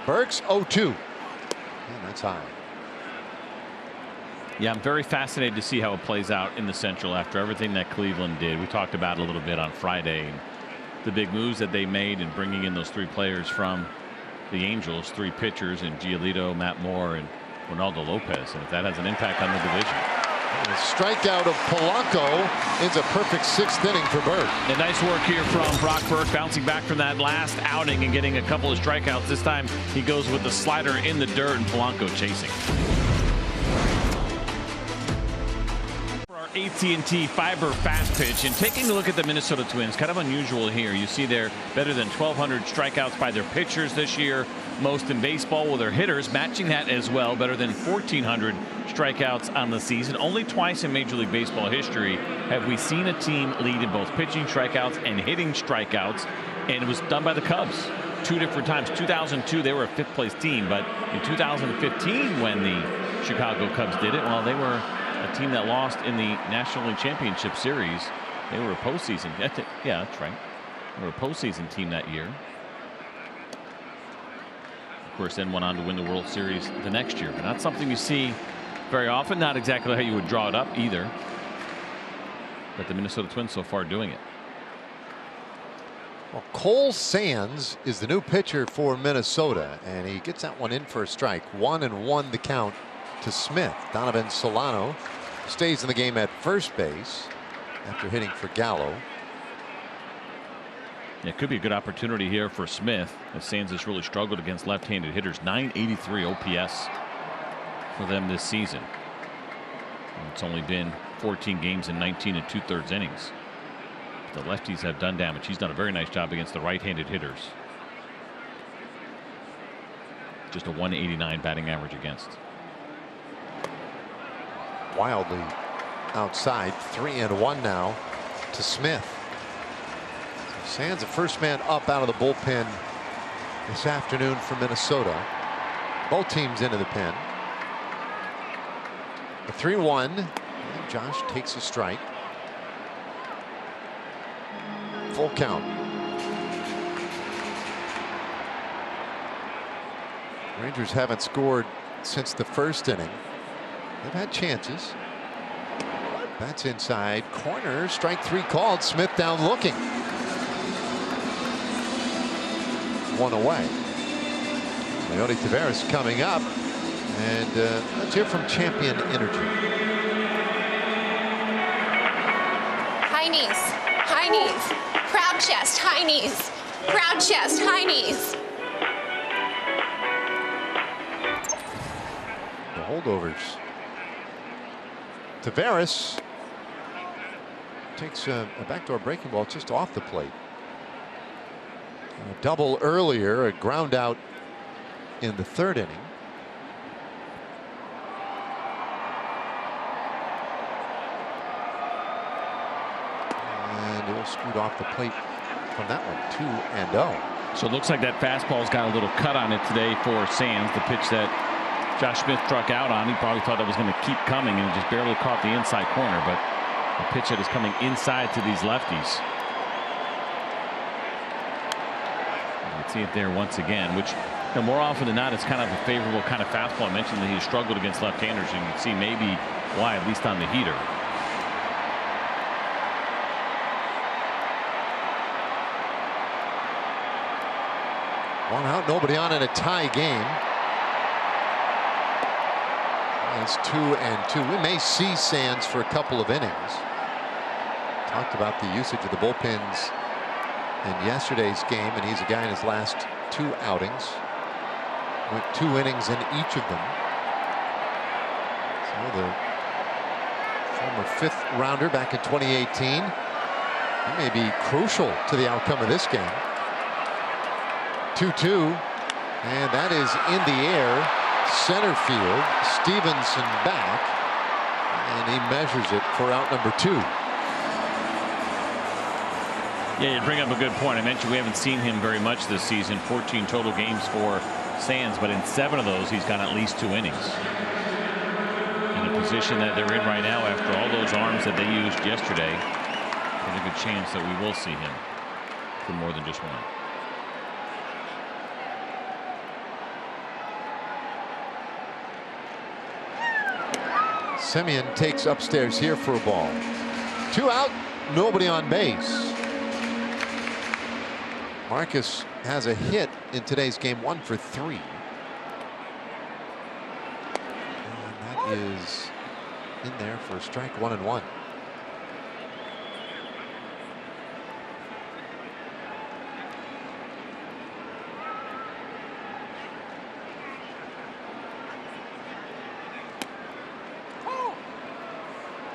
Burks 0-2, and that's high. Yeah, I'm very fascinated to see how it plays out in the Central after everything that Cleveland did. We talked about it a little bit on Friday, and the big moves that they made in bringing in those 3 players from the Angels, 3 pitchers, and Giolito, Matt Moore, and Ronaldo Lopez, and if that has an impact on the division. And a strikeout of Polanco is a perfect 6th inning for Burke. And nice work here from Brock Burke, bouncing back from that last outing and getting a couple of strikeouts. This time he goes with the slider in the dirt, and Polanco chasing. AT&T Fiber fast pitch, and taking a look at the Minnesota Twins, kind of unusual here. You see they're better than 1,200 strikeouts by their pitchers this year, most in baseball, with their hitters matching that as well, better than 1,400 strikeouts on the season. Only twice in Major League Baseball history have we seen a team lead in both pitching strikeouts and hitting strikeouts, and it was done by the Cubs 2 different times. 2002 they were a 5th place team, but in 2015 when the Chicago Cubs did it, well, they were a team that lost in the National League Championship Series. They were a postseason. Yeah, that's right. They were a postseason team that year. Of course, then went on to win the World Series the next year. But not something you see very often. Not exactly how you would draw it up either. But the Minnesota Twins so far doing it. Well, Cole Sands is the new pitcher for Minnesota, and he gets that one in for a strike. 1-1 the count to Smith. Donovan Solano stays in the game at first base after hitting for Gallo. It could be a good opportunity here for Smith, as Sands has really struggled against left-handed hitters. .983 OPS for them this season. And it's only been 14 games in 19 2/3 innings. The lefties have done damage. He's done a very nice job against the right-handed hitters. Just a 189 batting average against. Wildly outside. 3-1 now to Smith. So Sands, the first man up out of the bullpen this afternoon for Minnesota. Both teams into the pen. The 3-1. And Josh takes a strike. Full count. Rangers haven't scored since the first inning. They've had chances. That's inside corner. Strike 3 called. Smith down looking. 1 away. Leody Taveras coming up. And let's hear from Champion Energy. High knees. High knees. Proud chest, high knees. Proud chest, high knees. The holdovers. Taveras takes a backdoor breaking ball just off the plate. A double earlier, a ground out in the 3rd inning. Screwed off the plate from that one. 2-0. So it looks like that fastball's got a little cut on it today for Sands. The pitch that Josh Smith struck out on, he probably thought that was going to keep coming, and it just barely caught the inside corner. But a pitch that is coming inside to these lefties. You can see it there once again, which, you know, more often than not, it's kind of a favorable kind of fastball. I mentioned that he struggled against left-handers, and you can see maybe why, at least on the heater. One out, nobody on in a tie game. It's 2-2. We may see Sands for a couple of innings. Talked about the usage of the bullpens in yesterday's game, and he's a guy in his last 2 outings. Went 2 innings in each of them. So the former 5th rounder back in 2018. He may be crucial to the outcome of this game. 2-2, and that is in the air, center field. Stevenson back, and he measures it for out number 2. Yeah, you bring up a good point. I mentioned we haven't seen him very much this season. 14 total games for Sands, but in 7 of those he's got at least 2 innings. In the position that they're in right now, after all those arms that they used yesterday, there's a good chance that we will see him for more than just 1. Semien takes upstairs here for a ball. 2 out, nobody on base. Marcus has a hit in today's game, 1 for 3. And that is in there for a strike, 1-1.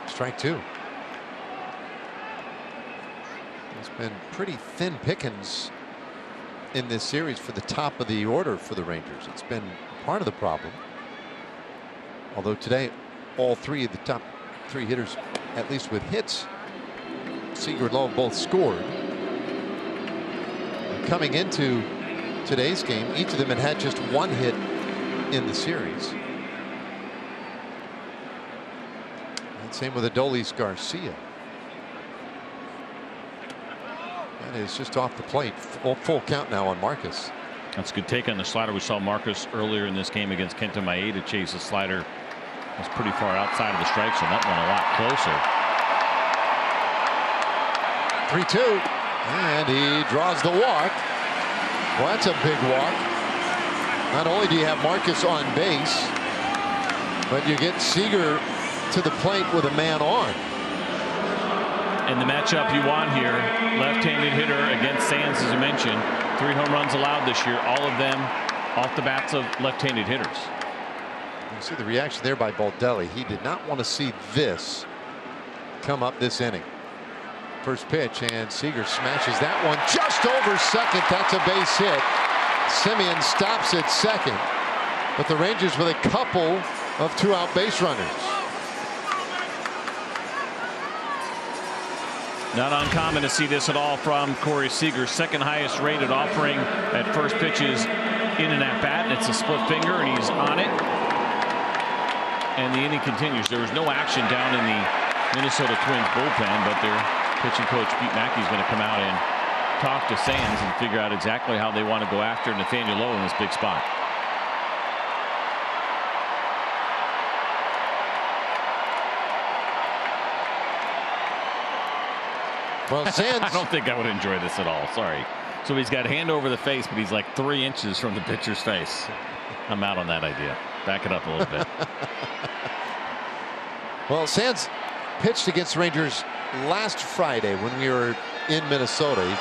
Strike 2. It's been pretty thin pickings in this series for the top of the order for the Rangers. It's been part of the problem. Although today, all 3 of the top 3 hitters, at least with hits, Seager and Lowe both scored. And coming into today's game, each of them had just 1 hit in the series. Same with Adolis Garcia. That is just off the plate. Full count now on Marcus. That's a good take on the slider. We saw Marcus earlier in this game against Kenta Maeda chase a slider was pretty far outside of the strike zone. That one a lot closer. 3-2, and he draws the walk. Well, that's a big walk. Not only do you have Marcus on base, but you get Seager to the plate with a man on. And the matchup you want here, left-handed hitter against Sands, as you mentioned. 3 home runs allowed this year, all of them off the bats of left-handed hitters. You see the reaction there by Baldelli. He did not want to see this come up this inning. First pitch, and Seager smashes that one just over second. That's a base hit. Semien stops at second, but the Rangers with a couple of 2-out base runners. Not uncommon to see this at all from Corey Seager. Second highest rated offering at first pitches in an at-bat. It's a split finger, and he's on it. And the inning continues. There was no action down in the Minnesota Twins bullpen, but their pitching coach Pete Mackey is going to come out and talk to Sands and figure out exactly how they want to go after Nathaniel Lowe in this big spot. Well, Sands, I don't think I would enjoy this at all. Sorry. So he's got hand over the face, but he's like 3 inches from the pitcher's face. I'm out on that idea. Back it up a little bit. Well, Sands pitched against the Rangers last Friday when we were in Minnesota. He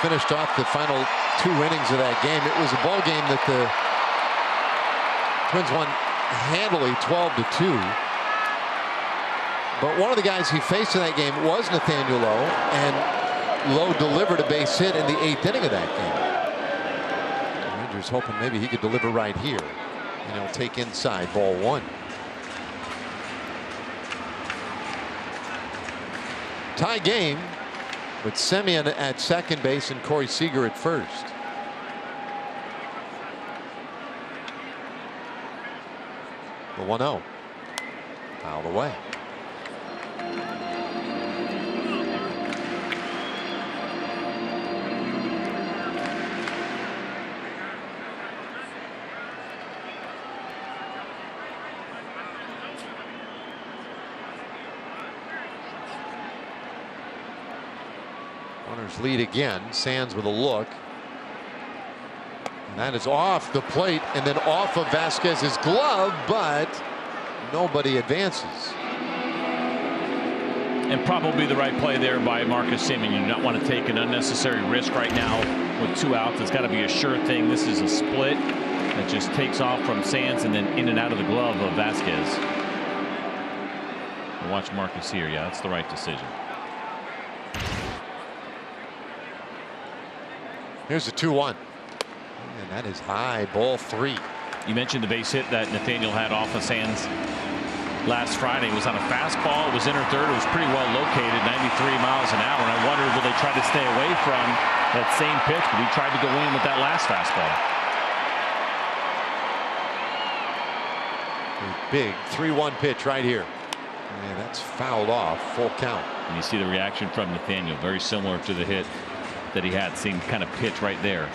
finished off the final 2 innings of that game. It was a ball game that the Twins won handily, 12-2. But one of the guys he faced in that game was Nathaniel Lowe, and Lowe delivered a base hit in the 8th inning of that game. The Rangers hoping maybe he could deliver right here, and he'll take inside, ball 1. Tie game with Semien at second base and Corey Seager at first. The 1-0. Fouled away. Runners lead again. Sands with a look. And that is off the plate and then off of Vasquez's glove, but nobody advances. And probably the right play there by Marcus Semien. You do not want to take an unnecessary risk right now with 2 outs. It's got to be a sure thing. This is a split that just takes off from Sands and then in and out of the glove of Vasquez. And watch Marcus here. Yeah, that's the right decision. Here's a 2-1. And that is high, ball 3. You mentioned the base hit that Nathaniel had off of Sands last Friday. It was on a fastball. It was inner third. It was pretty well located, 93 miles an hour. And I wondered, will they try to stay away from that same pitch? But he tried to go in with that last fastball. A big 3-1 pitch right here. And that's fouled off, full count. And you see the reaction from Nathaniel, very similar to the hit that he had. Same kind of pitch right there.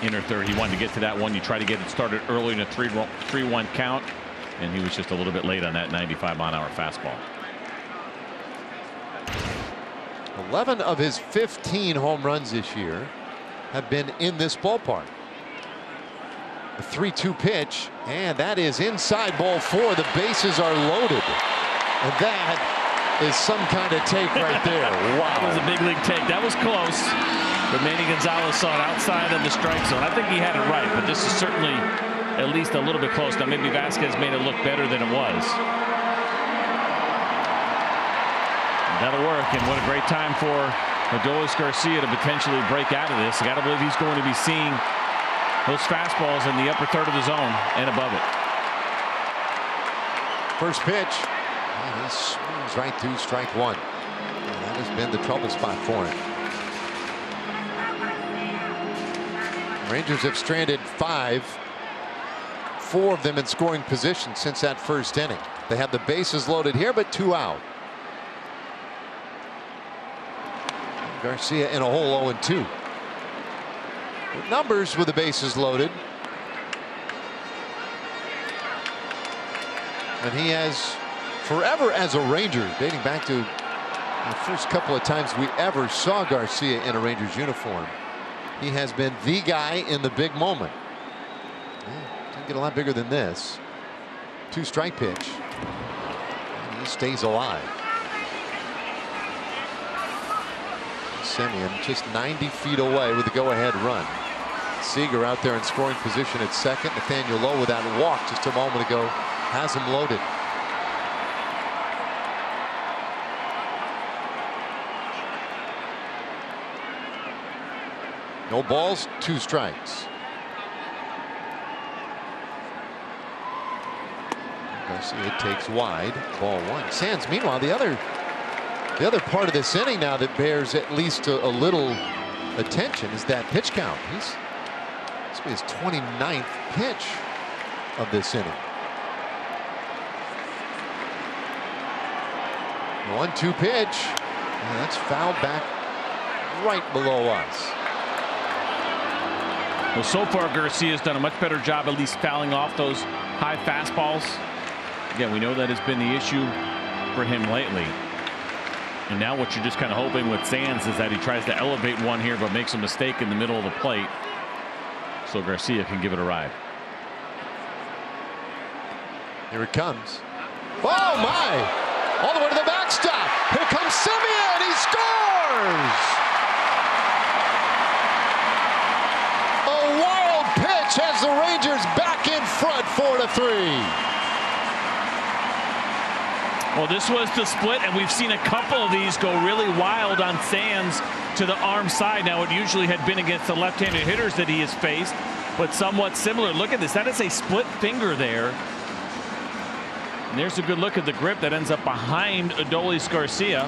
Inner third. He wanted to get to that one. You try to get it started early in a 3-1 count, and he was just a little bit late on that 95-mile-an-hour fastball. 11 of his 15 home runs this year have been in this ballpark. A 3-2 pitch, and that is inside, ball 4. The bases are loaded, and that is some kind of take right there. Wow. That was a big league take. That was close. But Manny Gonzalez saw it outside of the strike zone. I think he had it right, but this is certainly at least a little bit close. Now maybe Vasquez made it look better than it was. That'll work, and what a great time for Adolis Garcia to potentially break out of this. I got to believe he's going to be seeing those fastballs in the upper third of the zone and above it. First pitch. And he swings right to strike 1. And that has been the trouble spot for him. Rangers have stranded 5. 4 of them in scoring position since that first inning. They have the bases loaded here, but 2 out. Garcia in a hole, 0-2. Numbers with the bases loaded. And he has forever as a Ranger, dating back to the first couple of times we ever saw Garcia in a Rangers uniform. He has been the guy in the big moment. Didn't get a lot bigger than this. 2-strike pitch. And he stays alive. Semien just 90 feet away with the go-ahead run. Seager out there in scoring position at second. Nathaniel Lowe with that walk just a moment ago has him loaded. No balls, 2 strikes. Garcia takes wide, ball 1. Sands, meanwhile, the other part of this inning now that bears at least a little attention is that pitch count. This will be his 29th pitch of this inning. 1-2 pitch. And that's fouled back right below us. Well, so far Garcia's done a much better job at least fouling off those high fastballs. Again, we know that has been the issue for him lately. And now what you're just kind of hoping with Sands is that he tries to elevate one here but makes a mistake in the middle of the plate so Garcia can give it a ride. Here it comes. Oh my! All the way to the backstop. Here comes Semien. He scores! A wild pitch has the Rangers back in front 4-3. Well, this was the split, and we've seen a couple of these go really wild on Sands to the arm side. Now, it usually had been against the left-handed hitters that he has faced, but somewhat similar. Look at this. That is a split finger there. And there's a good look at the grip that ends up behind Adolis Garcia.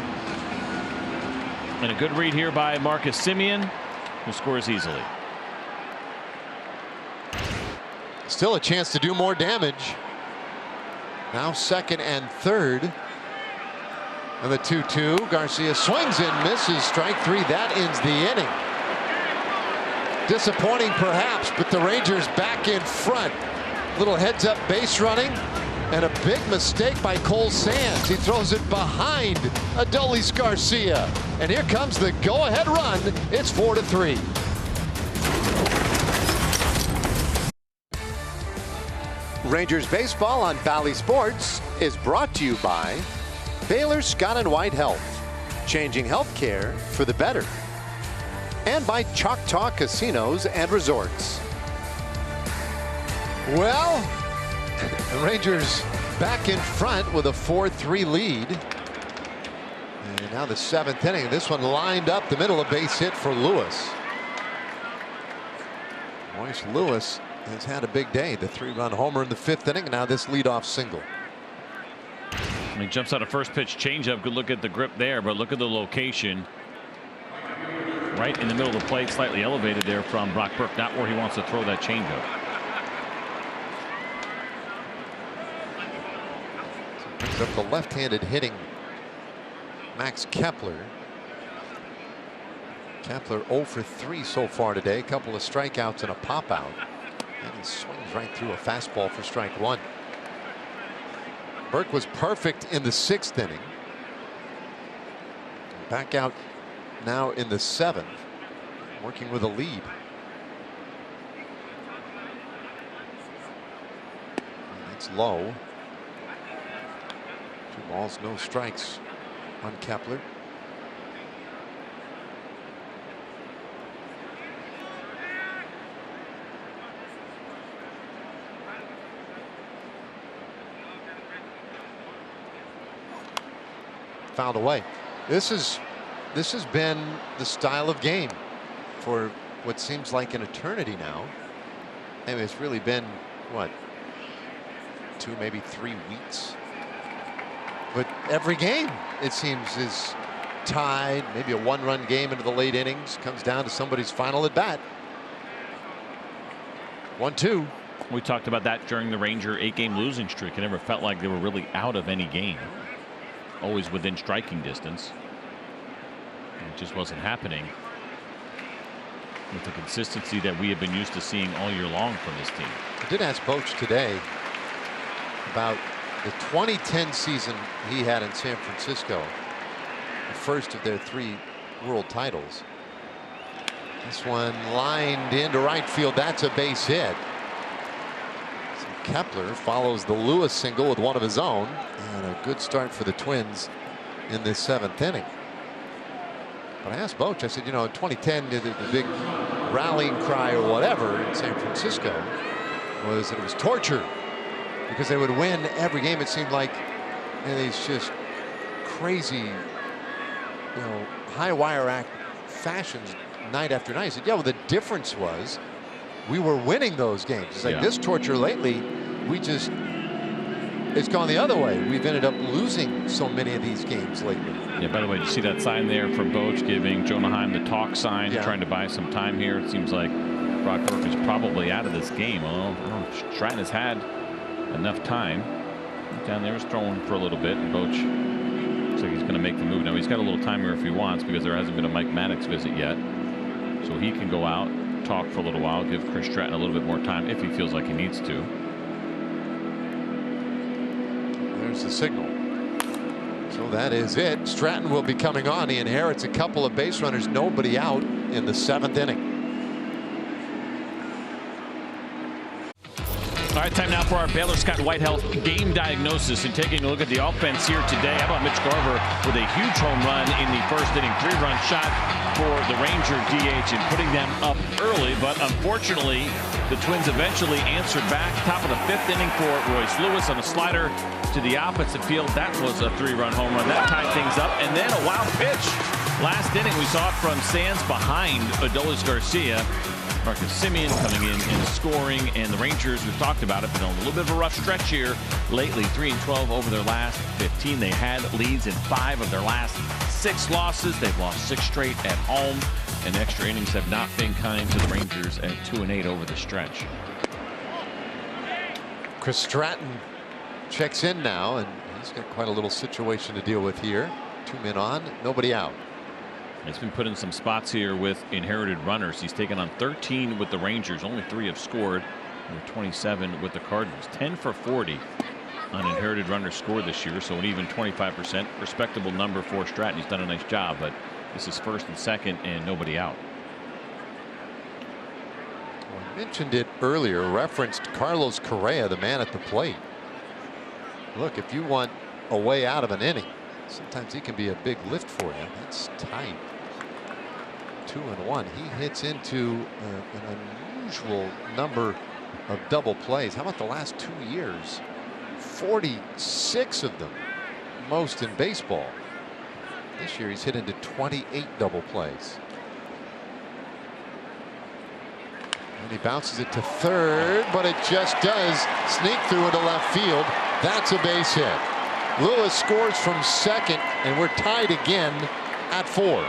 And a good read here by Marcus Semien, who scores easily. Still a chance to do more damage. Now second and third. And the 2-2. Garcia swings and misses. Strike 3. That ends the inning. Disappointing perhaps, but the Rangers back in front. Little heads up base running. And a big mistake by Cole Sands. He throws it behind Adolis Garcia. And here comes the go-ahead run. It's 4-3. Rangers baseball on Bally Sports is brought to you by Baylor Scott & White Health, changing healthcare for the better, and by Choctaw Casinos and Resorts. Well, the Rangers back in front with a 4-3 lead. And now the 7th inning. This one lined up the middle, a base hit for Lewis. Royce Lewis has had a big day. The 3-run homer in the 5th inning. Now this leadoff single. He jumps out a first pitch changeup. Good look at the grip there, but look at the location. Right in the middle of the plate, slightly elevated there from Brock Burke. Not where he wants to throw that changeup. Brings up the left-handed hitting Max Kepler. Kepler 0 for 3 so far today. A couple of strikeouts and a pop out. And he swings right through a fastball for strike 1. Burke was perfect in the 6th inning. Back out now in the 7th, working with a lead. And that's low. 2 balls, no strikes on Kepler. Fouled away. This has been the style of game for what seems like an eternity now. I mean, it's really been what, 2, maybe 3 weeks. But every game, it seems, is tied. Maybe a 1-run game into the late innings. Comes down to somebody's final at bat. 1-2. We talked about that during the Ranger 8-game losing streak. It never felt like they were really out of any game. Always within striking distance. And it just wasn't happening with the consistency that we have been used to seeing all year long from this team. I did ask Boch today about The 2010 season he had in San Francisco, the first of their 3 world titles. This one lined into right field. That's a base hit. So Kepler follows the Lewis single with one of his own, and a good start for the Twins in this 7th inning. But I asked Boch, I said, you know, in 2010, the big rallying cry or whatever in San Francisco was that it was torture because they would win every game. It seemed like these just crazy, you know, high wire act fashions night after night. I said, yeah, well, the difference was we were winning those games. It's like this torture lately, it's gone the other way. We've ended up losing so many of these games lately. Yeah, by the way, did you see that sign there from Boch giving Jonah Heim the talk sign, trying to buy some time here? It seems like Brock Burke is probably out of this game. Well, Stratton has had enough time. Down there was throwing for a little bit, and Boch looks like he's going to make the move. Now, he's got a little time here if he wants, because there hasn't been a Mike Maddox visit yet. So he can go out, talk for a little while, give Chris Stratton a little bit more time if he feels like he needs to. There's the signal. So that is it. Stratton will be coming on. He inherits a couple of base runners, nobody out in the 7th inning. All right, time now for our Baylor Scott White Health game diagnosis, and taking a look at the offense here today. How about Mitch Garver with a huge home run in the 1st inning, 3-run shot for the Ranger DH and putting them up early, but unfortunately the Twins eventually answered back. Top of the 5th inning for Royce Lewis on a slider to the opposite field. That was a 3-run home run. That tied things up, and then a wild pitch. Last inning we saw it from Sands behind Adolis Garcia. Marcus Semien coming in and scoring, and the Rangers, we've talked about it, been on a little bit of a rough stretch here lately. 3-12 over their last 15. They had leads in 5 of their last 6 losses. They've lost 6 straight at home, and extra innings have not been kind to the Rangers at 2-8 over the stretch. Chris Stratton checks in now, and he's got quite a little situation to deal with here. 2 men on, nobody out. He's been put in some spots here with inherited runners. He's taken on 13 with the Rangers. Only 3 have scored. And 27 with the Cardinals. 10 for 40 on inherited runners scored this year. So an even 25%. Respectable number for Stratton. He's done a nice job, but this is 1st and 2nd and nobody out. Well, I mentioned it earlier, referenced Carlos Correa, the man at the plate. Look, if you want a way out of an inning, sometimes he can be a big lift for you. That's tight. 2-1. He hits into an unusual number of double plays. How about the last 2 years? 46 of them, most in baseball. This year he's hit into 28 double plays. And he bounces it to 3rd, but it just does sneak through into left field. That's a base hit. Lewis scores from 2nd, and we're tied again at 4.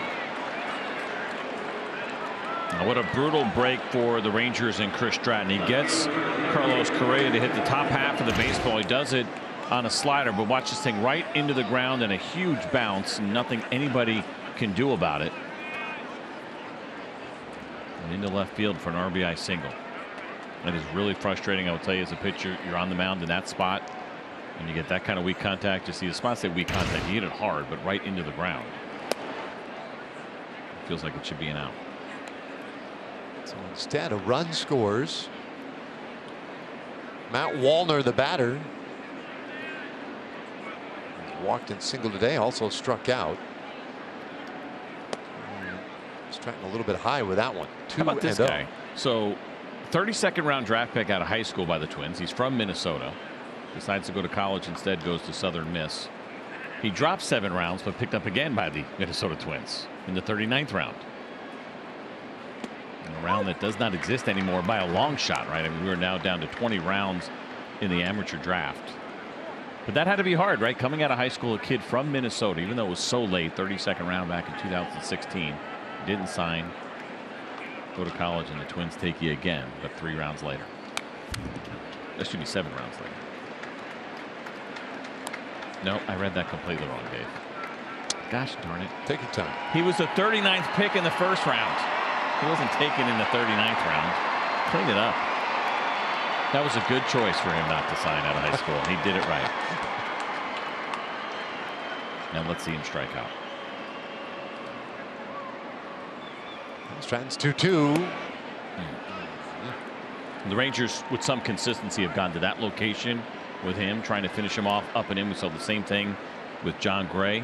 Now, what a brutal break for the Rangers and Chris Stratton. He gets Carlos Correa to hit the top half of the baseball. He does it on a slider, but watch this thing right into the ground and a huge bounce. Nothing anybody can do about it. And into left field for an RBI single. That is really frustrating. I will tell you, as a pitcher, you're on the mound in that spot, and you get that kind of weak contact. You see the spots that weak contact, you hit it hard, but right into the ground. It feels like it should be an out. So instead, a run scores. Matt Wallner, the batter, walked in single today, also struck out. Stratton a little bit high with that one. How about this guy? So 32nd round draft pick out of high school by the Twins. He's from Minnesota. Decides to go to college instead, goes to Southern Miss. He dropped 7 rounds, but picked up again by the Minnesota Twins in the 39th round. In a round that does not exist anymore by a long shot, right? I mean, we are now down to 20 rounds in the amateur draft. But that had to be hard, right? Coming out of high school, a kid from Minnesota, even though it was so late, 32nd round back in 2016, didn't sign, go to college, and the Twins take you again, but 3 rounds later. That should be 7 rounds later. No, I read that completely wrong, Dave. Gosh darn it. Take your time. He was the 39th pick in the 1st round. He wasn't taken in the 39th round. Clean it up. That was a good choice for him not to sign out of high school. He did it right. Now let's see him strike out. Stratton's 2-2. The Rangers, with some consistency, have gone to that location with him, trying to finish him off up and in. We saw the same thing with John Gray.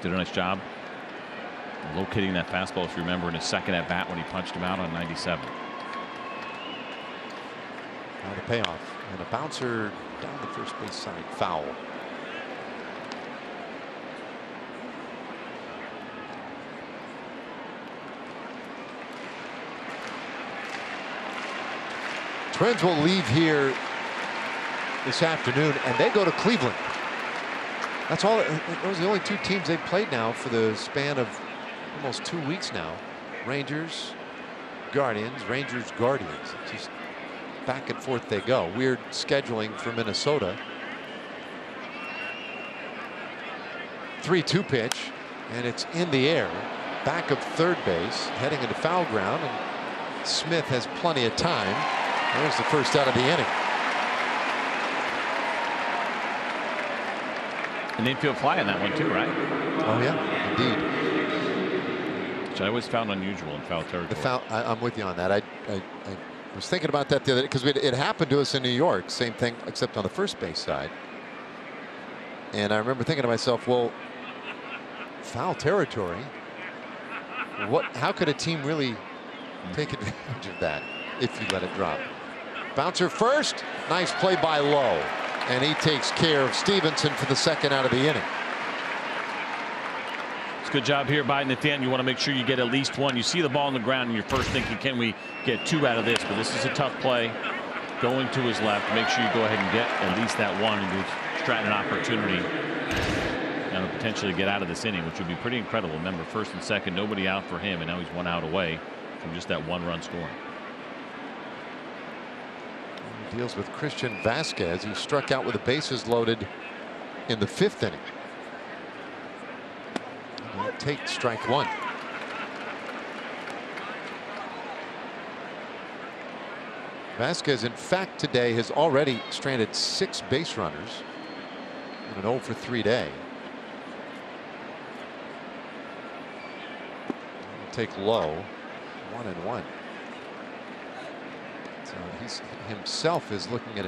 Did a nice job locating that fastball, if you remember, in his second at bat when he punched him out on 97. Now the payoff, and a bouncer down the first base side, foul. Twins will leave here this afternoon, and they go to Cleveland. That's all. Those are the only two teams they've played now for the span of almost 2 weeks now. Rangers, Guardians, Rangers, Guardians. It's just back and forth they go. Weird scheduling for Minnesota. 3-2 pitch, and it's in the air. Back of third base, heading into foul ground, and Smith has plenty of time. There's the first out of the inning. An infield fly on that one too, right? Oh yeah, indeed. Which I always found unusual in foul territory. The foul, I'm with you on that. I was thinking about that the other day because it happened to us in New York. Same thing, except on the first base side. And I remember thinking to myself, well, foul territory. How could a team really take advantage of that if you let it drop? Bouncer first. Nice play by Lowe. And he takes care of Stevenson for the second out of the inning. It's a good job here by Nathaniel. You want to make sure you get at least one. You see the ball on the ground and you're first thinking, can we get two out of this? But this is a tough play. Going to his left. Make sure you go ahead and get at least that one and give Stratton an opportunity and potentially get out of this inning, which would be pretty incredible. Remember, first and second, nobody out for him, and now he's 1 out away from just that 1-run scoring. Deals with Christian Vasquez, who struck out with the bases loaded in the 5th inning. He'll take strike one. Vasquez, in fact, today has already stranded 6 base runners in an 0 for 3 day. He'll take Lowe, 1-1. So he's himself is looking at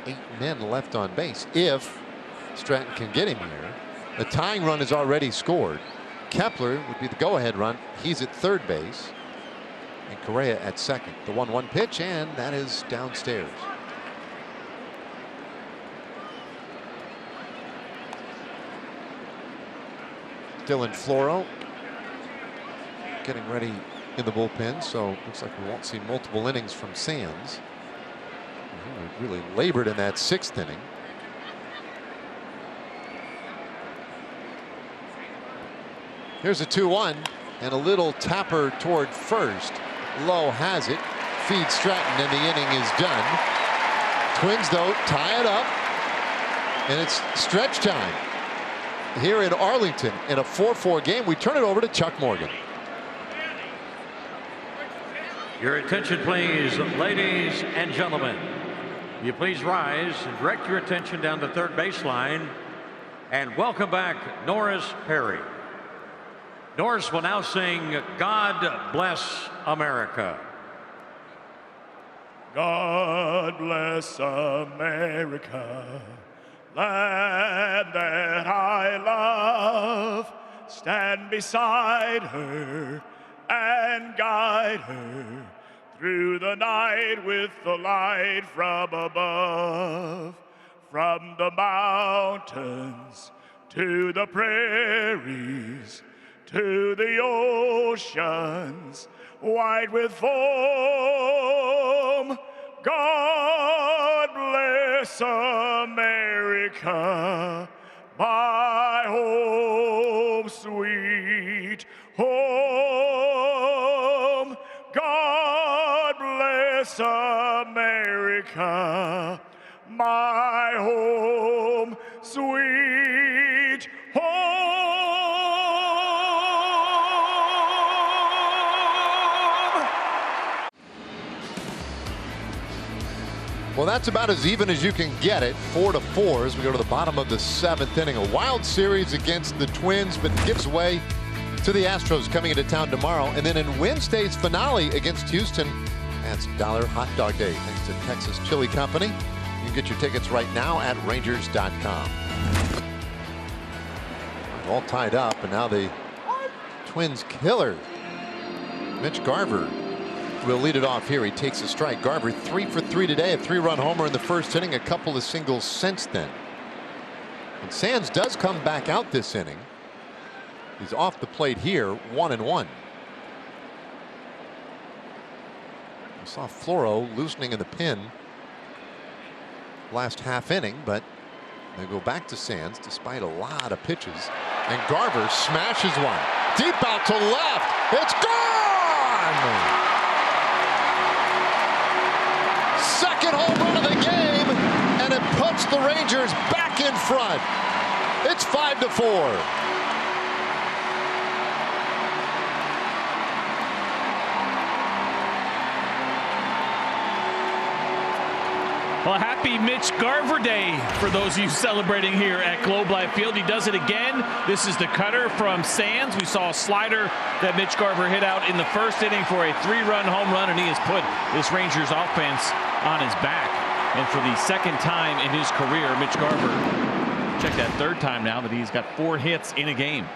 8 men left on base if Stratton can get him here. The tying run is already scored. Kepler would be the go-ahead run. He's at third base, and Correa at second. The 1-1 pitch, and that is downstairs. Dylan Floro getting ready in the bullpen, so looks like we won't see multiple innings from Sands. He really labored in that 6th inning. Here's a 2-1 and a little tapper toward first. Lowe has it, feeds Stratton, and the inning is done. Twins, though, tie it up, and it's stretch time here in Arlington in a 4-4 game. We turn it over to Chuck Morgan. Your attention, please, ladies and gentlemen. Will you please rise and direct your attention down the third baseline and welcome back Norris Perry. Norris will now sing God Bless America. God bless America, land that I love. Stand beside her and guide her through the night with the light from above. From the mountains to the prairies to the oceans white with foam. God bless America, my home, sweet home. God bless America, my home, sweet home. Well, that's about as even as you can get it. 4-4 as we go to the bottom of the 7th inning. A wild series against the Twins, but gives way to the Astros coming into town tomorrow. And then in Wednesday's finale against Houston, that's Dollar Hot Dog Day thanks to Texas Chili Company. You can get your tickets right now at Rangers.com. All tied up, and now the Twins killer, Mitch Garver, will lead it off here. He takes a strike. Garver 3 for 3 today, a 3-run homer in the first inning, a couple of singles since then. And Sands does come back out this inning. He's off the plate here, 1-1. We saw Floro loosening in the pin last half inning, but they go back to Sands despite a lot of pitches. And Garver smashes one deep out to left. It's gone! Second home run of the game, and it puts the Rangers back in front. It's 5-4. Well, happy Mitch Garver Day for those of you celebrating here at Globe Life Field. He does it again. This is the cutter from Sands. We saw a slider that Mitch Garver hit out in the first inning for a 3-run home run, and he has put this Rangers offense on his back. And for the second time in his career, Mitch Garver, check that third time now that he's got 4 hits in a game.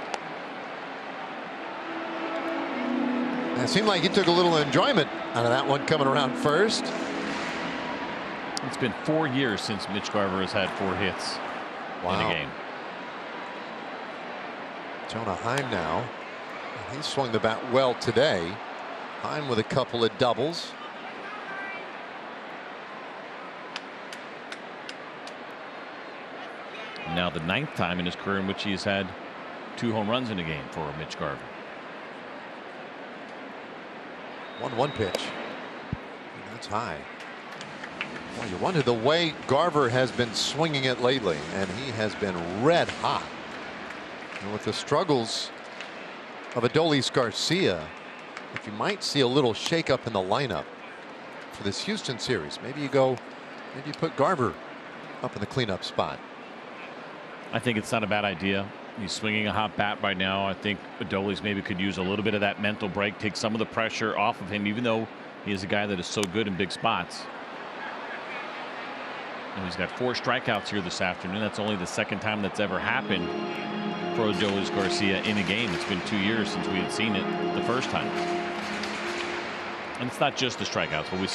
It seemed like he took a little enjoyment out of that one coming around first. It's been 4 years since Mitch Garver has had 4 hits in a game. Jonah Heim now. He swung the bat well today. Heim with a couple of doubles. Now the 9th time in his career in which he has had 2 home runs in a game for Mitch Garver. 1-1 pitch. That's high. Well, you wonder the way Garver has been swinging it lately, and he has been red hot. And with the struggles of Adolis Garcia, if you might see a little shakeup in the lineup for this Houston series, maybe you put Garver up in the cleanup spot. I think it's not a bad idea. He's swinging a hot bat right now. I think Adolis maybe could use a little bit of that mental break, take some of the pressure off of him, even though he is a guy that is so good in big spots. And he's got 4 strikeouts here this afternoon. That's only the second time that's ever happened for Adolis Garcia in a game. It's been 2 years since we had seen it the first time. And it's not just the strikeouts, but we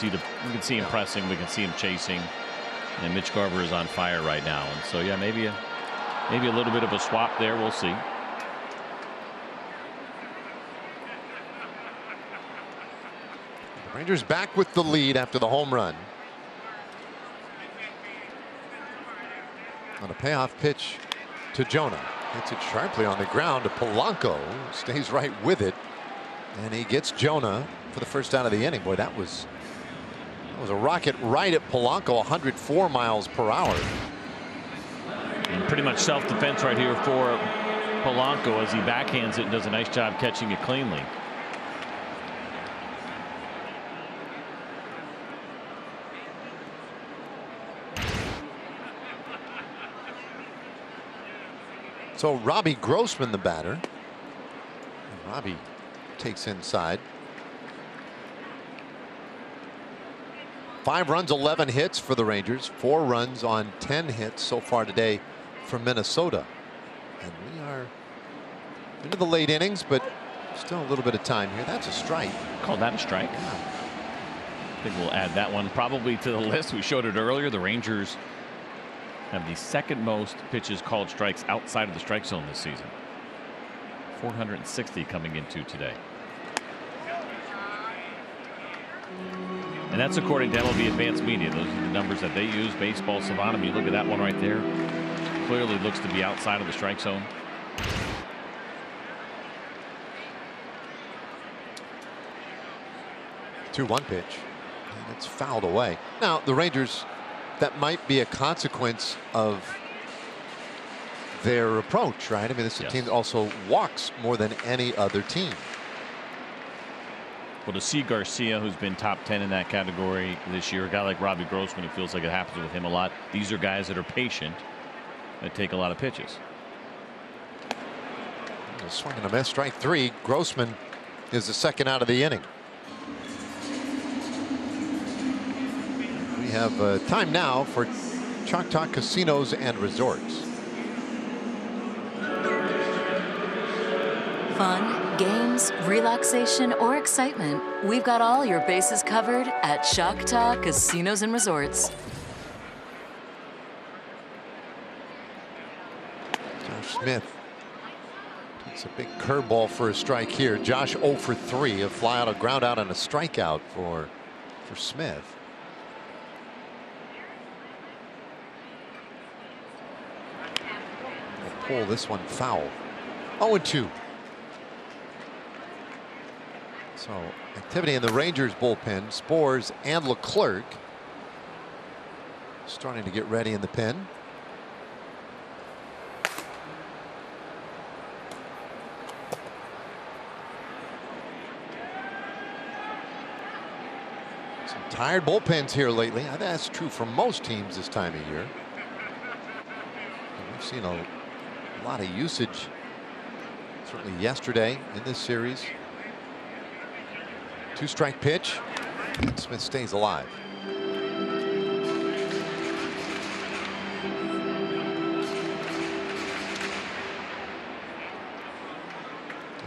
can see him pressing, we can see him chasing, and Mitch Garver is on fire right now. And so yeah, maybe a little bit of a swap there. We'll see. The Rangers back with the lead after the home run. On a payoff pitch to Jonah. Hits it sharply on the ground to Polanco. Stays right with it. And he gets Jonah for the first out of the inning. Boy, that was a rocket right at Polanco, 104 miles per hour. And pretty much self-defense right here for Polanco as he backhands it and does a nice job catching it cleanly. So Robbie Grossman, the batter. And Robbie takes inside. 5 runs, 11 hits for the Rangers. 4 runs on 10 hits so far today from Minnesota. And we are into the late innings, but still a little bit of time here. That's a strike. Call that a strike? Yeah. I think we'll add that one probably to the list. We showed it earlier. The Rangers have the second most pitches called strikes outside of the strike zone this season. 460 coming into today. And that's according to MLB Advanced Media. Those are the numbers that they use. Baseball Savant. I mean, look at that one right there. Clearly looks to be outside of the strike zone. The 2-1 pitch. And it's fouled away. Now the Rangers, that might be a consequence of their approach, right? I mean, this is a team that also walks more than any other team. Well, to see Garcia, who's been top 10 in that category this year, a guy like Robbie Grossman, it feels like it happens with him a lot. These are guys that are patient, that take a lot of pitches. A swing and a miss, strike 3. Grossman is the second out of the inning. We have time now for Choctaw Casinos and Resorts. Fun, games, relaxation, or excitement. We've got all your bases covered at Choctaw Casinos and Resorts. Josh Smith takes a big curveball for a strike here. Josh 0 for 3, a fly out, a ground out, and a strikeout for Smith. We'll pull this one foul. 0-2. So activity in the Rangers bullpen. Spores and Leclerc starting to get ready in the pen. Some tired bullpens here lately. I think that's true for most teams this time of year. We've seen a lot of usage certainly yesterday in this series. 2-strike pitch, and Smith stays alive.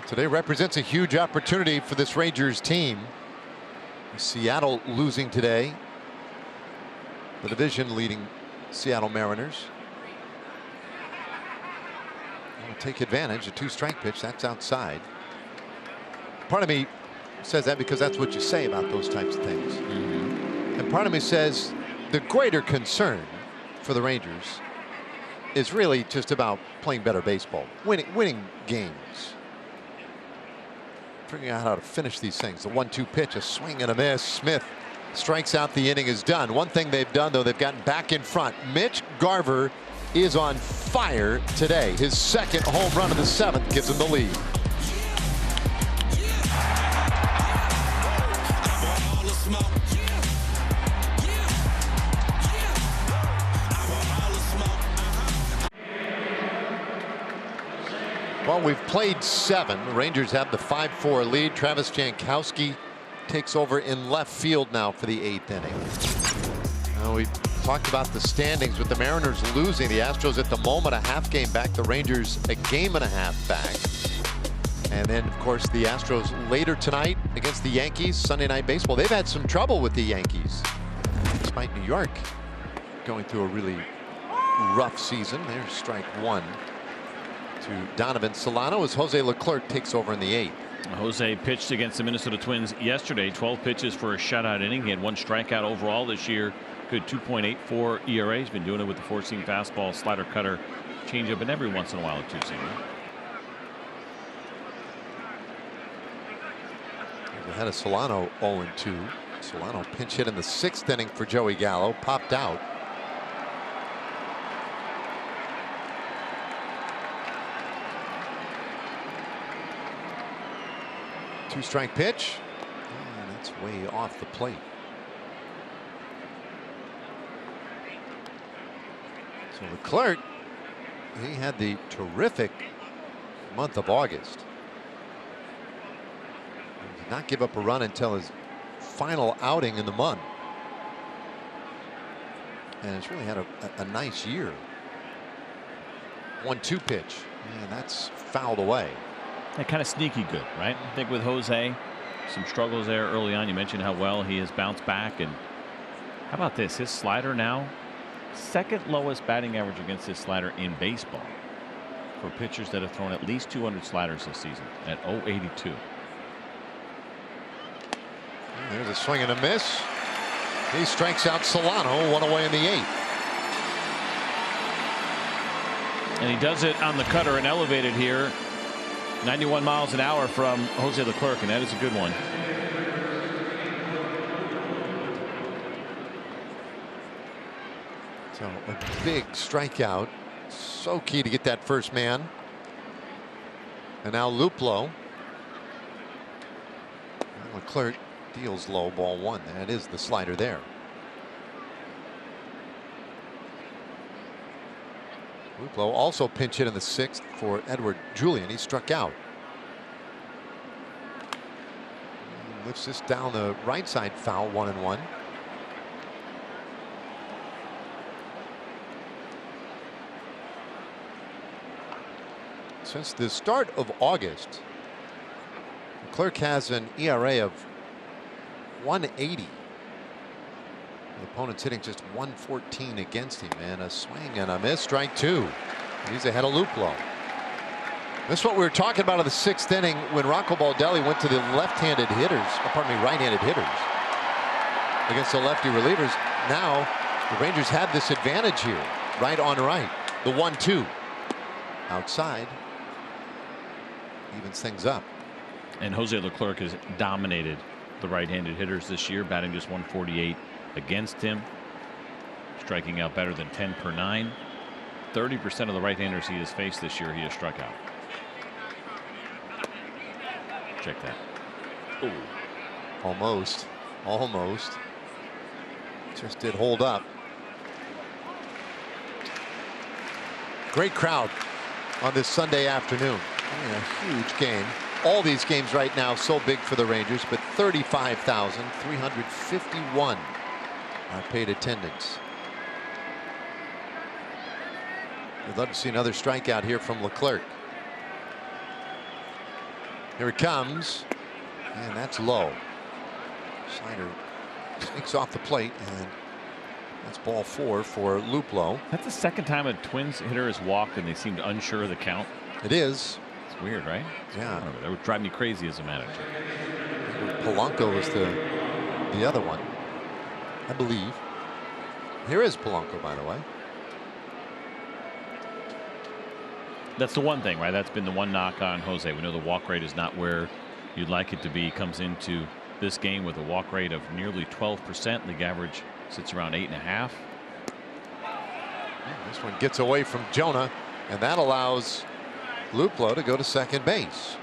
Today represents a huge opportunity for this Rangers team. Seattle losing today. The division leading Seattle Mariners. They'll take advantage. A 2-strike pitch, that's outside. Part of me says that because that's what you say about those types of things. And part of me says the greater concern for the Rangers is really just about playing better baseball, winning games, figuring out how to finish these things. The 1-2 pitch, a swing and a miss. Smith strikes out. The inning is done. One thing they've done, though, they've gotten back in front. Mitch Garver is on fire today. His second home run of the 7th gives him the lead. Well, we've played 7. The Rangers have the 5-4 lead. Travis Jankowski takes over in left field now for the 8th inning. Now, we talked about the standings with the Mariners losing. The Astros at the moment a half game back. The Rangers a game and a half back. And then, of course, the Astros later tonight against the Yankees. Sunday Night Baseball. They've had some trouble with the Yankees, despite New York going through a really rough season. There's strike 1 to Donovan Solano as Jose Leclerc takes over in the 8th. Jose pitched against the Minnesota Twins yesterday. 12 pitches for a shutout inning. He had 1 strikeout overall this year. Good 2.84 ERA. He's been doing it with the 4-seam fastball, slider, cutter, changeup, and every once in a while a 2-seamer. Ahead of Solano 0-2. Solano pinch hit in the 6th inning for Joey Gallo. Popped out. Two-strike pitch. And that's way off the plate. So Leclerc, he had the terrific month of August. He did not give up a run until his final outing in the month. And it's really had a nice year. 1-2 pitch. And that's fouled away. That kind of sneaky good, right? I think with Jose, some struggles there early on. You mentioned how well he has bounced back. And how about this? His slider now, 2nd lowest batting average against his slider in baseball for pitchers that have thrown at least 200 sliders this season at 0.82. There's a swing and a miss. He strikes out Solano, 1 away in the 8th. And he does it on the cutter and elevated here. 91 miles an hour from Jose Leclerc, and that is a good one. So a big strikeout. So key to get that first man. And now Luplow. Leclerc deals low, ball one. That is the slider there. Luplow also pinch hit in the 6th for Edouard Julien. He struck out. He lifts this down the right side, foul, 1-1. Since the start of August, Leclerc has an ERA of 180. The opponent's hitting just 114 against him, and a swing and a miss, strike 2. He's ahead of Luplow. This is what we were talking about in the 6th inning when Rocco Baldelli went to the left-handed hitters, right-handed hitters against the lefty relievers. Now the Rangers have this advantage here, right on right. The 1-2 outside evens things up. And Jose Leclerc has dominated the right-handed hitters this year, batting just 148 against him, striking out better than 10 per 9. 30% of the right-handers he has faced this year, he has struck out. Check that. Ooh. Almost. Just did hold up. Great crowd on this Sunday afternoon. A huge game. All these games right now so big for the Rangers, but 35,351 are paid attendance. We'd love to see another strikeout here from Leclerc. Here it comes, and that's low. Slider sneaks off the plate, and that's ball 4 for Luplow. That's the second time a Twins hitter has walked and they seemed unsure of the count. It is. It's weird, right? Yeah. That would drive me crazy as a manager. Polanco is the other one, I believe. Here is Polanco, by the way. That's the one thing, right? That's been the one knock on Jose. We know the walk rate is not where you'd like it to be. Comes into this game with a walk rate of nearly 12%. League average sits around 8.5. This one gets away from Jonah, and that allows Luplow to go to second base.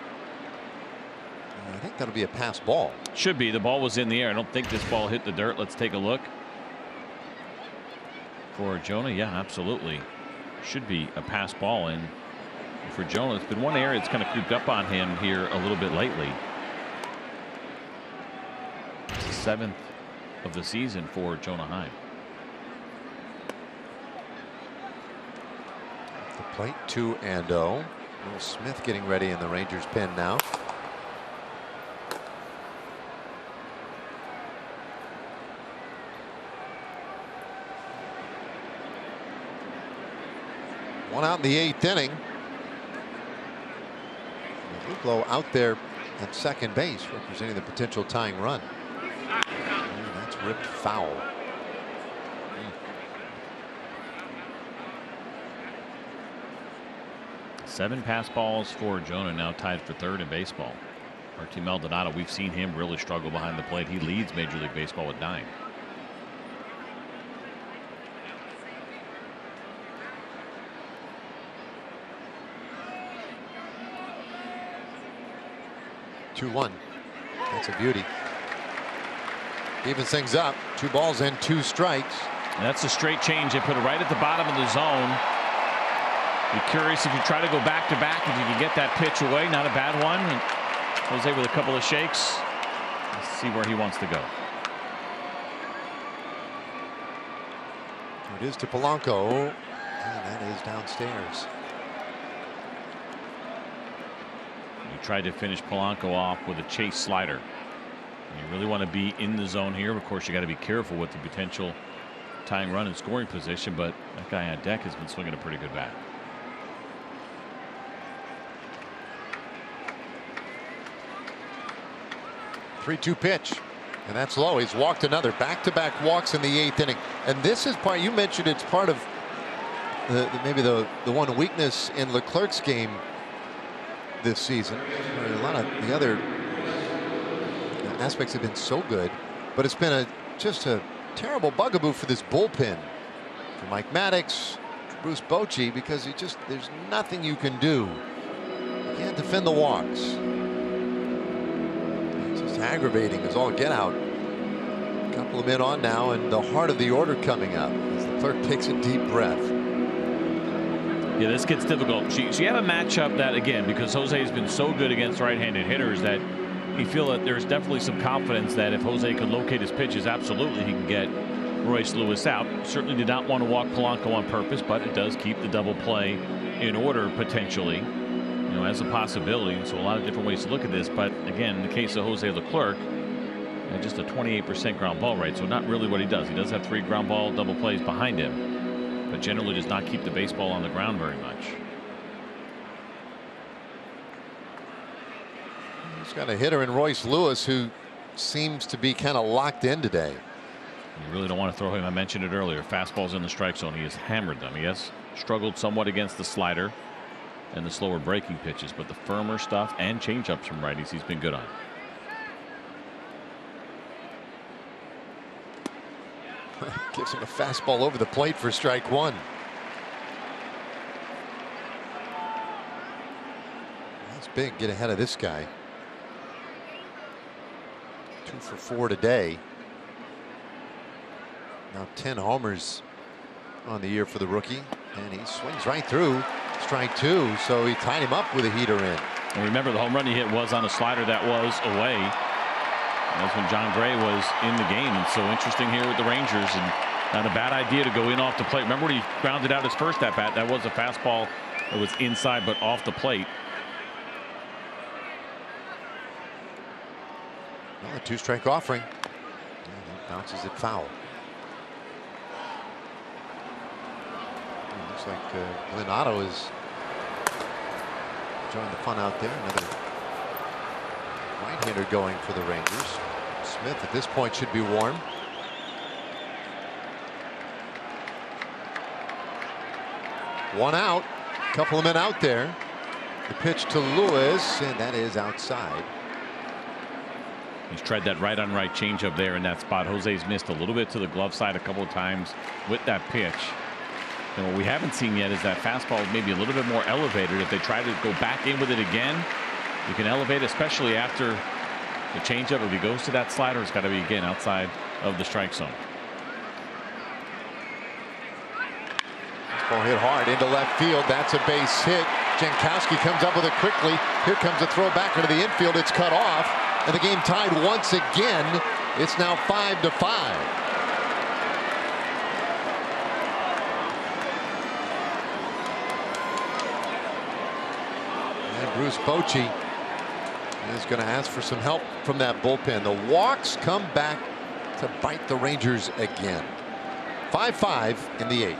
I think that'll be a pass ball. Should be. The ball was in the air. I don't think this ball hit the dirt. Let's take a look. For Jonah, yeah, absolutely. Should be a pass ball. And for Jonah, it's been one area that's kind of creeped up on him here a little bit lately. It's the 7th of the season for Jonah Heim. The plate 2-0. Will Smith getting ready in the Rangers pen now. One out in the 8th inning. Luplow out there at second base, representing the potential tying run. And that's ripped foul. 7 pass balls for Jonah, now tied for 3rd in baseball. Martin Maldonado, we've seen him really struggle behind the plate. He leads Major League Baseball with 9. That's a beauty. Evens things up. 2 balls and 2 strikes. And that's a straight change. They put it right at the bottom of the zone. Be curious if you try to go back to back, if you can get that pitch away. Not a bad one. And Jose with a couple of shakes. Let's see where he wants to go. It is to Polanco, and that is downstairs. You tried to finish Polanco off with a chase slider. And you really want to be in the zone here. Of course, you got to be careful with the potential tying run and scoring position, but that guy on deck has been swinging a pretty good bat. Three-two pitch, and that's low. He's walked another. Back-to-back walks in the 8th inning, and this is part. You mentioned it's part of maybe the one weakness in Leclerc's game this season. A lot of the other aspects have been so good, but it's been just a terrible bugaboo for this bullpen for Mike Maddox, Bruce Bochy, because there's nothing you can do. You can't defend the walks. aggravating as all get out. A couple of men on now, and the heart of the order coming up as the clerk takes a deep breath. Yeah, this gets difficult. So you have a matchup that, again, because Jose has been so good against right-handed hitters, that you feel that there's definitely some confidence that if Jose could locate his pitches, absolutely he can get Royce Lewis out. Certainly did not want to walk Polanco on purpose, but it does keep the double play in order potentially, you know, as a possibility. So a lot of different ways to look at this. But again, in the case of Jose Leclerc, just a 28% ground ball rate. So not really what he does. He does have 3 ground ball double plays behind him, but generally does not keep the baseball on the ground very much. He's got a hitter in Royce Lewis who seems to be kind of locked in today. You really don't want to throw him. I mentioned it earlier. Fastballs in the strike zone. He has hammered them. He has struggled somewhat against the slider and the slower breaking pitches, but the firmer stuff and changeups from righties he's been good on. Gives him a fastball over the plate for strike 1. That's big. Get ahead of this guy. 2 for 4 today. Now 10 homers on the year for the rookie, and he swings right through strike 2. So he tied him up with a heater in. And remember, the home run he hit was on a slider that was away. That's when John Gray was in the game. And so interesting here with the Rangers, and not a bad idea to go in off the plate. Remember when he grounded out his first at bat? That was a fastball that was inside but off the plate. Well, a 2-strike offering. And he bounces it foul. Looks like Glenn Otto is enjoying the fun out there. Another right-hander going for the Rangers. Smith at this point should be warm. One out. Couple of men out there. The pitch to Lewis, and that is outside. He's tried that right-on-right changeup there in that spot. Jose's missed a little bit to the glove side a couple of times with that pitch. And what we haven't seen yet is that fastball maybe a little bit more elevated. If they try to go back in with it again, you can elevate, especially after the changeup. If he goes to that slider, it's got to be again outside of the strike zone. This ball hit hard into left field. That's a base hit. Jankowski comes up with it quickly. Here comes a throw back into the infield. It's cut off, and the game tied once again. It's now 5-5. Bruce Bochy is going to ask for some help from that bullpen. The walks come back to bite the Rangers again. 5-5 in the 8th.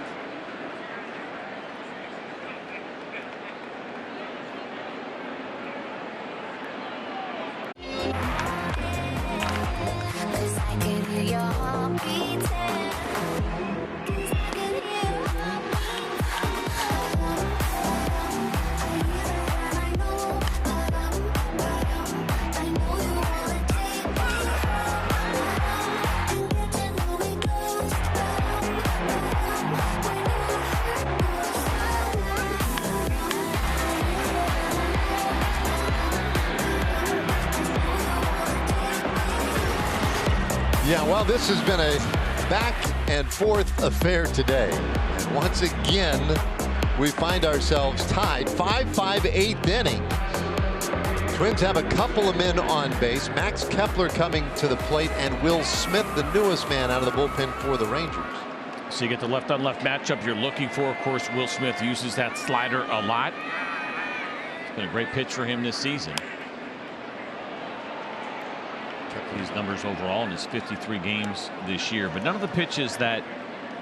Yeah, well, this has been a back and forth affair today. And once again, we find ourselves tied 5-5 8th inning. Twins have a couple of men on base. Max Kepler coming to the plate, and Will Smith, the newest man out of the bullpen for the Rangers. So you get the left-on-left matchup you're looking for. Of course, Will Smith uses that slider a lot. It's been a great pitch for him this season. Check these numbers overall in his 53 games this year, but none of the pitches that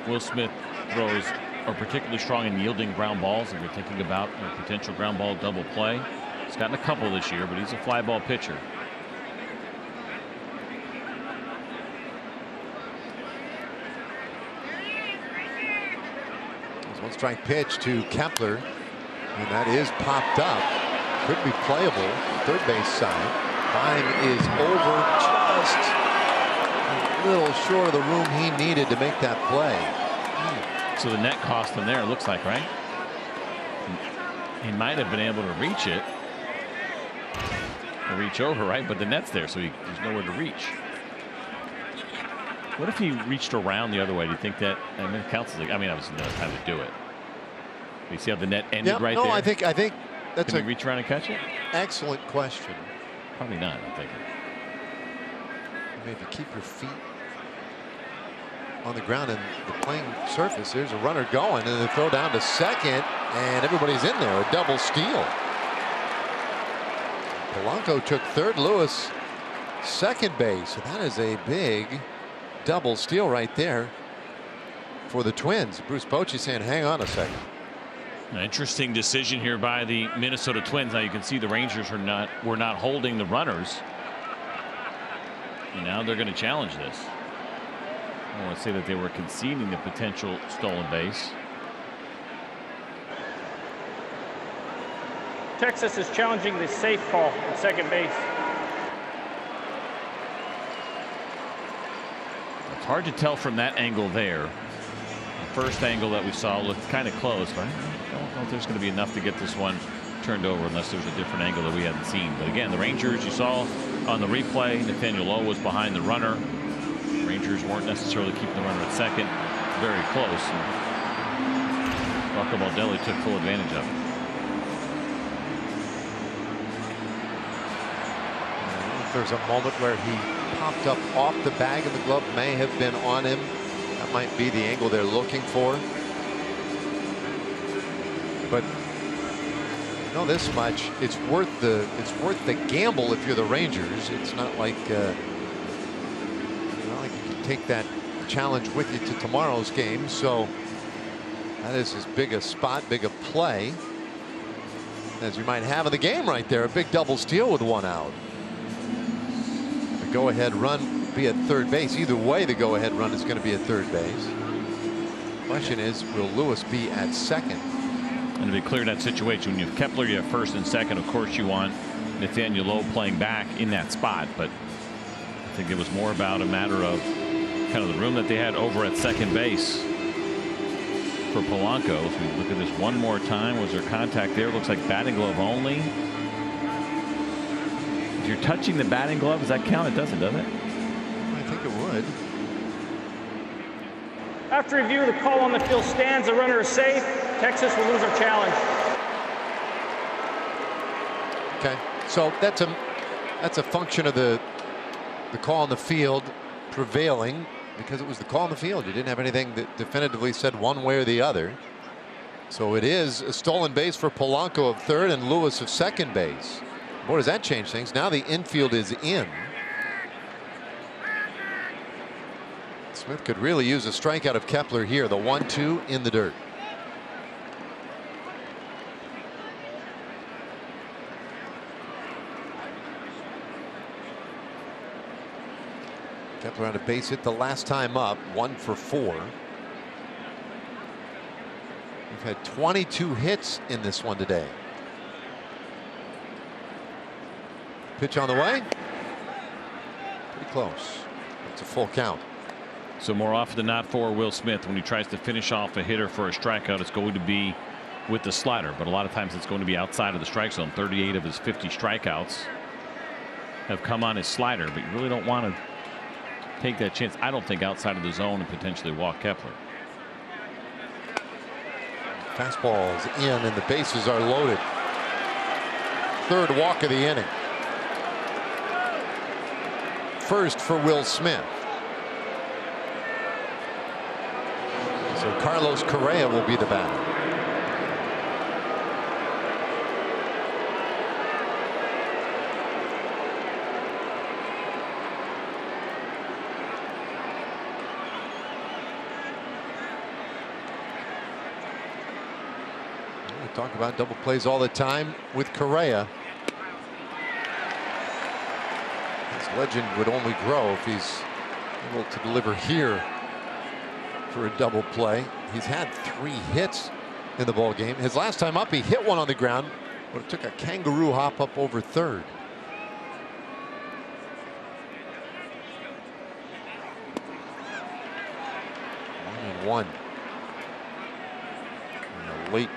Will Smith throws are particularly strong in yielding ground balls. If you're thinking about a potential ground ball double play, he's gotten a couple this year, but he's a fly ball pitcher. There's one strike pitch to Kepler, and that is popped up. Could be playable. Third base side. Time is over, just a little short of the room he needed to make that play. So the net cost him there, it looks like, right? He might have been able to reach it. reach over, right? But the net's there, so there's nowhere to reach. What if he reached around the other way? Do you think that, I mean, it counts as like, I mean, obviously no time to do it. You see how the net ended right there? No, I think that's Can he reach around and catch it? Excellent question. Probably not, I'm thinking. Maybe keep your feet on the ground and the playing surface. There's a runner going, and the throw down to second, and everybody's in there. A double steal. Polanco took third, Lewis second base. So that is a big double steal right there for the Twins. Bruce Bochy saying, hang on a second. An interesting decision here by the Minnesota Twins. Now you can see the Rangers were not holding the runners. And now they're going to challenge this. I don't want to say that they were conceding the potential stolen base. Texas is challenging the safe call at second base. It's hard to tell from that angle there. The first angle that we saw looked kind of close, but I don't know if there's going to be enough to get this one turned over unless there's a different angle that we hadn't seen. But again, the Rangers, you saw on the replay, Nathaniel Lowe was behind the runner. The Rangers weren't necessarily keeping the runner at second. Very close. And Rocco Baldelli took full advantage of it. There's a moment where he popped up off the bag and the glove may have been on him. That might be the angle they're looking for. But you know this much, it's worth the gamble if you're the Rangers. It's not like you can take that challenge with you to tomorrow's game. So that is as big a spot, big a play as you might have in the game right there. A big double steal with one out. Go ahead run be at third base. Either way, the go ahead run is going to be at third base. Question is, will Lewis be at second? And to be clear, in that situation, when you have Kepler, you have first and second. Of course, you want Nathaniel Lowe playing back in that spot. But I think it was more about a matter of kind of the room that they had over at second base for Polanco. If we look at this one more time, was there contact there? Looks like batting glove only. If you're touching the batting glove, does that count? It doesn't, does it? I think it would. After review, the call on the field stands. The runner is safe. Texas will lose our challenge. Okay, so that's a function of the call on the field prevailing, because it was the call on the field. You didn't have anything that definitively said one way or the other. So it is a stolen base for Polanco of third and Lewis of second base. Boy, does that change things. Now the infield is in. Smith could really use a strikeout of Kepler here. The 1-2 in the dirt. Kepler on a base hit the last time up, 1 for 4. We've had 22 hits in this one today. Pitch on the way. Pretty close. It's a full count. So more often than not for Will Smith, when he tries to finish off a hitter for a strikeout, it's going to be with the slider. But a lot of times it's going to be outside of the strike zone. 38 of his 50 strikeouts have come on his slider. But you really don't want to take that chance, I don't think, outside of the zone and potentially walk Kepler. Fastball's in and the bases are loaded. Third walk of the inning. First for Will Smith. So Carlos Correa will be the batter. We talk about double plays all the time with Correa. Legend would only grow if he's able to deliver here for a double play. He's had 3 hits in the ball game. His last time up, he hit one on the ground, but it took a kangaroo hop up over third. One. And a late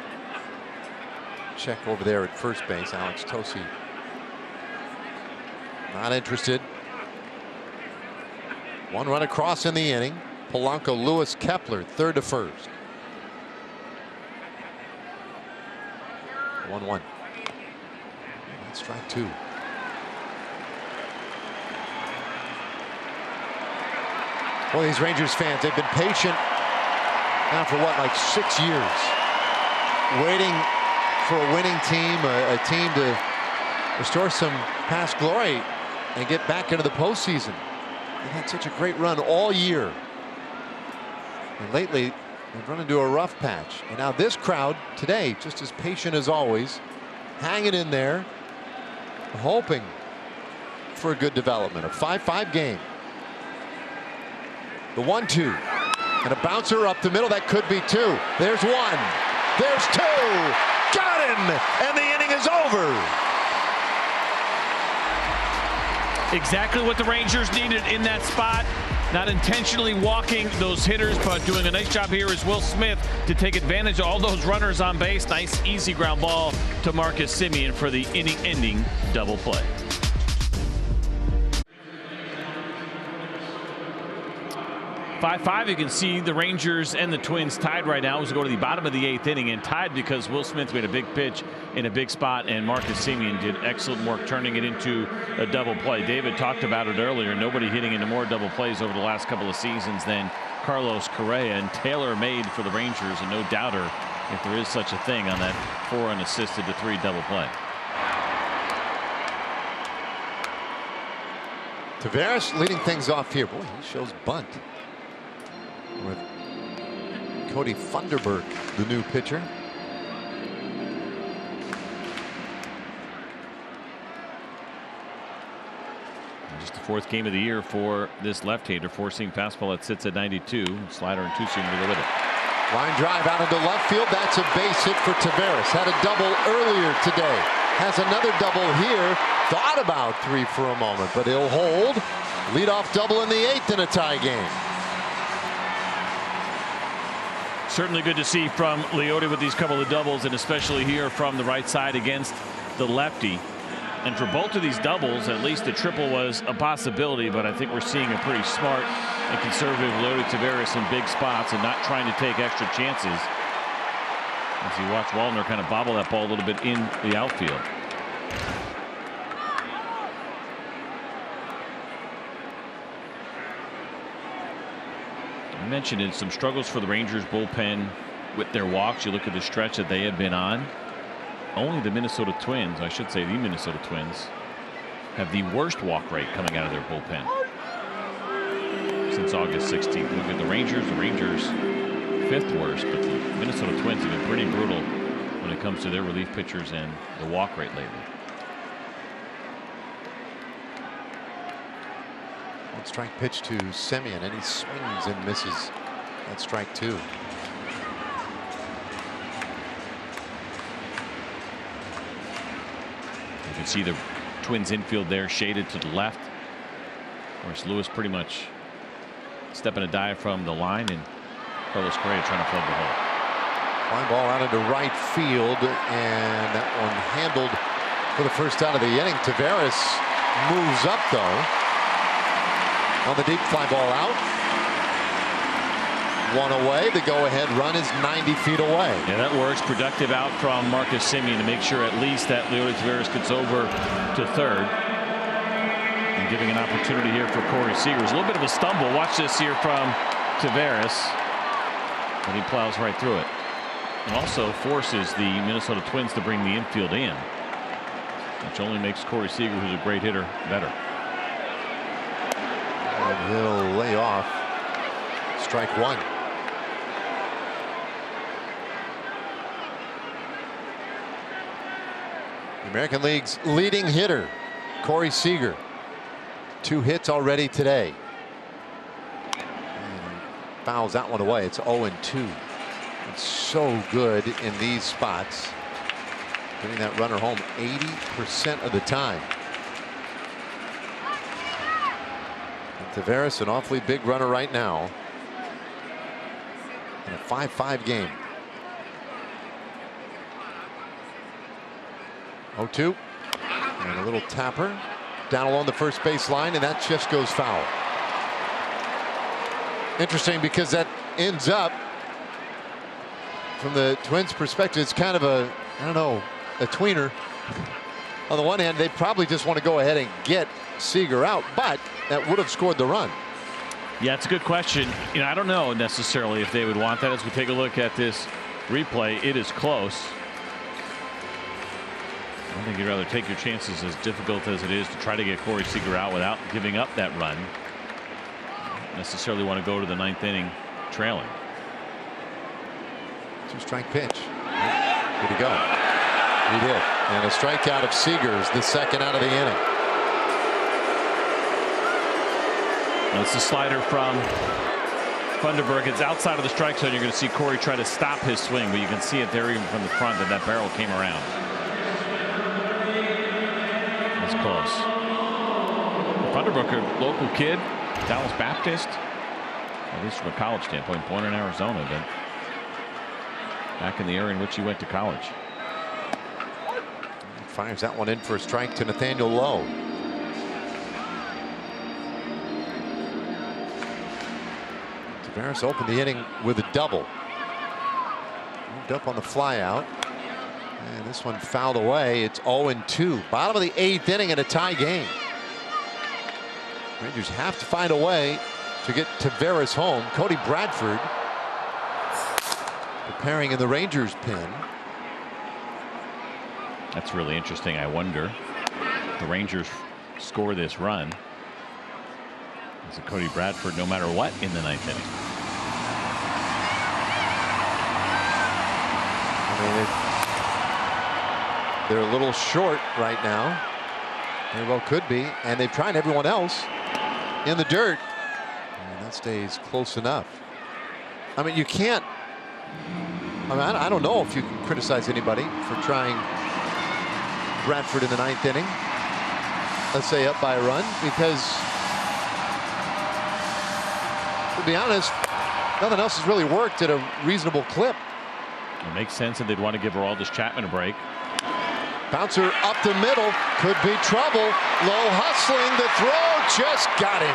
check over there at first base. Alex Tosi Not interested. One run across in the inning. Polanco, Lewis, Kepler, third to first. 1-1. Strike two. Well, these Rangers fans, they've been patient now for what, like 6 years, waiting for a winning team, a team to restore some past glory and get back into the postseason. They've had such a great run all year. And lately, they've run into a rough patch. And now this crowd today, just as patient as always, hanging in there, hoping for a good development. A 5-5 game. The 1-2. And a bouncer up the middle. That could be two. There's one. There's two. Got him. And the inning is over. Exactly what the Rangers needed in that spot. Not intentionally walking those hitters, but doing a nice job here is Will Smith to take advantage of all those runners on base. Nice, easy ground ball to Marcus Semien for the inning-ending double play. Five. You can see the Rangers and the Twins tied right now as we go to the bottom of the 8th inning, and tied because Will Smith made a big pitch in a big spot, and Marcus Semien did excellent work turning it into a double play. David talked about it earlier. Nobody hitting into more double plays over the last couple of seasons than Carlos Correa, and tailor made for the Rangers, and no doubter if there is such a thing on that 4 unassisted to 3 double play. Taveras leading things off here. Boy, he shows bunt with Cody Funderburk, the new pitcher. Just the 4th game of the year for this left-hander. 4-seam fastball that sits at 92. Slider and 2-seam to go with it. Line drive out into left field. That's a base hit for Taveras. Had a double earlier today. Has another double here. Thought about 3 for a moment, but he'll hold. Leadoff double in the 8th in a tie game. Certainly good to see from Leote with these couple of doubles, and especially here from the right side against the lefty. And for both of these doubles, at least the triple was a possibility, but I think we're seeing a pretty smart and conservative Leote Taveras in big spots and not trying to take extra chances. As you watch Wallner kind of bobble that ball a little bit in the outfield. I mentioned it, some struggles for the Rangers bullpen with their walks. You look at the stretch that they had been on. Only the Minnesota Twins, I should say the Minnesota Twins, have the worst walk rate coming out of their bullpen since August 16th. Look at the Rangers 5th worst, but the Minnesota Twins have been pretty brutal when it comes to their relief pitchers and the walk rate lately. Strike pitch to Semien, and he swings and misses. That's strike 2. You can see the Twins infield there shaded to the left. Of course, Lewis pretty much stepping a dive from the line, and Carlos Correa trying to plug the hole. Fly ball out into right field, and that one handled for the first out of the inning. Taveras moves up though. On the deep fly ball out. One away. The go-ahead run is 90 feet away. Yeah, that works. Productive out from Marcus Semien to make sure at least that Leote Taveras gets over to third. And giving an opportunity here for Corey Seager. A little bit of a stumble. Watch this here from Taveras. And he plows right through it. And also forces the Minnesota Twins to bring the infield in, which only makes Corey Seager, who's a great hitter, better. And he'll lay off strike 1. The American League's leading hitter, Corey Seager. 2 hits already today. And fouls that one away. It's 0-2. It's so good in these spots. Getting that runner home 80% of the time. Taveras, an awfully big runner right now in a 5-5 game. 0-2 and a little tapper. down along the first base line, and that just goes foul. Interesting, because that ends up, from the Twins' perspective, it's kind of a, I don't know, a tweener. On the one hand, they probably just want to go ahead and get Seager out, but that would have scored the run. Yeah, it's a good question. You know, I don't know necessarily if they would want that. As we take a look at this replay, it is close. I think you'd rather take your chances, as difficult as it is to try to get Corey Seager out without giving up that run. Don't necessarily want to go to the 9th inning trailing. 2-strike pitch. Did he go? He did. And a strikeout of Seager's the second out of the inning. That's the slider from Funderburg. It's outside of the strike zone. You're going to see Corey try to stop his swing, but you can see it there even from the front that that barrel came around. That's close. Funderburg, a local kid, Dallas Baptist, at least from a college standpoint, born in Arizona, but back in the area in which he went to college. Fires that one in for a strike to Nathaniel Lowe. Tavares opened the inning with a double. Moved up on the flyout. And this one fouled away. It's 0-2. Bottom of the 8th inning in a tie game. Rangers have to find a way to get Tavares home. Cody Bradford preparing in the Rangers pen. That's really interesting. I wonder if the Rangers score this run. It's a Cody Bradford no matter what in the 9th inning. I mean, they're a little short right now. Very well could be. And they've tried everyone else in the dirt. And that stays close enough. I mean, you can't. I mean, I don't know if you can criticize anybody for trying Bradford in the 9th inning, let's say up by a run, because to be honest, nothing else has really worked at a reasonable clip. It makes sense that they'd want to give Aroldis Chapman a break. Bouncer up the middle, could be trouble. Low hustling, the throw just got him.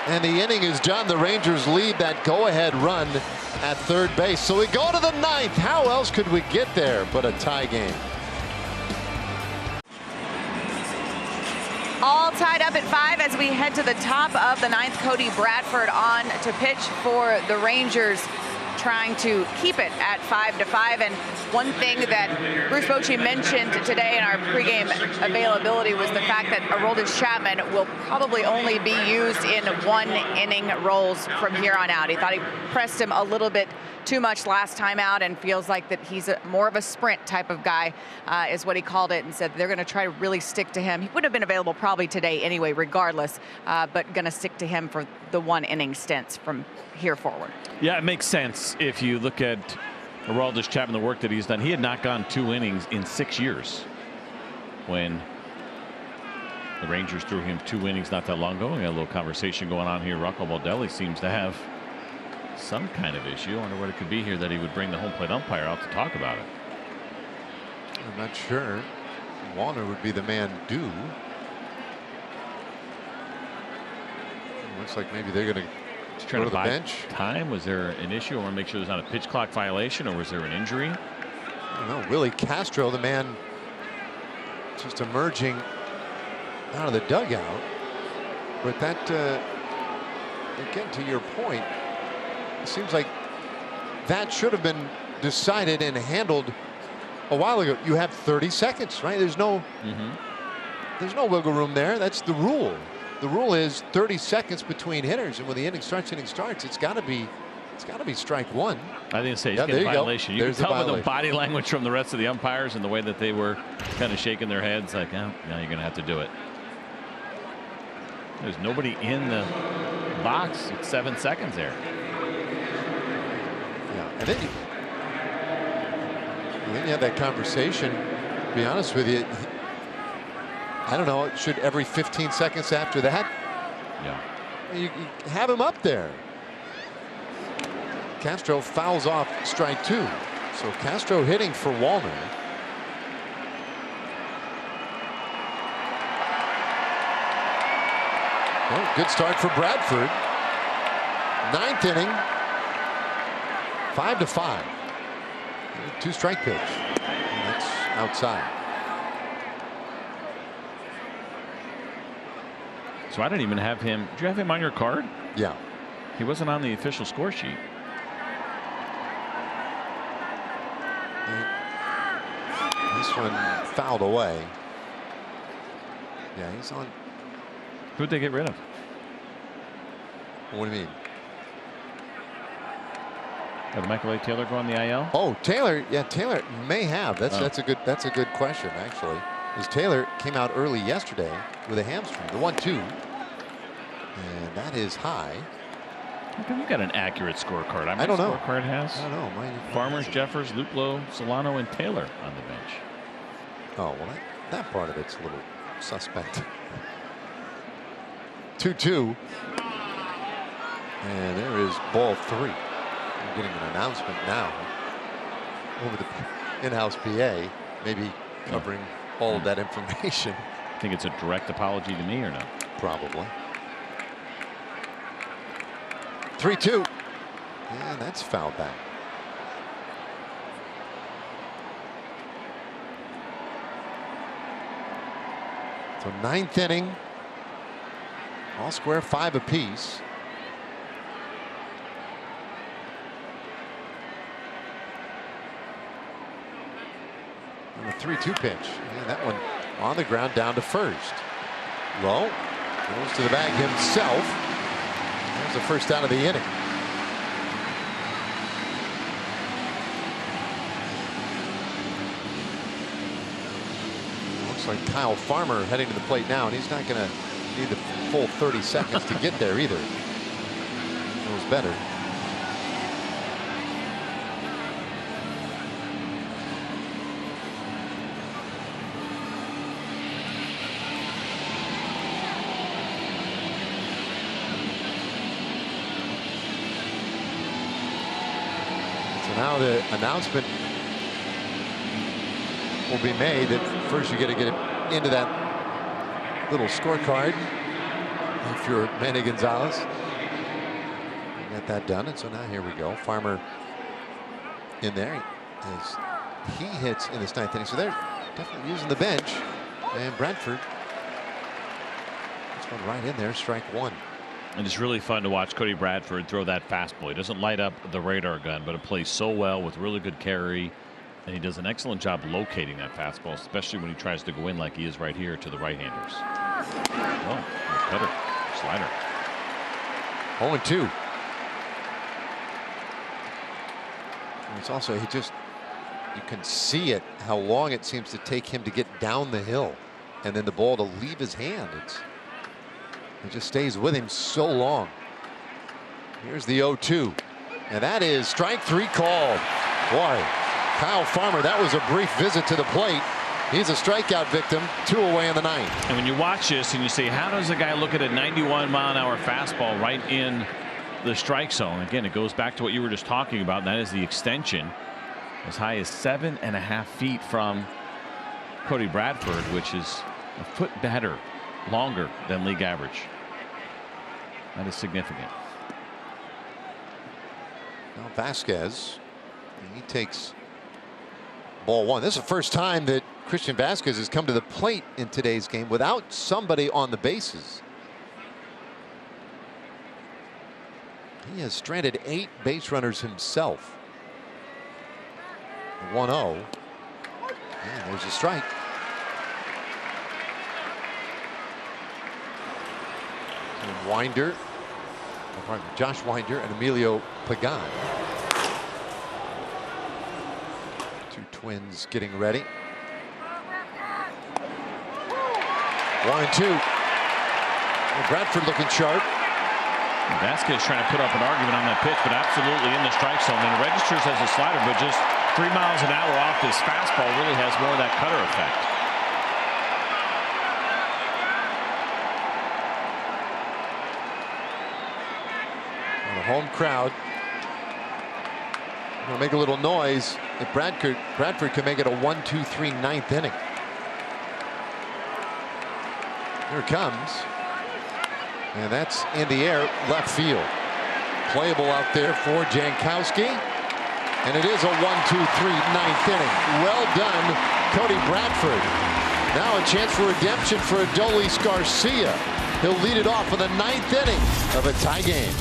And the inning is done. The Rangers lead that go-ahead run at third base. So we go to the 9th. How else could we get there but a tie game? All tied up at 5 as we head to the top of the 9th. Cody Bradford on to pitch for the Rangers, trying to keep it at 5-5. And one thing that Bruce Bochy mentioned today in our pregame availability was the fact that Aroldis Chapman will probably only be used in 1-inning roles from here on out. He thought he pressed him a little bit too much last time out and feels like that he's more of a sprint type of guy, is what he called it, and said they're going to try to really stick to him. He would have been available probably today anyway, regardless, but going to stick to him for the 1-inning stints from here forward. Yeah, it makes sense if you look at Aroldis Chapman, the work that he's done. He had not gone 2 innings in 6 years when the Rangers threw him 2 innings not that long ago. We had a little conversation going on here. Rocco Baldelli seems to have some kind of issue. I wonder what it could be here that he would bring the home plate umpire out to talk about it. I'm not sure. Warner would be the man due. Looks like maybe they're going to trying go to the bench. Time, was there an issue? I want to make sure there's not a pitch clock violation, or was there an injury? I don't know. Willie Castro, the man just emerging out of the dugout. But that, again, to your point, it seems like that should have been decided and handled a while ago. You have 30 seconds, right? There's no wiggle room there. That's the rule. The rule is 30 seconds between hitters, and when the inning starts, it's got to be strike one. I didn't say it's a violation. You can tell by the body language from the rest of the umpires and the way that they were kind of shaking their heads, like, oh, now you're going to have to do it. There's nobody in the box with 7 seconds there. Yeah, and then you have that conversation. To be honest with you, I don't know. Should every 15 seconds after that? Yeah. You have him up there. Castro fouls off strike 2. So Castro hitting for Wallner. Well, good start for Bradford. 9th inning. 5-5. 2-strike pitch. And that's outside. So I didn't even have him. Did you have him on your card? Yeah. He wasn't on the official score sheet. This one fouled away. Yeah, he's on. Who'd they get rid of? What do you mean? Did Michael A. Taylor go on the IL? Oh, Taylor. Yeah, Taylor may have. That's a good question actually. As Taylor came out early yesterday with a hamstring, the 1-2, and that is high. How come you got an accurate scorecard? I don't know. Scorecard has. I don't know. Farmers, Jeffers, Luplow, Solano, and Taylor on the bench. Oh well, that part of it's a little suspect. 2-2, and there is ball 3. I'm getting an announcement now over the in-house PA, maybe covering all of that information. I think it's a direct apology to me or no? Probably. 3-2. Yeah, that's fouled back. So 9th inning. All square, 5 apiece. And a 3-2 pitch. Yeah, that one on the ground down to first. Low. Goes to the bag himself. There's the first out of the inning. Looks like Kyle Farmer heading to the plate now, and he's not going to need the full 30 seconds to get there either. Knows better. Now the announcement will be made that first you got to get it into that little scorecard if you're Manny Gonzalez. You got that done, and so now here we go. Farmer in there as he hits in this 9th inning. So they're definitely using the bench, and Bradford this one right in there, strike 1. And it's really fun to watch Cody Bradford throw that fastball. He doesn't light up the radar gun, but it plays so well with really good carry. And he does an excellent job locating that fastball, especially when he tries to go in like he is right here to the right-handers. Oh, cutter, slider. 0-2. It's also, you can see it, how long it seems to take him to get down the hill. And then the ball to leave his hand. It just stays with him so long. Here's the 0-2. And that is strike 3 called. Boy, Kyle Farmer, that was a brief visit to the plate. He's a strikeout victim, 2 away in the 9th. And when you watch this and you say, how does a guy look at a 91-mile-an-hour fastball right in the strike zone? Again, it goes back to what you were just talking about, and that is the extension as high as 7.5 feet from Cody Bradford, which is a foot better, longer than league average. That is significant. Now Vasquez, he takes ball 1. This is the first time that Christian Vasquez has come to the plate in today's game without somebody on the bases. He has stranded 8 base runners himself. 1-0. And there's a strike. Winder, Josh Winder and Emilio Pagan. 2 Twins getting ready. 1-2. Well, Bradford looking sharp. Vasquez trying to put up an argument on that pitch, but absolutely in the strike zone. And it registers as a slider, but just 3 miles an hour off his fastball really has more of that cutter effect. The home crowd will make a little noise if Bradford can make it a 1-2-3 9th inning. Here it comes. And that's in the air, left field. Playable out there for Jankowski. And it is a 1-2-3 ninth inning. Well done, Cody Bradford. Now a chance for redemption for Adolis Garcia. He'll lead it off in the ninth inning of a tie game.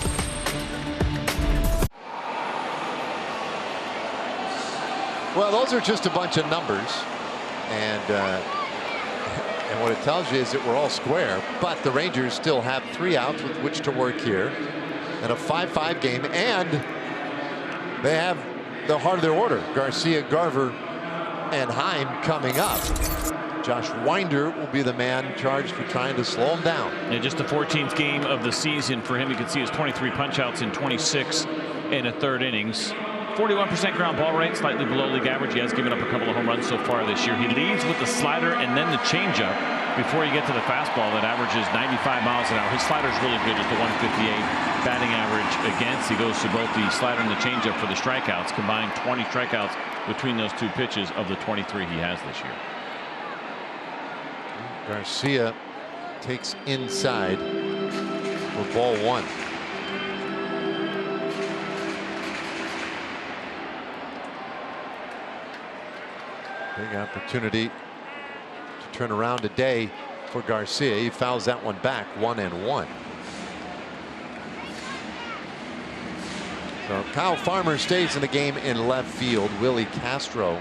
Well, those are just a bunch of numbers. And what it tells you is that we're all square, but the Rangers still have 3 outs with which to work here in a 5-5 game, and they have the heart of their order, Garcia, Garver, and Heim coming up. Josh Winder will be the man charged for trying to slow him down. And just the 14th game of the season for him. You can see his 23 punch-outs in 26 and a third innings. 41% ground ball rate, slightly below league average. He has given up a couple of home runs so far this year. He leads with the slider and then the changeup before you get to the fastball that averages 95 miles an hour. His slider is really good, just a 158 batting average against. He goes to both the slider and the changeup for the strikeouts, combined 20 strikeouts between those two pitches of the 23 he has this year. Garcia takes inside for ball 1. Big opportunity to turn around today for Garcia. He fouls that one back, 1-1. So Kyle Farmer stays in the game in left field. Willie Castro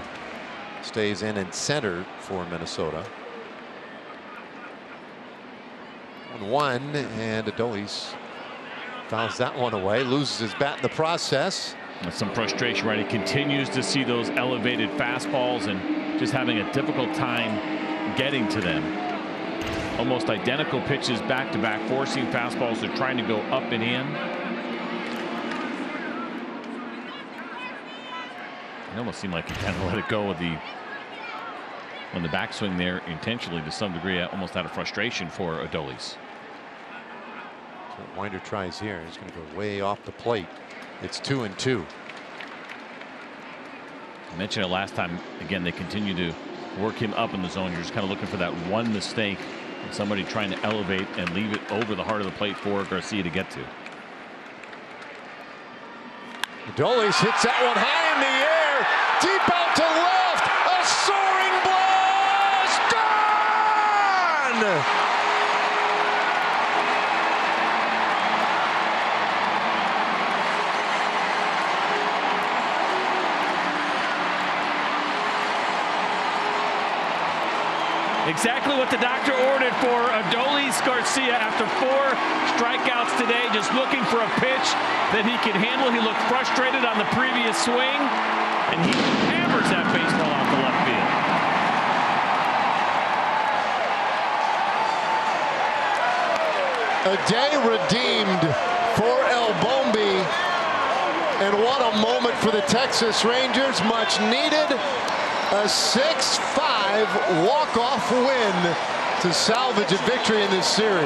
stays in center for Minnesota. 1-1, and Adolis fouls that one away, loses his bat in the process. With some frustration, right? He continues to see those elevated fastballs and just having a difficult time getting to them. Almost identical pitches back to back, forcing fastballs that are trying to go up and in. It almost seemed like he kind of let it go with the backswing there intentionally to some degree, almost out of frustration for Adolis. So Winder tries here. He's going to go way off the plate. It's 2-2. I mentioned it last time. Again, they continue to work him up in the zone. You're just kind of looking for that one mistake, and somebody trying to elevate and leave it over the heart of the plate for Garcia to get to. Adolis hits that one high in the air, deep out to left. A soaring blast, gone! Exactly what the doctor ordered for Adolis Garcia after 4 strikeouts today, just looking for a pitch that he can handle. He looked frustrated on the previous swing, and he hammers that baseball off the left field. A day redeemed for El Bombi, and what a moment for the Texas Rangers. Much needed. A 6-5 walk-off win to salvage a victory in this series.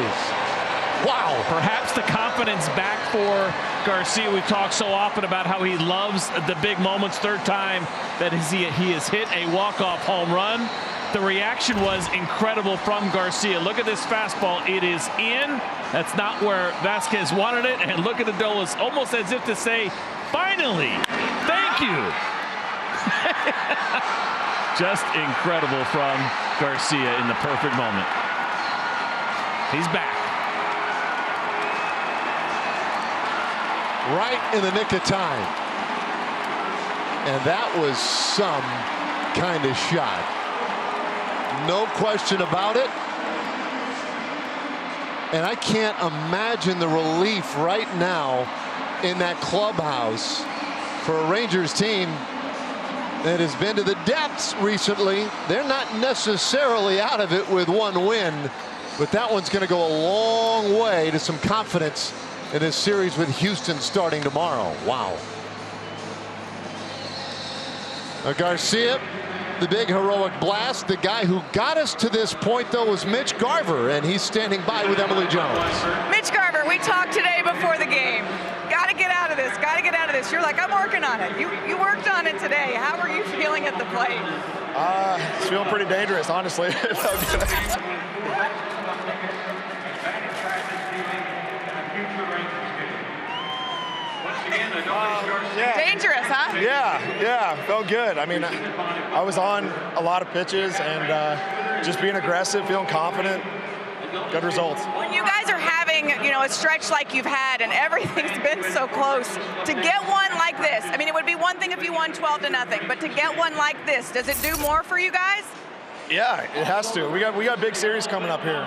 Wow. Perhaps the confidence back for Garcia. We've talked so often about how he loves the big moments. Third time that he has hit a walk-off home run. The reaction was incredible from Garcia. Look at this fastball. It is in. That's not where Vasquez wanted it. And look at Adolis, almost as if to say, finally, thank you. Just incredible from Garcia in the perfect moment. He's back. Right in the nick of time. And that was some kind of shot. No question about it. And I can't imagine the relief right now in that clubhouse for a Rangers team that has been to the depths recently. They're not necessarily out of it with one win, but that one's going to go a long way to some confidence in this series with Houston starting tomorrow. Wow. Garcia, the big heroic blast. The guy who got us to this point, though, was Mitch Garver, and he's standing by with Emily Jones. Mitch Garver, we talked today before the game. Got to get out of this. Got to get out of this. You're like, I'm working on it. You worked on it today. How are you feeling at the plate? It's feeling pretty dangerous, honestly. huh? Yeah, felt good. I mean, I was on a lot of pitches and just being aggressive, feeling confident, good results. When you guys are having, a stretch like you've had and everything's been so close, to get one like this, I mean, it would be one thing if you won 12-0, but to get one like this, does it do more for you guys? Yeah, it has to. We got big series coming up here.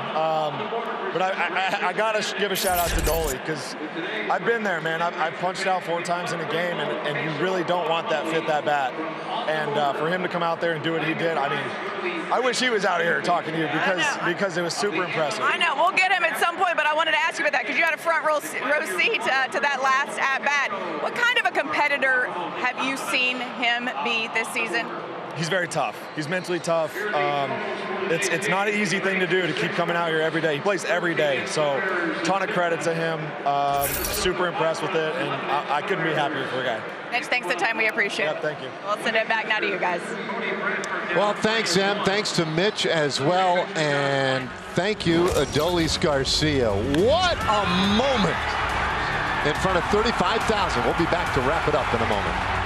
But I got to give a shout out to Dolly because I've been there, man. I've punched out 4 times in a game, and you really don't want that fit that bat. And for him to come out there and do what he did, I mean, I wish he was out here talking to you because it was super impressive. I know. We'll get him at some point, but I wanted to ask you about that because you had a front row seat to that last at-bat. What kind of a competitor have you seen him be this season? He's very tough. He's mentally tough. It's not an easy thing to do to keep coming out here every day. He plays every day, so ton of credit to him. Super impressed with it, and I couldn't be happier for a guy. Mitch, thanks for the time. We appreciate it. Thank you. We'll send it back now to you guys. Well, thanks, Em. Thanks to Mitch as well, and thank you, Adolis Garcia. What a moment in front of 35,000. We'll be back to wrap it up in a moment.